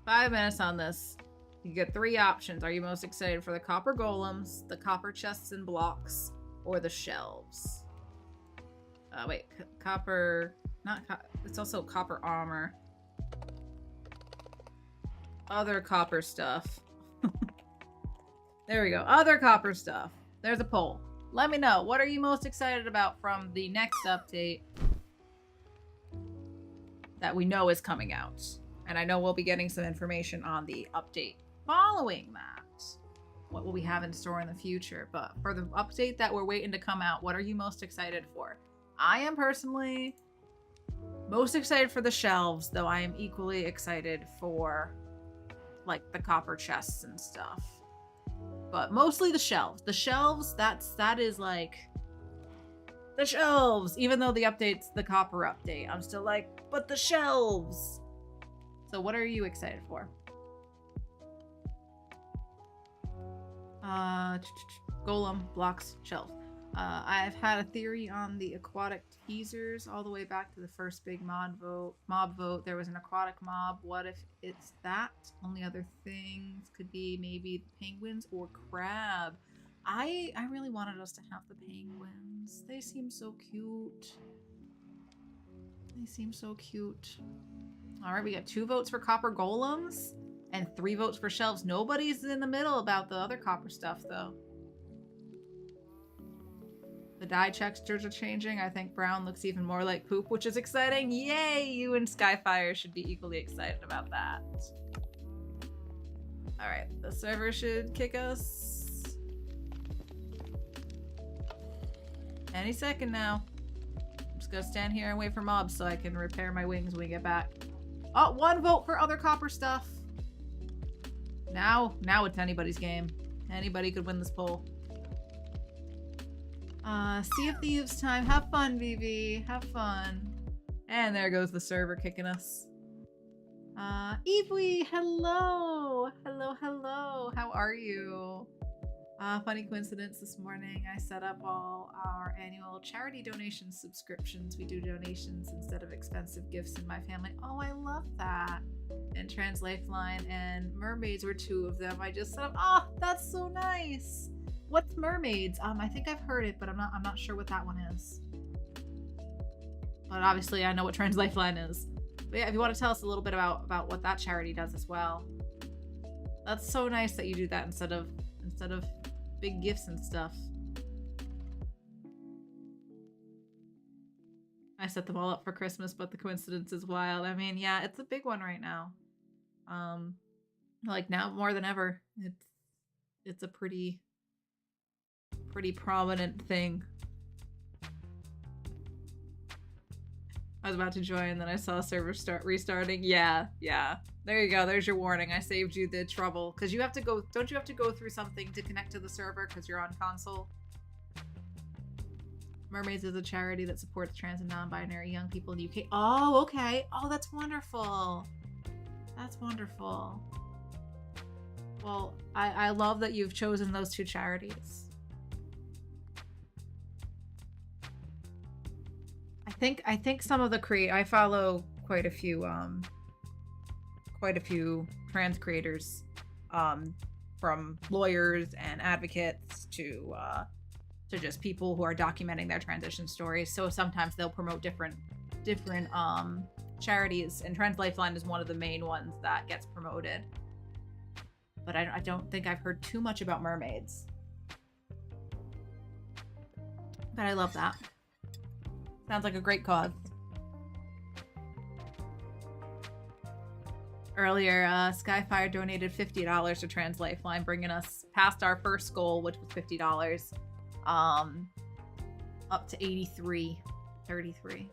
5 minutes on this. You get 3 options. Are you most excited for the copper golems, the copper chests and blocks, or the shelves? Wait. Copper... It's also copper armor. Other copper stuff. There we go. Other copper stuff. There's a poll. Let me know. What are you most excited about from the next update that we know is coming out? And I know we'll be getting some information on the update following that. What will we have in store in the future? But for the update that we're waiting to come out, what are you most excited for? I am personally most excited for the shelves, though I am equally excited for like the copper chests and stuff. But mostly the shelves. The shelves, that is like the shelves. Even though the update's the copper update, I'm still like, but the shelves. So what are you excited for? Golem, blocks, shelves. I've had a theory on the aquatic teasers all the way back to the first big mob vote. There was an aquatic mob. What if it's that? Only other things could be maybe the penguins or crab. I really wanted us to have the penguins. They seem so cute. They seem so cute. All right, we got 2 votes for copper golems and 3 votes for shelves. Nobody's in the middle about the other copper stuff, though. The dye textures are changing. I think brown looks even more like poop, which is exciting. Yay! You and Skyfire should be equally excited about that. All right, the server should kick us any second now. I'm just gonna stand here and wait for mobs so I can repair my wings when we get back. Oh, 1 vote for other copper stuff. Now it's anybody's game. Anybody could win this poll. Sea of Thieves time. Have fun, VV. Have fun. And there goes the server kicking us. Eevee, hello. Hello. How are you? Funny coincidence this morning. I set up all our annual charity donation subscriptions. We do donations instead of expensive gifts in my family. Oh, I love that. And Trans Lifeline and Mermaids were 2 of them. I just set up. Oh, that's so nice. What's Mermaids? I think I've heard it, but I'm not sure what that one is. But obviously I know what Trans Lifeline is. But yeah, if you want to tell us a little bit about what that charity does as well. That's so nice that you do that instead of big gifts and stuff. I set them all up for Christmas, but the coincidence is wild. I mean, yeah, it's a big one right now. Like now more than ever. It's a pretty prominent thing. I was about to join, then I saw server restarting. Yeah. There you go. There's your warning. I saved you the trouble. Because you have to go... Don't you have to go through something to connect to the server because you're on console? Mermaids is a charity that supports trans and non-binary young people in the UK. Oh, okay. Oh, that's wonderful. That's wonderful. Well, I love that you've chosen those 2 charities. I think some of the I follow quite a few trans creators, from lawyers and advocates to just people who are documenting their transition stories. So sometimes they'll promote different charities, and Trans Lifeline is one of the main ones that gets promoted. But I don't think I've heard too much about Mermaids. But I love that. Sounds like a great cause. earlier, Skyfire donated $50 to Trans Lifeline, bringing us past our first goal, which was $50, up to 33.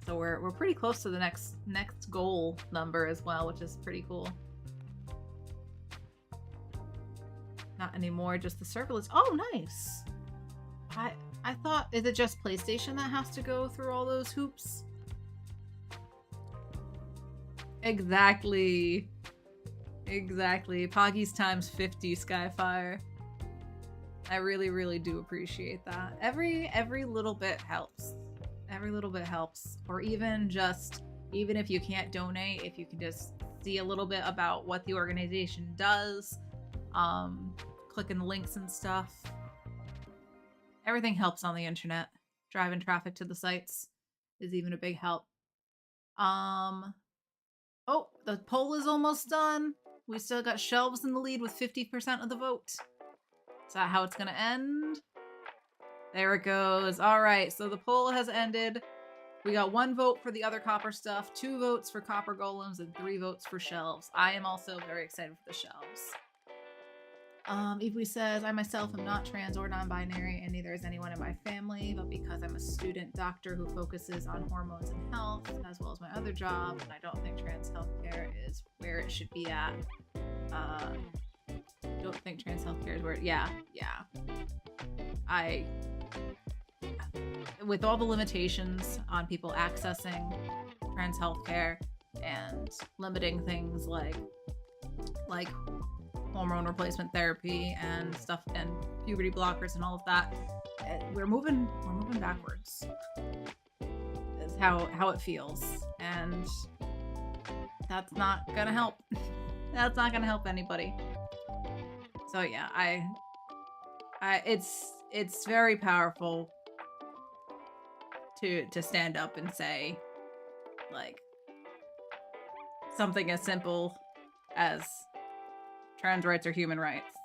So we're pretty close to the next goal number as well, which is pretty cool. Not anymore, just the circle is. Oh, nice. I thought, is it just PlayStation that has to go through all those hoops? Exactly. Poggies times 50, Skyfire. I really, really do appreciate that. Every little bit helps. Every little bit helps. Or even if you can't donate, if you can just see a little bit about what the organization does, clicking the links and stuff. Everything helps on the internet. Driving traffic to the sites is even a big help. Oh, the poll is almost done. We still got Shelves in the lead with 50% of the vote. Is that how it's gonna end? There it goes. All right, so the poll has ended. We got 1 vote for the other copper stuff, 2 votes for copper golems, and 3 votes for shelves. I am also very excited for the shelves. Evely says, I myself am not trans or non-binary, and neither is anyone in my family, but because I'm a student doctor who focuses on hormones and health, as well as my other job, and I don't think trans healthcare is where it should be at. Don't think trans healthcare is where, yeah. With all the limitations on people accessing trans healthcare and limiting things like hormone replacement therapy and stuff and puberty blockers and all of that, we're moving backwards. Is how it feels, and that's not gonna help. That's not gonna help anybody. So yeah, it's very powerful to stand up and say, like, something as simple as trans rights are human rights.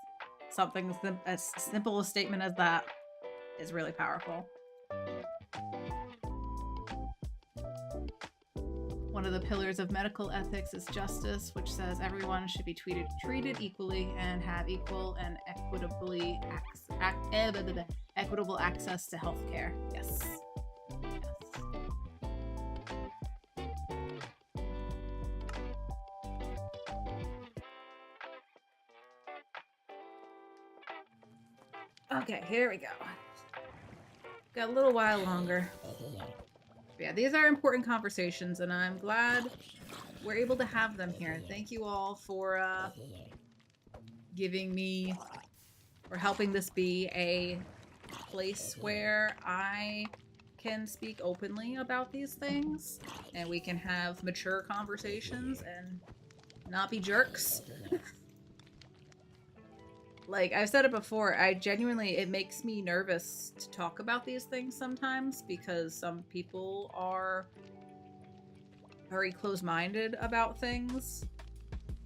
Something as simple a statement as that is really powerful. One of the pillars of medical ethics is justice, which says everyone should be treated equally and have equal and equitable access to healthcare. Yes. Okay, here we go. Got a little while longer. But yeah, these are important conversations, and I'm glad we're able to have them here. Thank you all for helping this be a place where I can speak openly about these things, and we can have mature conversations and not be jerks. Like, I've said it before, it makes me nervous to talk about these things sometimes, because some people are very close-minded about things.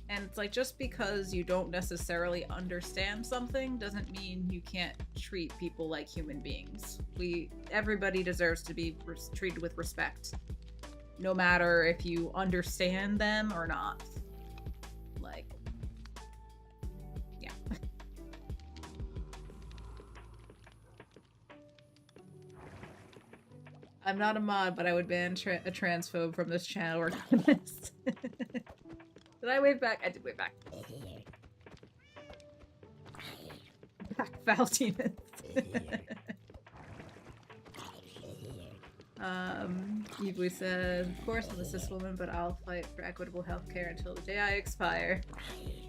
And it's like, just because you don't necessarily understand something doesn't mean you can't treat people like human beings. Everybody deserves to be treated with respect, no matter if you understand them or not. Like, yeah. I'm not a mod, but I would ban a transphobe from this channel regardless. Did I wave back? I did wave back. Back, foul demons. Evely says, of course I'm a cis woman, but I'll fight for equitable healthcare until the day I expire.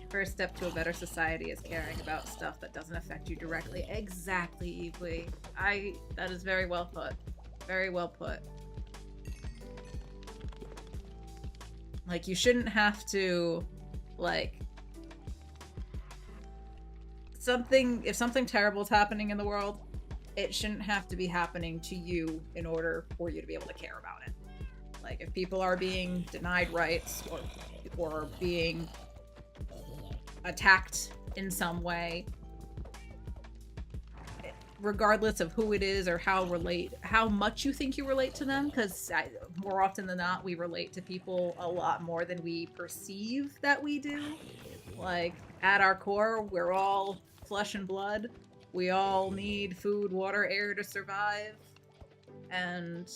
First step to a better society is caring about stuff that doesn't affect you directly. Exactly, Evely. That is very well put. Very well put. Like, you shouldn't have to, like, if something terrible is happening in the world, it shouldn't have to be happening to you in order for you to be able to care about it. Like, if people are being denied rights or being attacked in some way, regardless of who it is or how much you think you relate to them, because more often than not, we relate to people a lot more than we perceive that we do. Like, at our core, we're all flesh and blood. We all need food, water, air to survive. And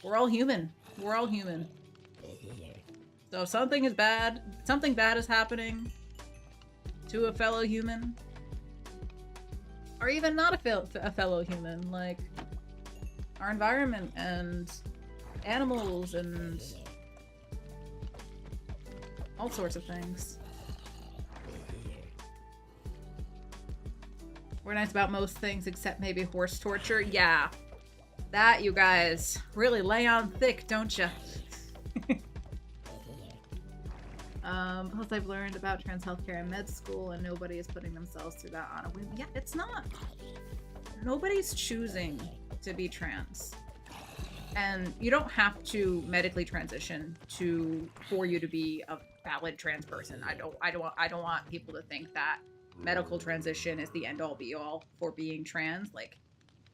we're all human. We're all human. So if something bad is happening to a fellow human, or even not a fellow human, like our environment and animals and all sorts of things. We're nice about most things except maybe horse torture. Yeah. That, you guys, really lay on thick, don't ya? Plus I've learned about trans healthcare in med school, and nobody is putting themselves through that on a whim. Yeah, it's not. Nobody's choosing to be trans. And you don't have to medically transition for you to be a valid trans person. I don't want people to think that medical transition is the end all be all for being trans. Like,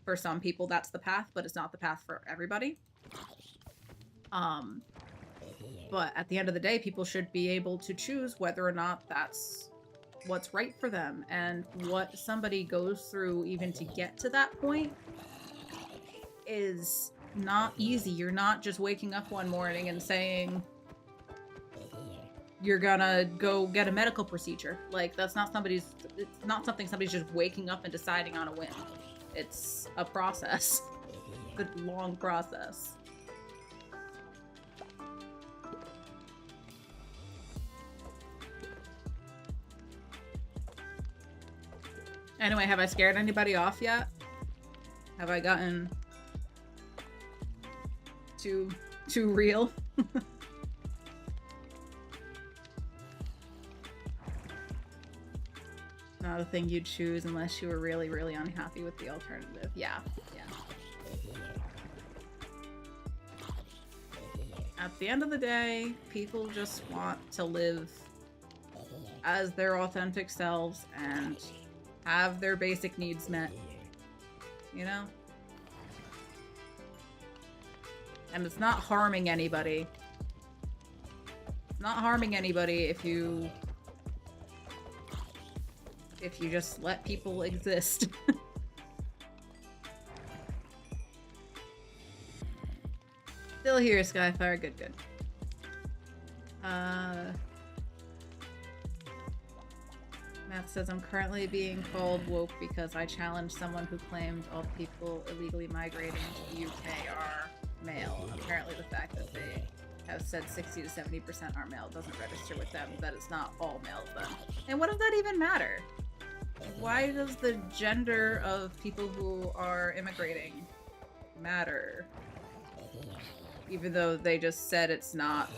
for some people that's the path, but it's not the path for everybody. But at the end of the day, people should be able to choose whether or not that's what's right for them. And what somebody goes through even to get to that point is not easy. You're not just waking up one morning and saying you're gonna go get a medical procedure. Like, it's not something somebody's just waking up and deciding on a whim. It's a process. It's a long process. Anyway, have I scared anybody off yet? Have I gotten too real? Not a thing you'd choose unless you were really, really unhappy with the alternative. Yeah. At the end of the day, people just want to live as their authentic selves and have their basic needs met. You know? And it's not harming anybody. It's not harming anybody if you just let people exist. Still here, Skyfire. Good. Matt says, I'm currently being called woke because I challenged someone who claimed all people illegally migrating to the UK are male. Apparently the fact that they have said 60 to 70% are male doesn't register with them, that it's not all males then. And what does that even matter? Why does the gender of people who are immigrating matter? Even though they just said it's not.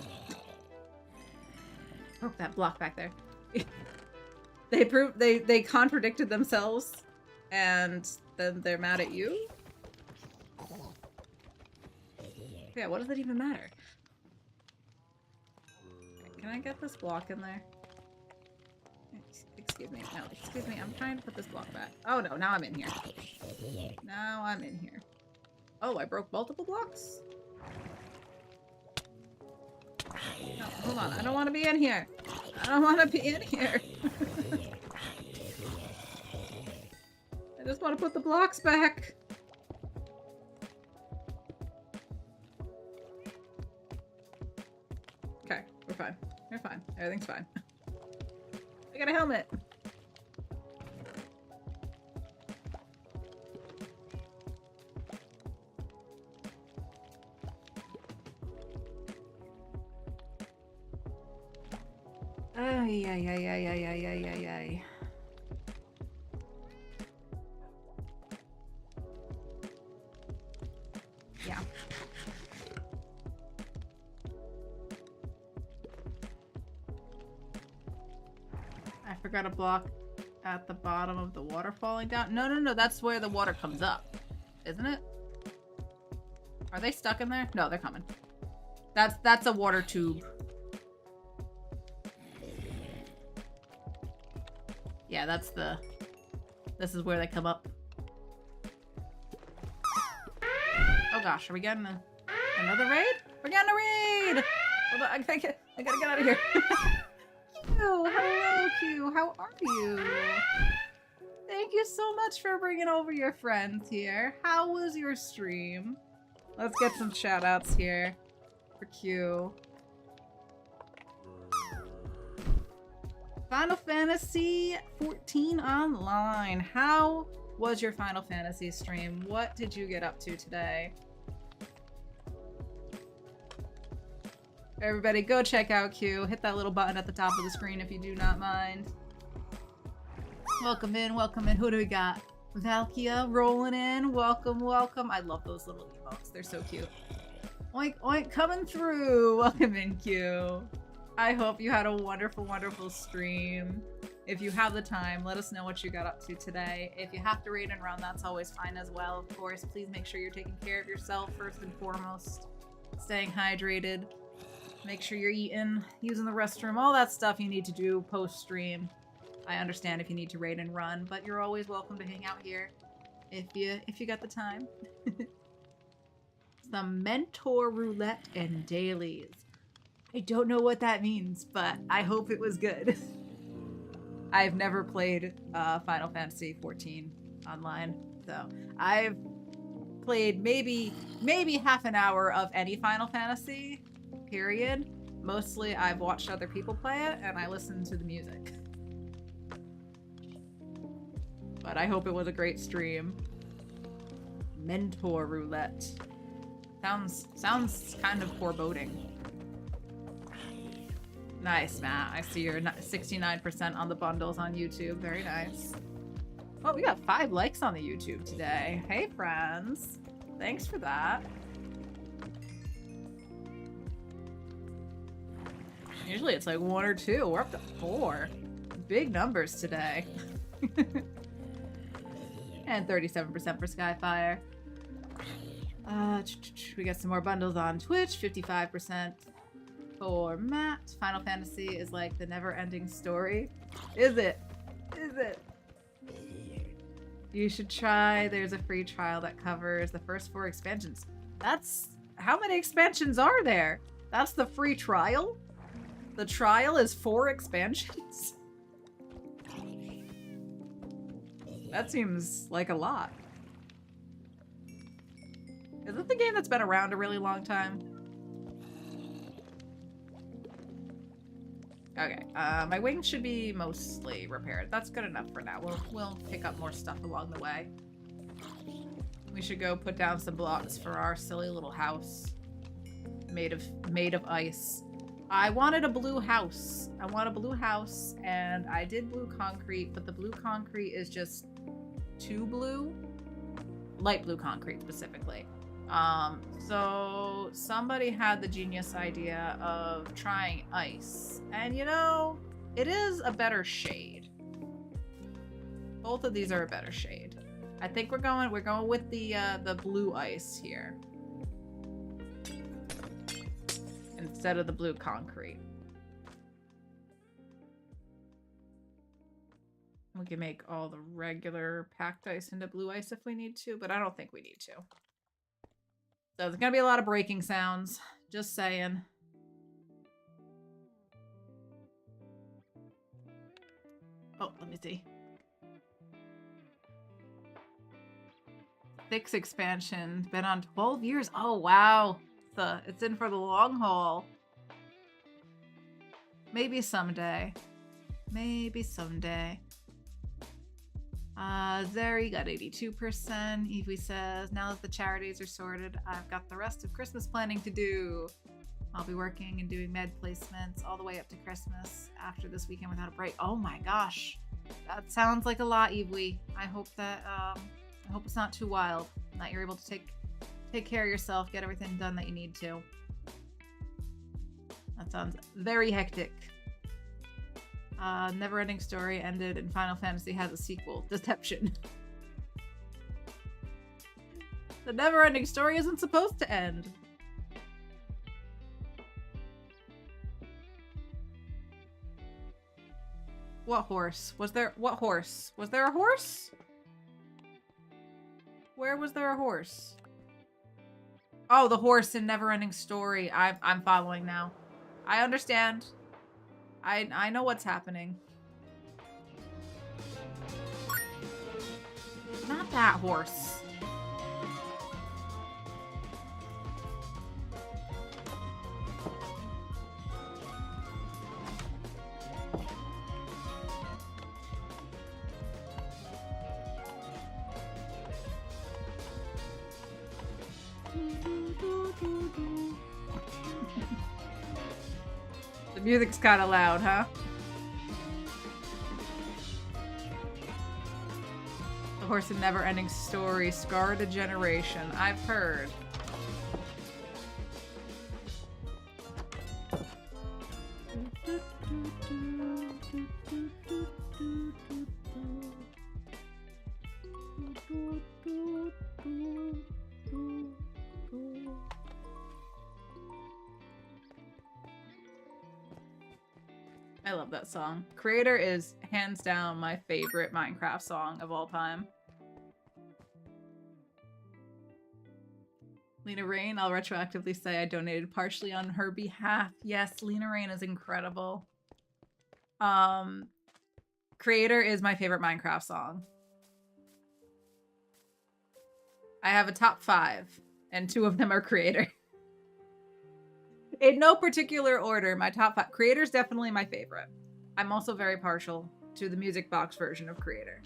Oh, that block back there. They contradicted themselves, and then they're mad at you? Yeah, what does it even matter? Can I get this block in there? Excuse me. No, excuse me. I'm trying to put this block back. Oh no, now I'm in here. Now I'm in here. Oh, I broke multiple blocks? No, hold on. I don't want to be in here. I don't want to be in here. I just want to put the blocks back. Okay, we're fine. We're fine. Everything's fine. I got a helmet. Ay. Yeah. I forgot a block at the bottom of the water falling down. No, that's where the water comes up. Isn't it? Are they stuck in there? No, they're coming. That's a water tube. Yeah, that's the This is where they come up. Oh gosh, are we getting another raid? We're getting a raid! Hold on, I gotta get out of here. Q, hello Q, how are you? Thank you so much for bringing over your friends here. How was your stream? Let's get some shout outs here for Q. Final Fantasy 14 online. How was your Final Fantasy stream? What did you get up to today? Everybody go check out Q. Hit that little button at the top of the screen if you do not mind. Welcome in, welcome in. Who do we got? Valkia rolling in. Welcome, welcome. I love those little emotes. They're so cute. Oink, oink, coming through. Welcome in, Q. I hope you had a wonderful, wonderful stream. If you have the time, let us know what you got up to today. If you have to raid and run, that's always fine as well. Of course, please make sure you're taking care of yourself first and foremost. Staying hydrated. Make sure you're eating, using the restroom, all that stuff you need to do post-stream. I understand if you need to raid and run, but you're always welcome to hang out here if you got the time. Some mentor roulette and dailies. I don't know what that means, but I hope it was good. I've never played Final Fantasy 14 online, so I've played maybe half an hour of any Final Fantasy, period. Mostly I've watched other people play it and I listened to the music. But I hope it was a great stream. Mentor roulette. Sounds kind of foreboding. Nice, Matt. I see you're 69% on the bundles on YouTube. Very nice. Oh, we got 5 likes on the YouTube today. Hey, friends. Thanks for that. Usually it's like 1 or 2. We're up to 4. Big numbers today. And 37% for Skyfire. We got some more bundles on Twitch. 55% for Matt. Final Fantasy is like the never-ending story. Is it? Is it? You should try. There's a free trial that covers the first 4 expansions. That's... How many expansions are there? That's the free trial? The trial is 4 expansions? That seems like a lot. Is it the game that's been around a really long time? Okay, my wings should be mostly repaired. That's good enough for now. We'll pick up more stuff along the way. We should go put down some blocks for our silly little house made of ice. I wanted a blue house. I want a blue house, and I did blue concrete, but the blue concrete is just too blue. Light blue concrete, specifically. So somebody had the genius idea of trying ice. And you know, it is a better shade. Both of these are a better shade. I think we're going with the blue ice here. Instead of the blue concrete. We can make all the regular packed ice into blue ice if we need to, but I don't think we need to. So there's gonna be a lot of breaking sounds. Just saying. Oh, let me see. 6 expansion. Been on 12 years. Oh, wow. It's in for the long haul. Maybe someday. Maybe someday. Zeri got 82%. Evie says, now that the charities are sorted, I've got the rest of Christmas planning to do. I'll be working and doing med placements all the way up to Christmas after this weekend without a break. Oh my gosh. That sounds like a lot, Evie. I hope that, I hope it's not too wild. And that you're able to take care of yourself, get everything done that you need to. That sounds very hectic. Never-ending story ended and Final Fantasy has a sequel. Deception. The never-ending story isn't supposed to end. What horse? Was there a horse? Where was there a horse? Oh, the horse in Neverending Story. I'm following now. I understand. I know what's happening. Not that horse. The music's kind of loud, huh? The horse in Neverending Story scarred a generation. I've heard. I love that song. Creator is hands down my favorite Minecraft song of all time. Lena Rain, I'll retroactively say I donated partially on her behalf. Yes, Lena Rain is incredible. Creator is my favorite Minecraft song. I have a top 5, and 2 of them are Creator. In no particular order, my top 5. Creator's definitely my favorite. I'm also very partial to the music box version of Creator.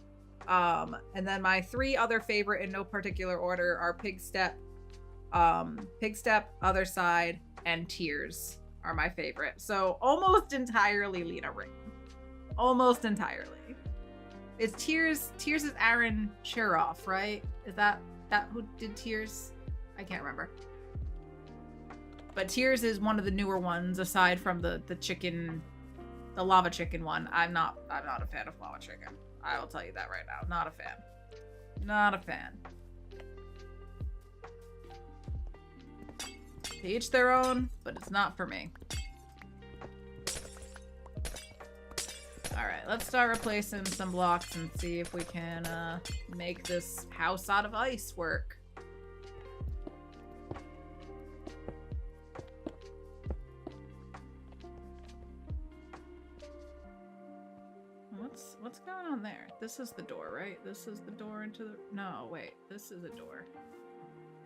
And then my 3 other favorite in no particular order are Pigstep, Other Side, and Tears are my favorite. So almost entirely Lena Rain. Almost entirely. Is Tears is Aaron Cheroff, right? Is that who did Tears? I can't remember. But Tears is one of the newer ones, aside from the chicken, the lava chicken one. I'm not a fan of lava chicken. I will tell you that right now. Not a fan. Not a fan. To each their own, but it's not for me. Alright, let's start replacing some blocks and see if we can make this house out of ice work. What's going on there? This is the door, right? This is the door into the... No, wait. This is a door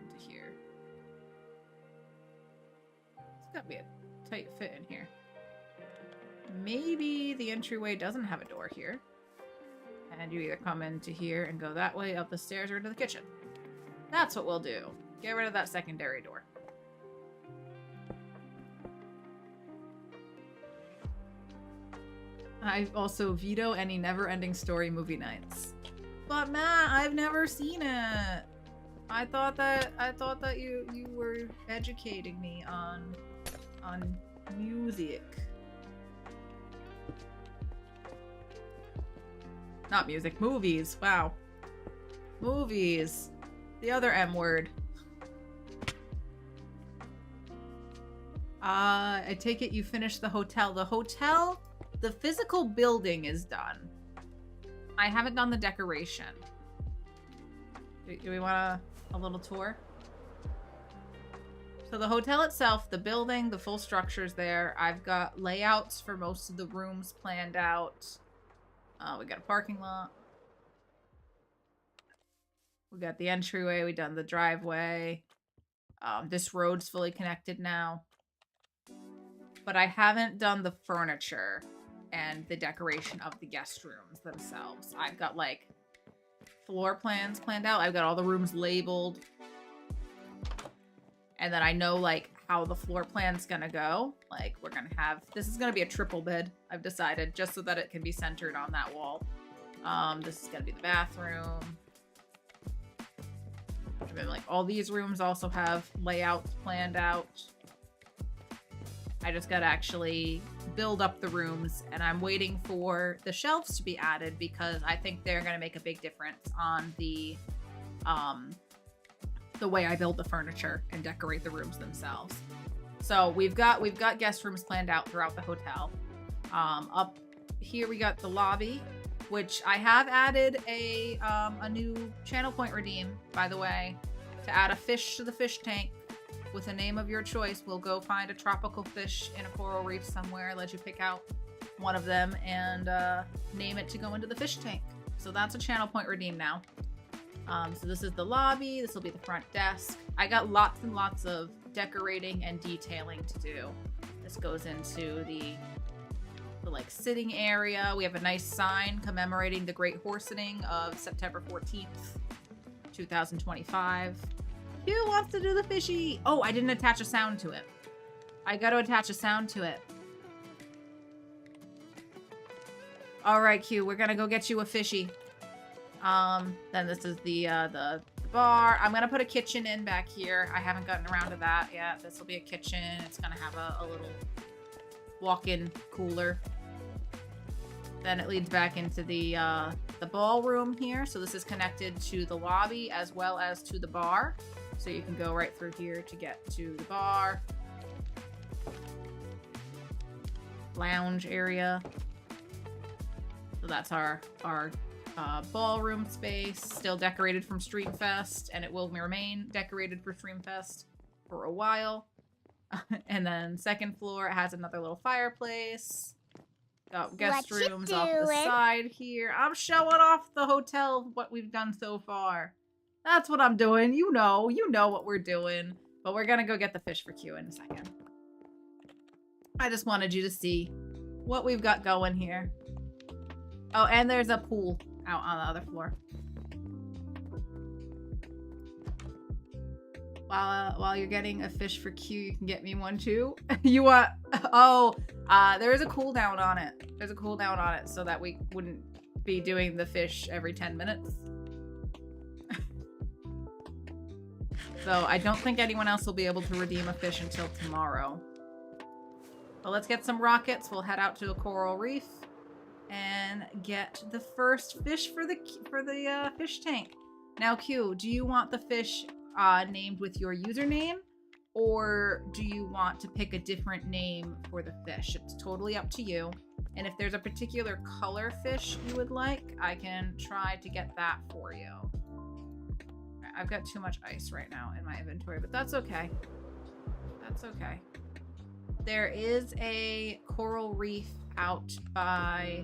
into here. It's gotta be a tight fit in here. Maybe the entryway doesn't have a door here. And you either come into here and go that way, up the stairs, or into the kitchen. That's what we'll do. Get rid of that secondary door. I also veto any Neverending Story movie nights. But Matt, I've never seen it. I thought that you were educating me on music. Not music, movies. Wow. Movies. The other M word. I take it you finished the hotel. The physical building is done. I haven't done the decoration. Do we want a little tour? So the hotel itself, the building, the full structure's there. I've got layouts for most of the rooms planned out. We got a parking lot. We got the entryway. We done the driveway. This road's fully connected now. But I haven't done the furniture and the decoration of the guest rooms themselves. I've got like floor plans planned out. I've got all the rooms labeled. And then I know like how the floor plan's gonna go. Like we're gonna have, this is gonna be a triple bed, I've decided, just so that it can be centered on that wall. This is gonna be the bathroom. And then, like all these rooms also have layouts planned out. I just gotta actually build up the rooms, and I'm waiting for the shelves to be added because I think they're gonna make a big difference on the way I build the furniture and decorate the rooms themselves. So we've got guest rooms planned out throughout the hotel. Up here we got the lobby. which I have added a new channel point redeem, by the way, to add a fish to the fish tank with a name of your choice. We'll go find a tropical fish in a coral reef somewhere, let you pick out one of them and name it to go into the fish tank. So that's a channel point redeem now. So this is the lobby. This will be the front desk. I got lots and lots of decorating and detailing to do. This goes into the like sitting area. We have a nice sign commemorating the Great Horsening of September 14th, 2025. Who wants to do the fishy? Oh, I didn't attach a sound to it. I got to attach a sound to it. All right, Q, we're gonna go get you a fishy. Then this is the bar. I'm gonna put a kitchen in back here. I haven't gotten around to that yet. This will be a kitchen. It's gonna have a little walk-in cooler. Then it leads back into the ballroom here. So this is connected to the lobby as well as to the bar. So you can go right through here to get to the bar. Lounge area. So that's our ballroom space, still decorated from Streamfest, and it will remain decorated for Streamfest for a while. And then second floor, it has another little fireplace. Got guest rooms off the side here. I'm showing off the hotel, what we've done so far. That's what I'm doing. You know what we're doing. But we're gonna go get the fish for Q in a second. I just wanted you to see what we've got going here. Oh, and there's a pool out on the other floor. While you're getting a fish for Q, you can get me one too. You want? Oh, there is a cooldown on it. There's a cooldown on it so that we wouldn't be doing the fish every 10 minutes. So I don't think anyone else will be able to redeem a fish until tomorrow. But let's get some rockets. We'll head out to a coral reef and get the first fish for the fish tank. Now, Q, do you want the fish named with your username, or do you want to pick a different name for the fish? It's totally up to you. And if there's a particular color fish you would like, I can try to get that for you. I've got too much ice right now in my inventory, but that's okay. That's okay. There is a coral reef out by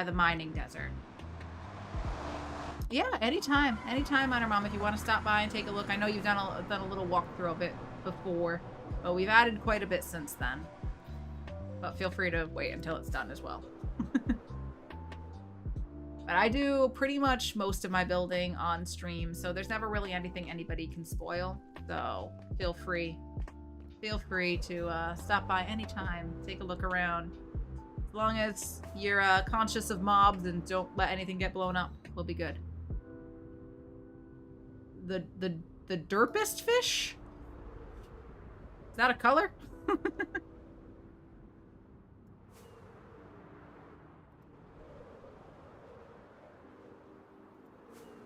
the mining desert. Yeah, anytime, Minor Mom, if you want to stop by and take a look. I know you've done a little walkthrough of it before, but we've added quite a bit since then. But feel free to wait until it's done as well. But I do pretty much most of my building on stream, so there's never really anything anybody can spoil. So feel free to stop by anytime, take a look around. As long as you're conscious of mobs and don't let anything get blown up, we'll be good. The derpest fish? Is that a color?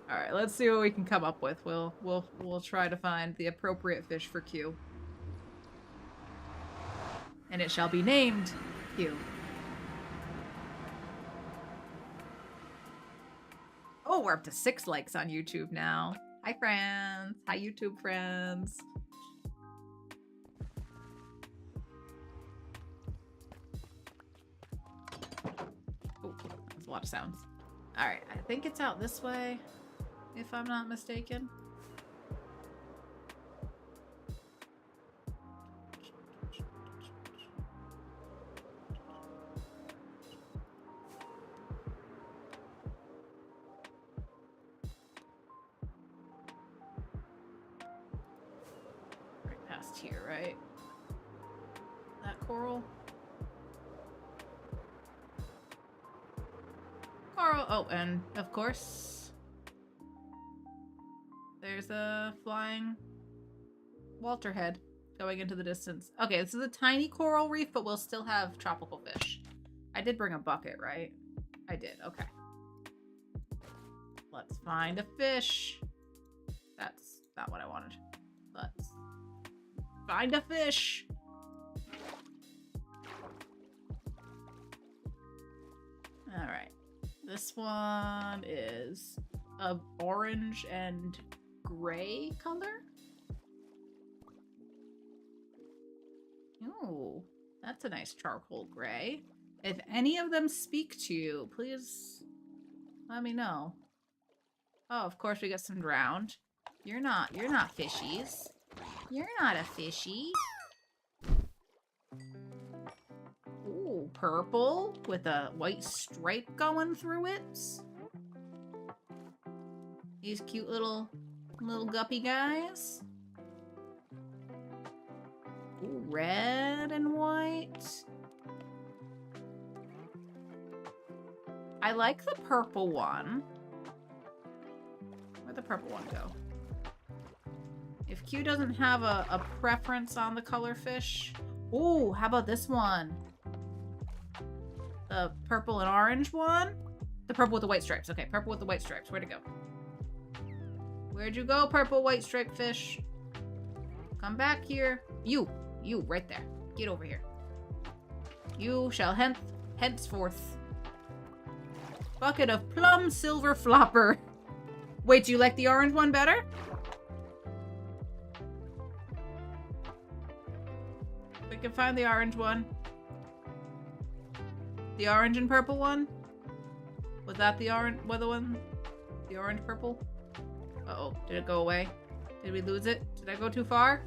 All right, let's see what we can come up with. We'll try to find the appropriate fish for Q. And it shall be named Q. Oh, we're up to 6 likes on YouTube now. Hi, friends. Hi, YouTube friends. Oh, that's a lot of sounds. All right, I think it's out this way, if I'm not mistaken. Right past here, right? That coral? Coral. Oh, and of course, there's a flying Walter head going into the distance. Okay, this is a tiny coral reef, but we'll still have tropical fish. I did bring a bucket, right? I did. Okay. Let's find a fish. That's not what I wanted. Let's find a fish. All right. This one is a orange and gray color. Ooh, that's a nice charcoal gray. If any of them speak to you, please let me know. Oh, of course we got some drowned. You're not fishies. You're not a fishy. Ooh, purple with a white stripe going through it. These cute little guppy guys. Ooh, red and white. I like the purple one. Where'd the purple one go? If Q doesn't have a preference on the color fish. Ooh, how about this one? The purple and orange one? The purple with the white stripes. Okay, purple with the white stripes. Where'd it go? Where'd you go, purple white striped fish? Come back here. You, right there. Get over here. You shall henceforth. Bucket of plum silver flopper. Wait, do you like the orange one better? We can find the orange one. The orange and purple one? Was that the orange one? The orange purple? Uh-oh, did it go away? Did we lose it? Did I go too far?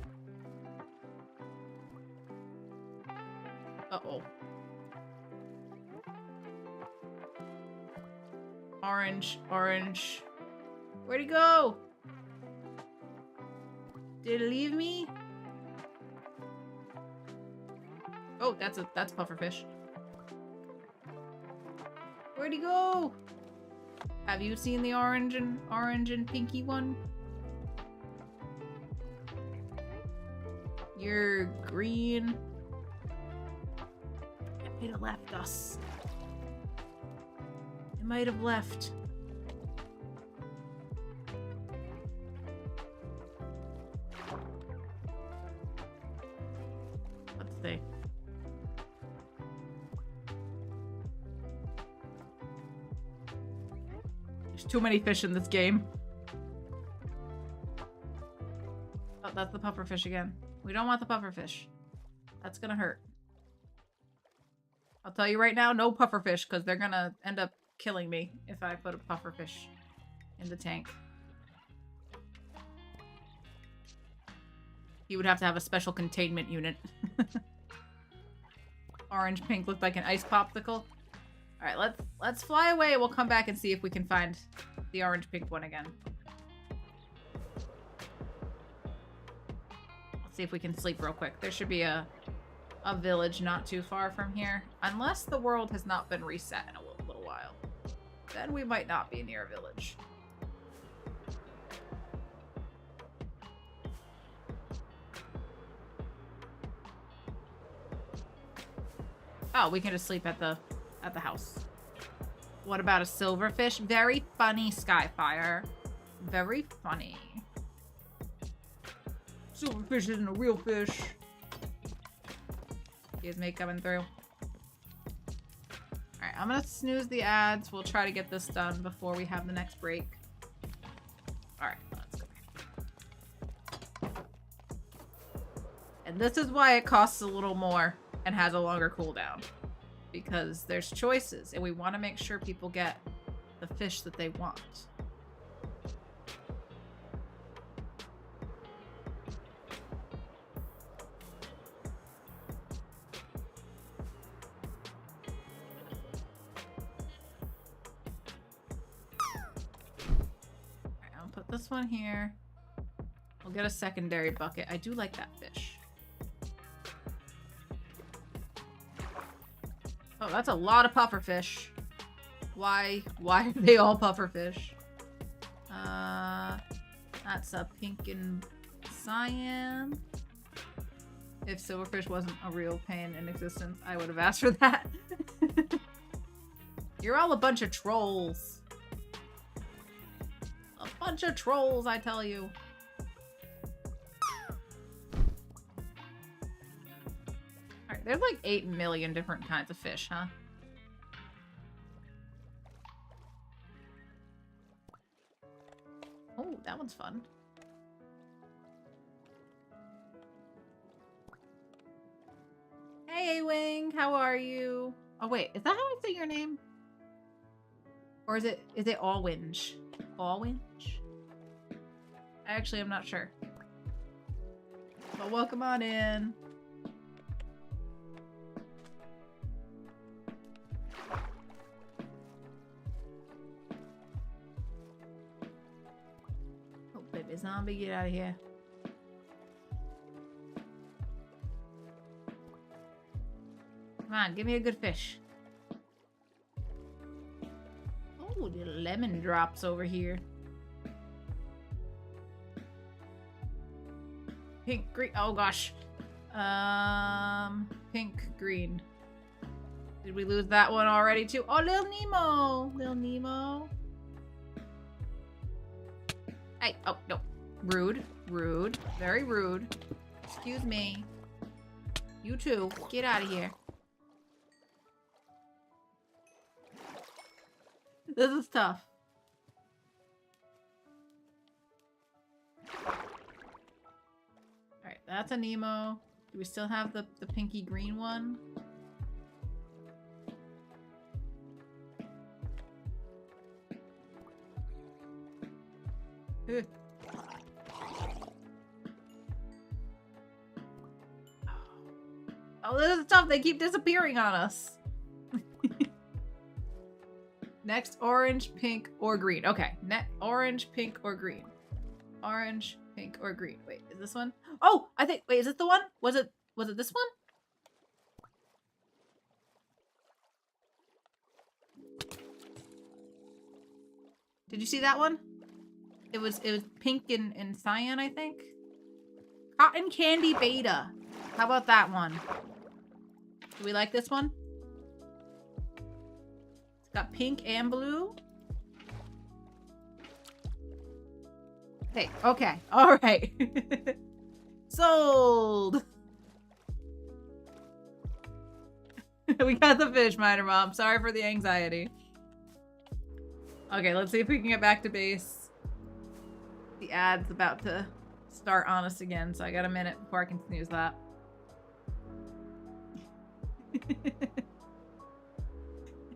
Uh-oh. Orange. Where'd he go? Did it leave me? Oh, that's pufferfish. Where'd he go? Have you seen the orange and pinky one? You're green. It might have left us. It might have left. Let's see. There's too many fish in this game. Oh, that's the pufferfish again. We don't want the pufferfish. That's gonna hurt. I'll tell you right now, no pufferfish, because they're gonna end up killing me if I put a pufferfish in the tank. He would have to have a special containment unit. Orange pink looked like an ice popsicle. Alright, let's fly away. We'll come back and see if we can find the orange pink one again. Let's see if we can sleep real quick. There should be a village not too far from here. Unless the world has not been reset in a little while. Then we might not be near a village. Oh, we can just sleep at the house. What about a silverfish? Very funny, Skyfire. Very funny. Silverfish isn't a real fish. Excuse me, coming through. Alright, I'm gonna snooze the ads. We'll try to get this done before we have the next break. Alright, let's go. And this is why it costs a little more and has a longer cooldown. Because there's choices, and we want to make sure people get the fish that they want. Alright, I'll put this one here. We'll get a secondary bucket. I do like that fish. Oh, that's a lot of pufferfish. Why are they all pufferfish? That's a pink and cyan. If silverfish wasn't a real pain in existence, I would have asked for that. You're all a bunch of trolls. A bunch of trolls, I tell you. There's like 8 million different kinds of fish, huh? one's fun. Hey, A-Wing, how are you? Oh wait, is that how I say your name? Or is it Allwinge? Allwinge? Actually, I'm not sure. But welcome on in. Oh, baby zombie, get out of here. Come on, give me a good fish. Oh, the lemon drops over here. Pink, green. Oh gosh. Pink, green. Did we lose that one already too? Oh, Lil Nemo. Lil Nemo. Hey, oh, no. Rude. Rude. Very rude. Excuse me. You too. Get out of here. This is tough. Alright, that's a Nemo. Do we still have the pinky green one? Ugh. Oh, this is tough. They keep disappearing on us. Next, orange, pink, or green. Okay, orange, pink, or green. Orange, pink, or green. Wait, is this one? Oh, I think. Wait, is it the one? Was it this one? Did you see that one? It was pink and cyan, I think. Cotton candy beta. How about that one? Do we like this one? Got pink and blue. Hey, okay. All right. Sold. We got the fish, Miner Mom. Sorry for the anxiety. Okay, let's see if we can get back to base. The ad's about to start on us again, so I got a minute before I can snooze that.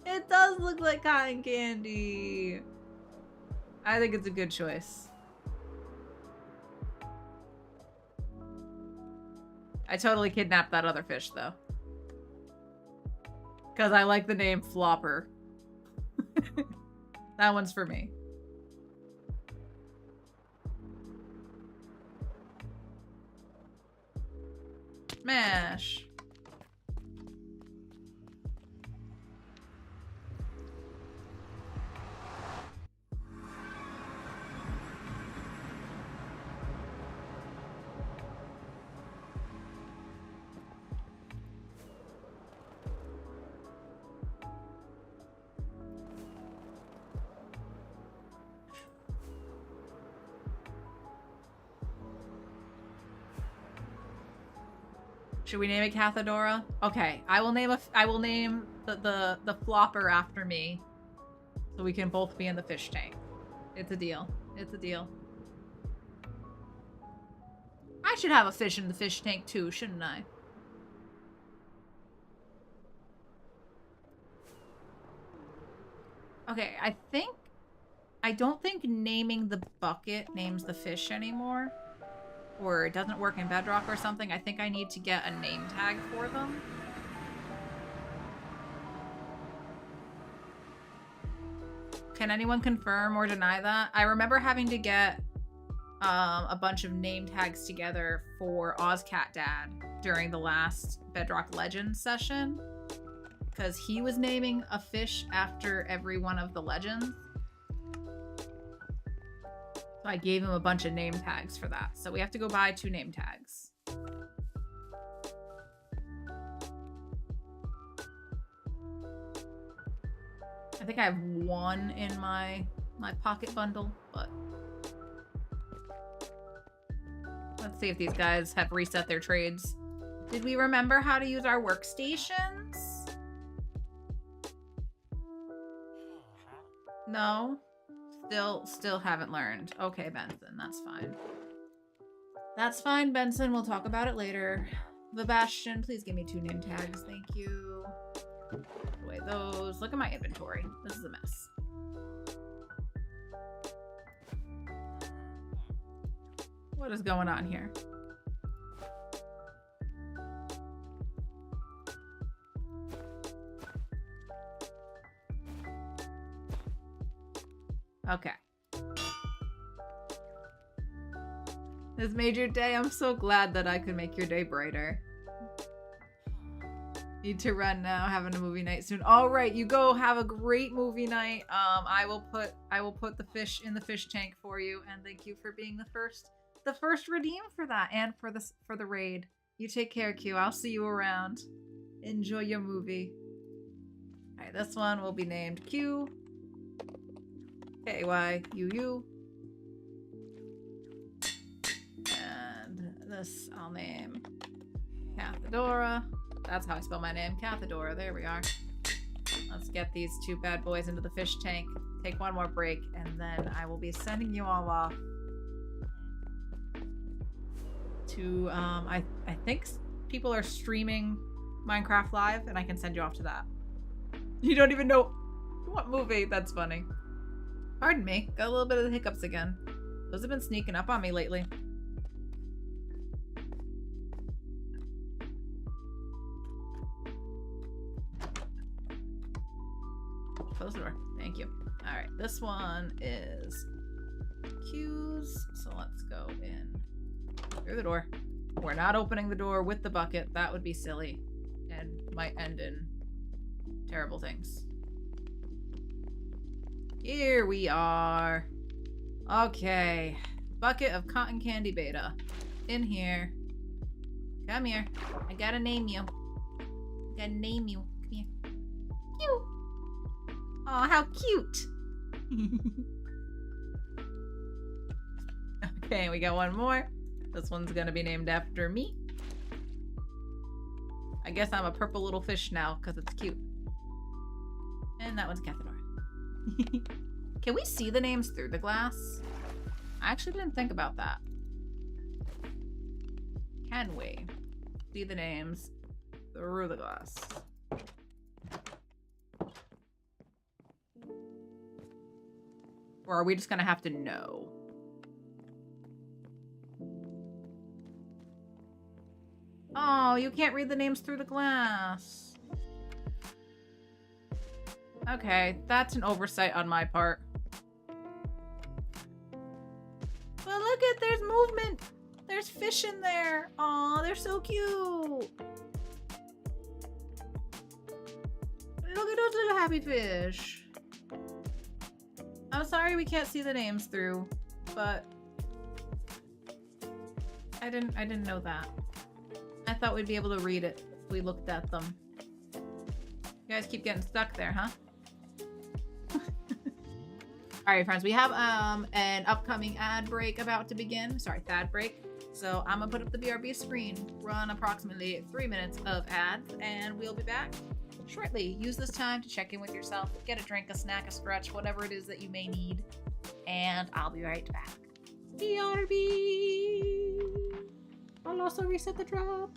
It does look like cotton candy. I think it's a good choice. I totally kidnapped that other fish, though. Because I like the name Flopper. That one's for me. Smash. Should we name it Kathadora? Okay, I will name the flopper after me, so we can both be in the fish tank. It's a deal. It's a deal. I should have a fish in the fish tank too, shouldn't I? Okay, I don't think naming the bucket names the fish anymore. Or it doesn't work in Bedrock or something. I think I need to get a name tag for them. Can anyone confirm or deny that? I remember having to get a bunch of name tags together for Ozcat Dad during the last Bedrock Legends session. Because he was naming a fish after every one of the legends. I gave him a bunch of name tags for that. So we have to go buy 2 name tags. I think I have 1 in my pocket bundle, but let's see if these guys have reset their trades. Did we remember how to use our workstations? No? Still haven't learned. Okay, Benson, that's fine. That's fine, Benson. We'll talk about it later. Sebastian, please give me 2 name tags. Thank you. Put away those. Look at my inventory. This is a mess. What is going on here? Okay. This made your day. I'm so glad that I could make your day brighter. Need to run now. Having a movie night soon. All right, you go have a great movie night. I will put the fish in the fish tank for you, and thank you for being the first redeem for that and for the raid. You take care, Q. I'll see you around. Enjoy your movie. All right, this one will be named Q. KYUU. And this I'll name Kathadora. That's how I spell my name, Kathadora. There we are. Let's get these 2 bad boys into the fish tank. Take one more break, and then I will be sending you all off to, I think people are streaming Minecraft Live, and I can send you off to that. You don't even know what movie. That's funny. Pardon me. Got a little bit of the hiccups again. Those have been sneaking up on me lately. Close the door. Thank you. Alright, this one is Q's. So let's go in through the door. We're not opening the door with the bucket. That would be silly and might end in terrible things. Here we are. Okay. Bucket of cotton candy beta. In here. Come here. I gotta name you. Come here. Cute. Aw, how cute. Okay, we got one more. This one's gonna be named after me. I guess I'm a purple little fish now because it's cute. And that one's Kathadora. Can we see the names through the glass? I actually didn't think about that. Can we see the names through the glass? Or are we just gonna have to know? Oh, you can't read the names through the glass. Okay, that's an oversight on my part. But look at, there's movement. There's fish in there. Aw, they're so cute. Look at those little happy fish. I'm sorry we can't see the names through, but I didn't know that. I thought we'd be able to read it if we looked at them. You guys keep getting stuck there, huh? Alright, friends, we have an upcoming ad break about to begin. Sorry, ad break. So I'm gonna put up the BRB screen, run approximately 3 minutes of ads, and we'll be back shortly. Use this time to check in with yourself, get a drink, a snack, a stretch, whatever it is that you may need, and I'll be right back. BRB! I'll also reset the drop.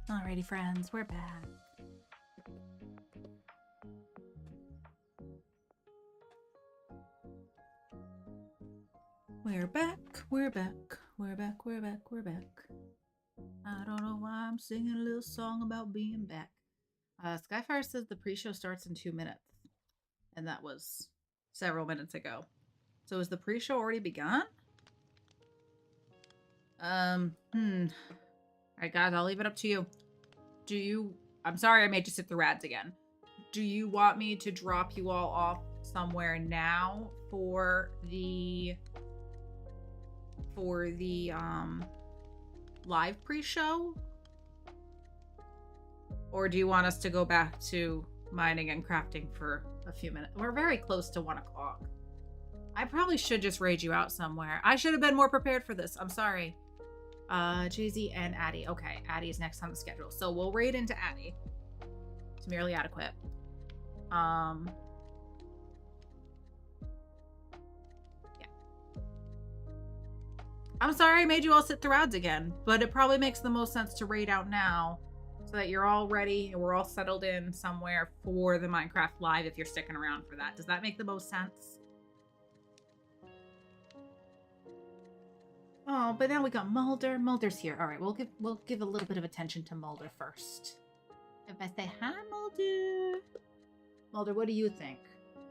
Alrighty, friends, we're back. We're back, we're back, we're back, we're back, we're back. I don't know why I'm singing a little song about being back. Skyfire says the pre-show starts in 2 minutes. And that was several minutes ago. So is the pre-show already begun? Alright guys, I'll leave it up to you. I'm sorry I made you sit through ads again. Do you want me to drop you all off somewhere now for the live pre-show? Or do you want us to go back to mining and crafting for a few minutes? We're very close to 1 o'clock. I probably should just raid you out somewhere. I should have been more prepared for this. I'm sorry. Jay-Z and Addie. Okay, Addie is next on the schedule. So we'll raid into Addie. It's merely adequate. Yeah. I'm sorry I made you all sit through ads again, but it probably makes the most sense to raid out now so that you're all ready and we're all settled in somewhere for the Minecraft Live if you're sticking around for that. Does that make the most sense? Oh, but now we got Mulder. Mulder's here. All right, we'll give a little bit of attention to Mulder first. If I say hi, Mulder. Mulder, what do you think?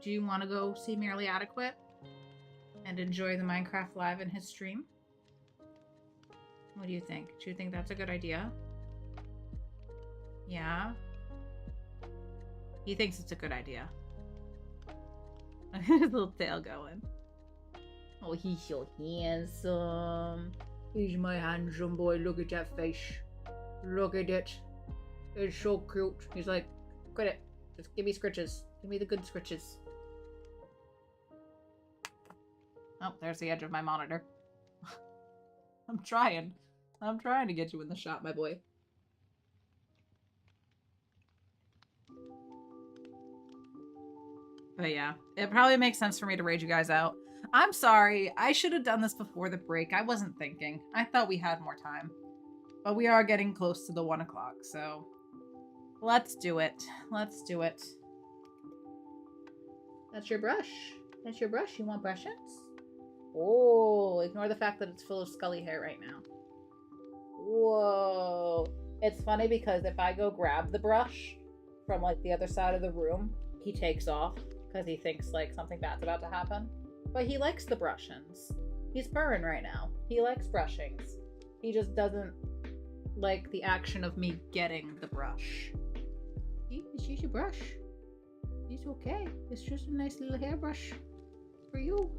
Do you want to go see Merely Adequate and enjoy the Minecraft Live in his stream? What do you think? Do you think that's a good idea? Yeah? He thinks it's a good idea. His little tail going. Oh, he's so handsome. He's my handsome boy. Look at that face. Look at it. It's so cute. He's like, quit it. Just give me scritches. Give me the good scritches. Oh, there's the edge of my monitor. I'm trying. I'm trying to get you in the shot, my boy. But yeah, it probably makes sense for me to raid you guys out. I'm sorry. I should have done this before the break. I wasn't thinking. I thought we had more time. But we are getting close to the 1 o'clock, so let's do it. Let's do it. That's your brush. That's your brush. You want brushes? Oh, ignore the fact that it's full of scully hair right now. Whoa. It's funny because if I go grab the brush from like the other side of the room, he takes off because he thinks like something bad's about to happen. But he likes the brushings. He's purring right now. He likes brushings. He just doesn't like the action of me getting the brush. It's just a brush. It's okay. It's just a nice little hairbrush for you.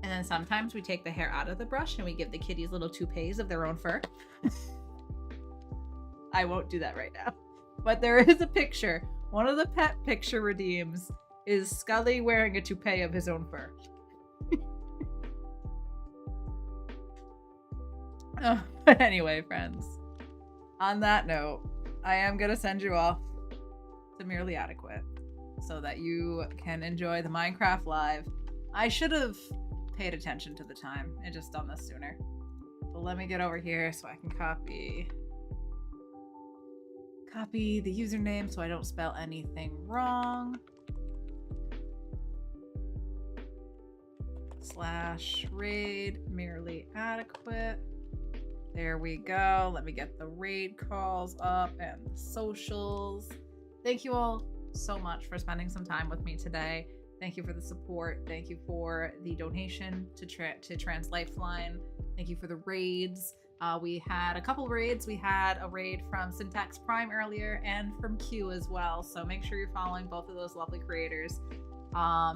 And then sometimes we take the hair out of the brush and we give the kitties little toupees of their own fur. I won't do that right now. But there is a picture. One of the pet picture redeems is Scully wearing a toupee of his own fur. Oh, but anyway, friends. On that note, I am going to send you off to Merely Adequate so that you can enjoy the Minecraft Live. I should have paid attention to the time and just done this sooner. But let me get over here so I can copy the username so I don't spell anything wrong. /raid Merely Adequate. There we go. Let me get the raid calls up and the socials. Thank you all so much for spending some time with me today. Thank you for the support. Thank you for the donation to Trans Lifeline. Thank you for the raids. We had a couple raids. We had a raid from Syntax Prime earlier and from Q as well. So make sure you're following both of those lovely creators.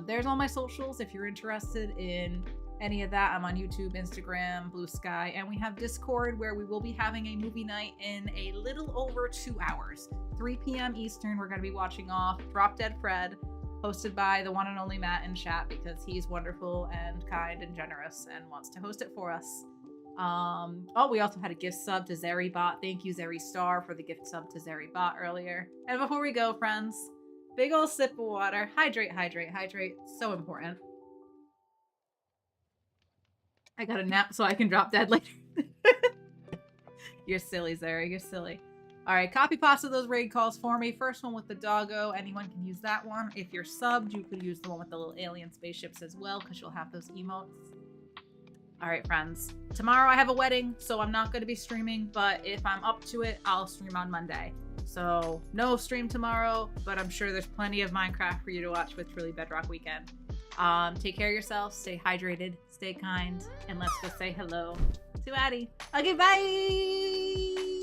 There's all my socials if you're interested in any of that. I'm on YouTube, Instagram, Blue Sky, and we have Discord where we will be having a movie night in a little over 2 hours. 3 p.m. Eastern, we're going to be watching off Drop Dead Fred, hosted by the one and only Matt in chat because he's wonderful and kind and generous and wants to host it for us. Oh, we also had a gift sub to Zeribot. Thank you, Zeri Star, for the gift sub to Zeribot earlier. And before we go, friends, big ol' sip of water. Hydrate, hydrate, hydrate. So important. I got a nap so I can drop dead later. You're silly, Zeri. You're silly. All right, copy pasta those raid calls for me. First one with the doggo. Anyone can use that one. If you're subbed, you could use the one with the little alien spaceships as well because you'll have those emotes. All right, friends. Tomorrow I have a wedding, so I'm not going to be streaming, but if I'm up to it, I'll stream on Monday. So no stream tomorrow, but I'm sure there's plenty of Minecraft for you to watch with Truly Bedrock Weekend. Take care of yourself, stay hydrated, stay kind, and let's go say hello to Addie. Okay, bye!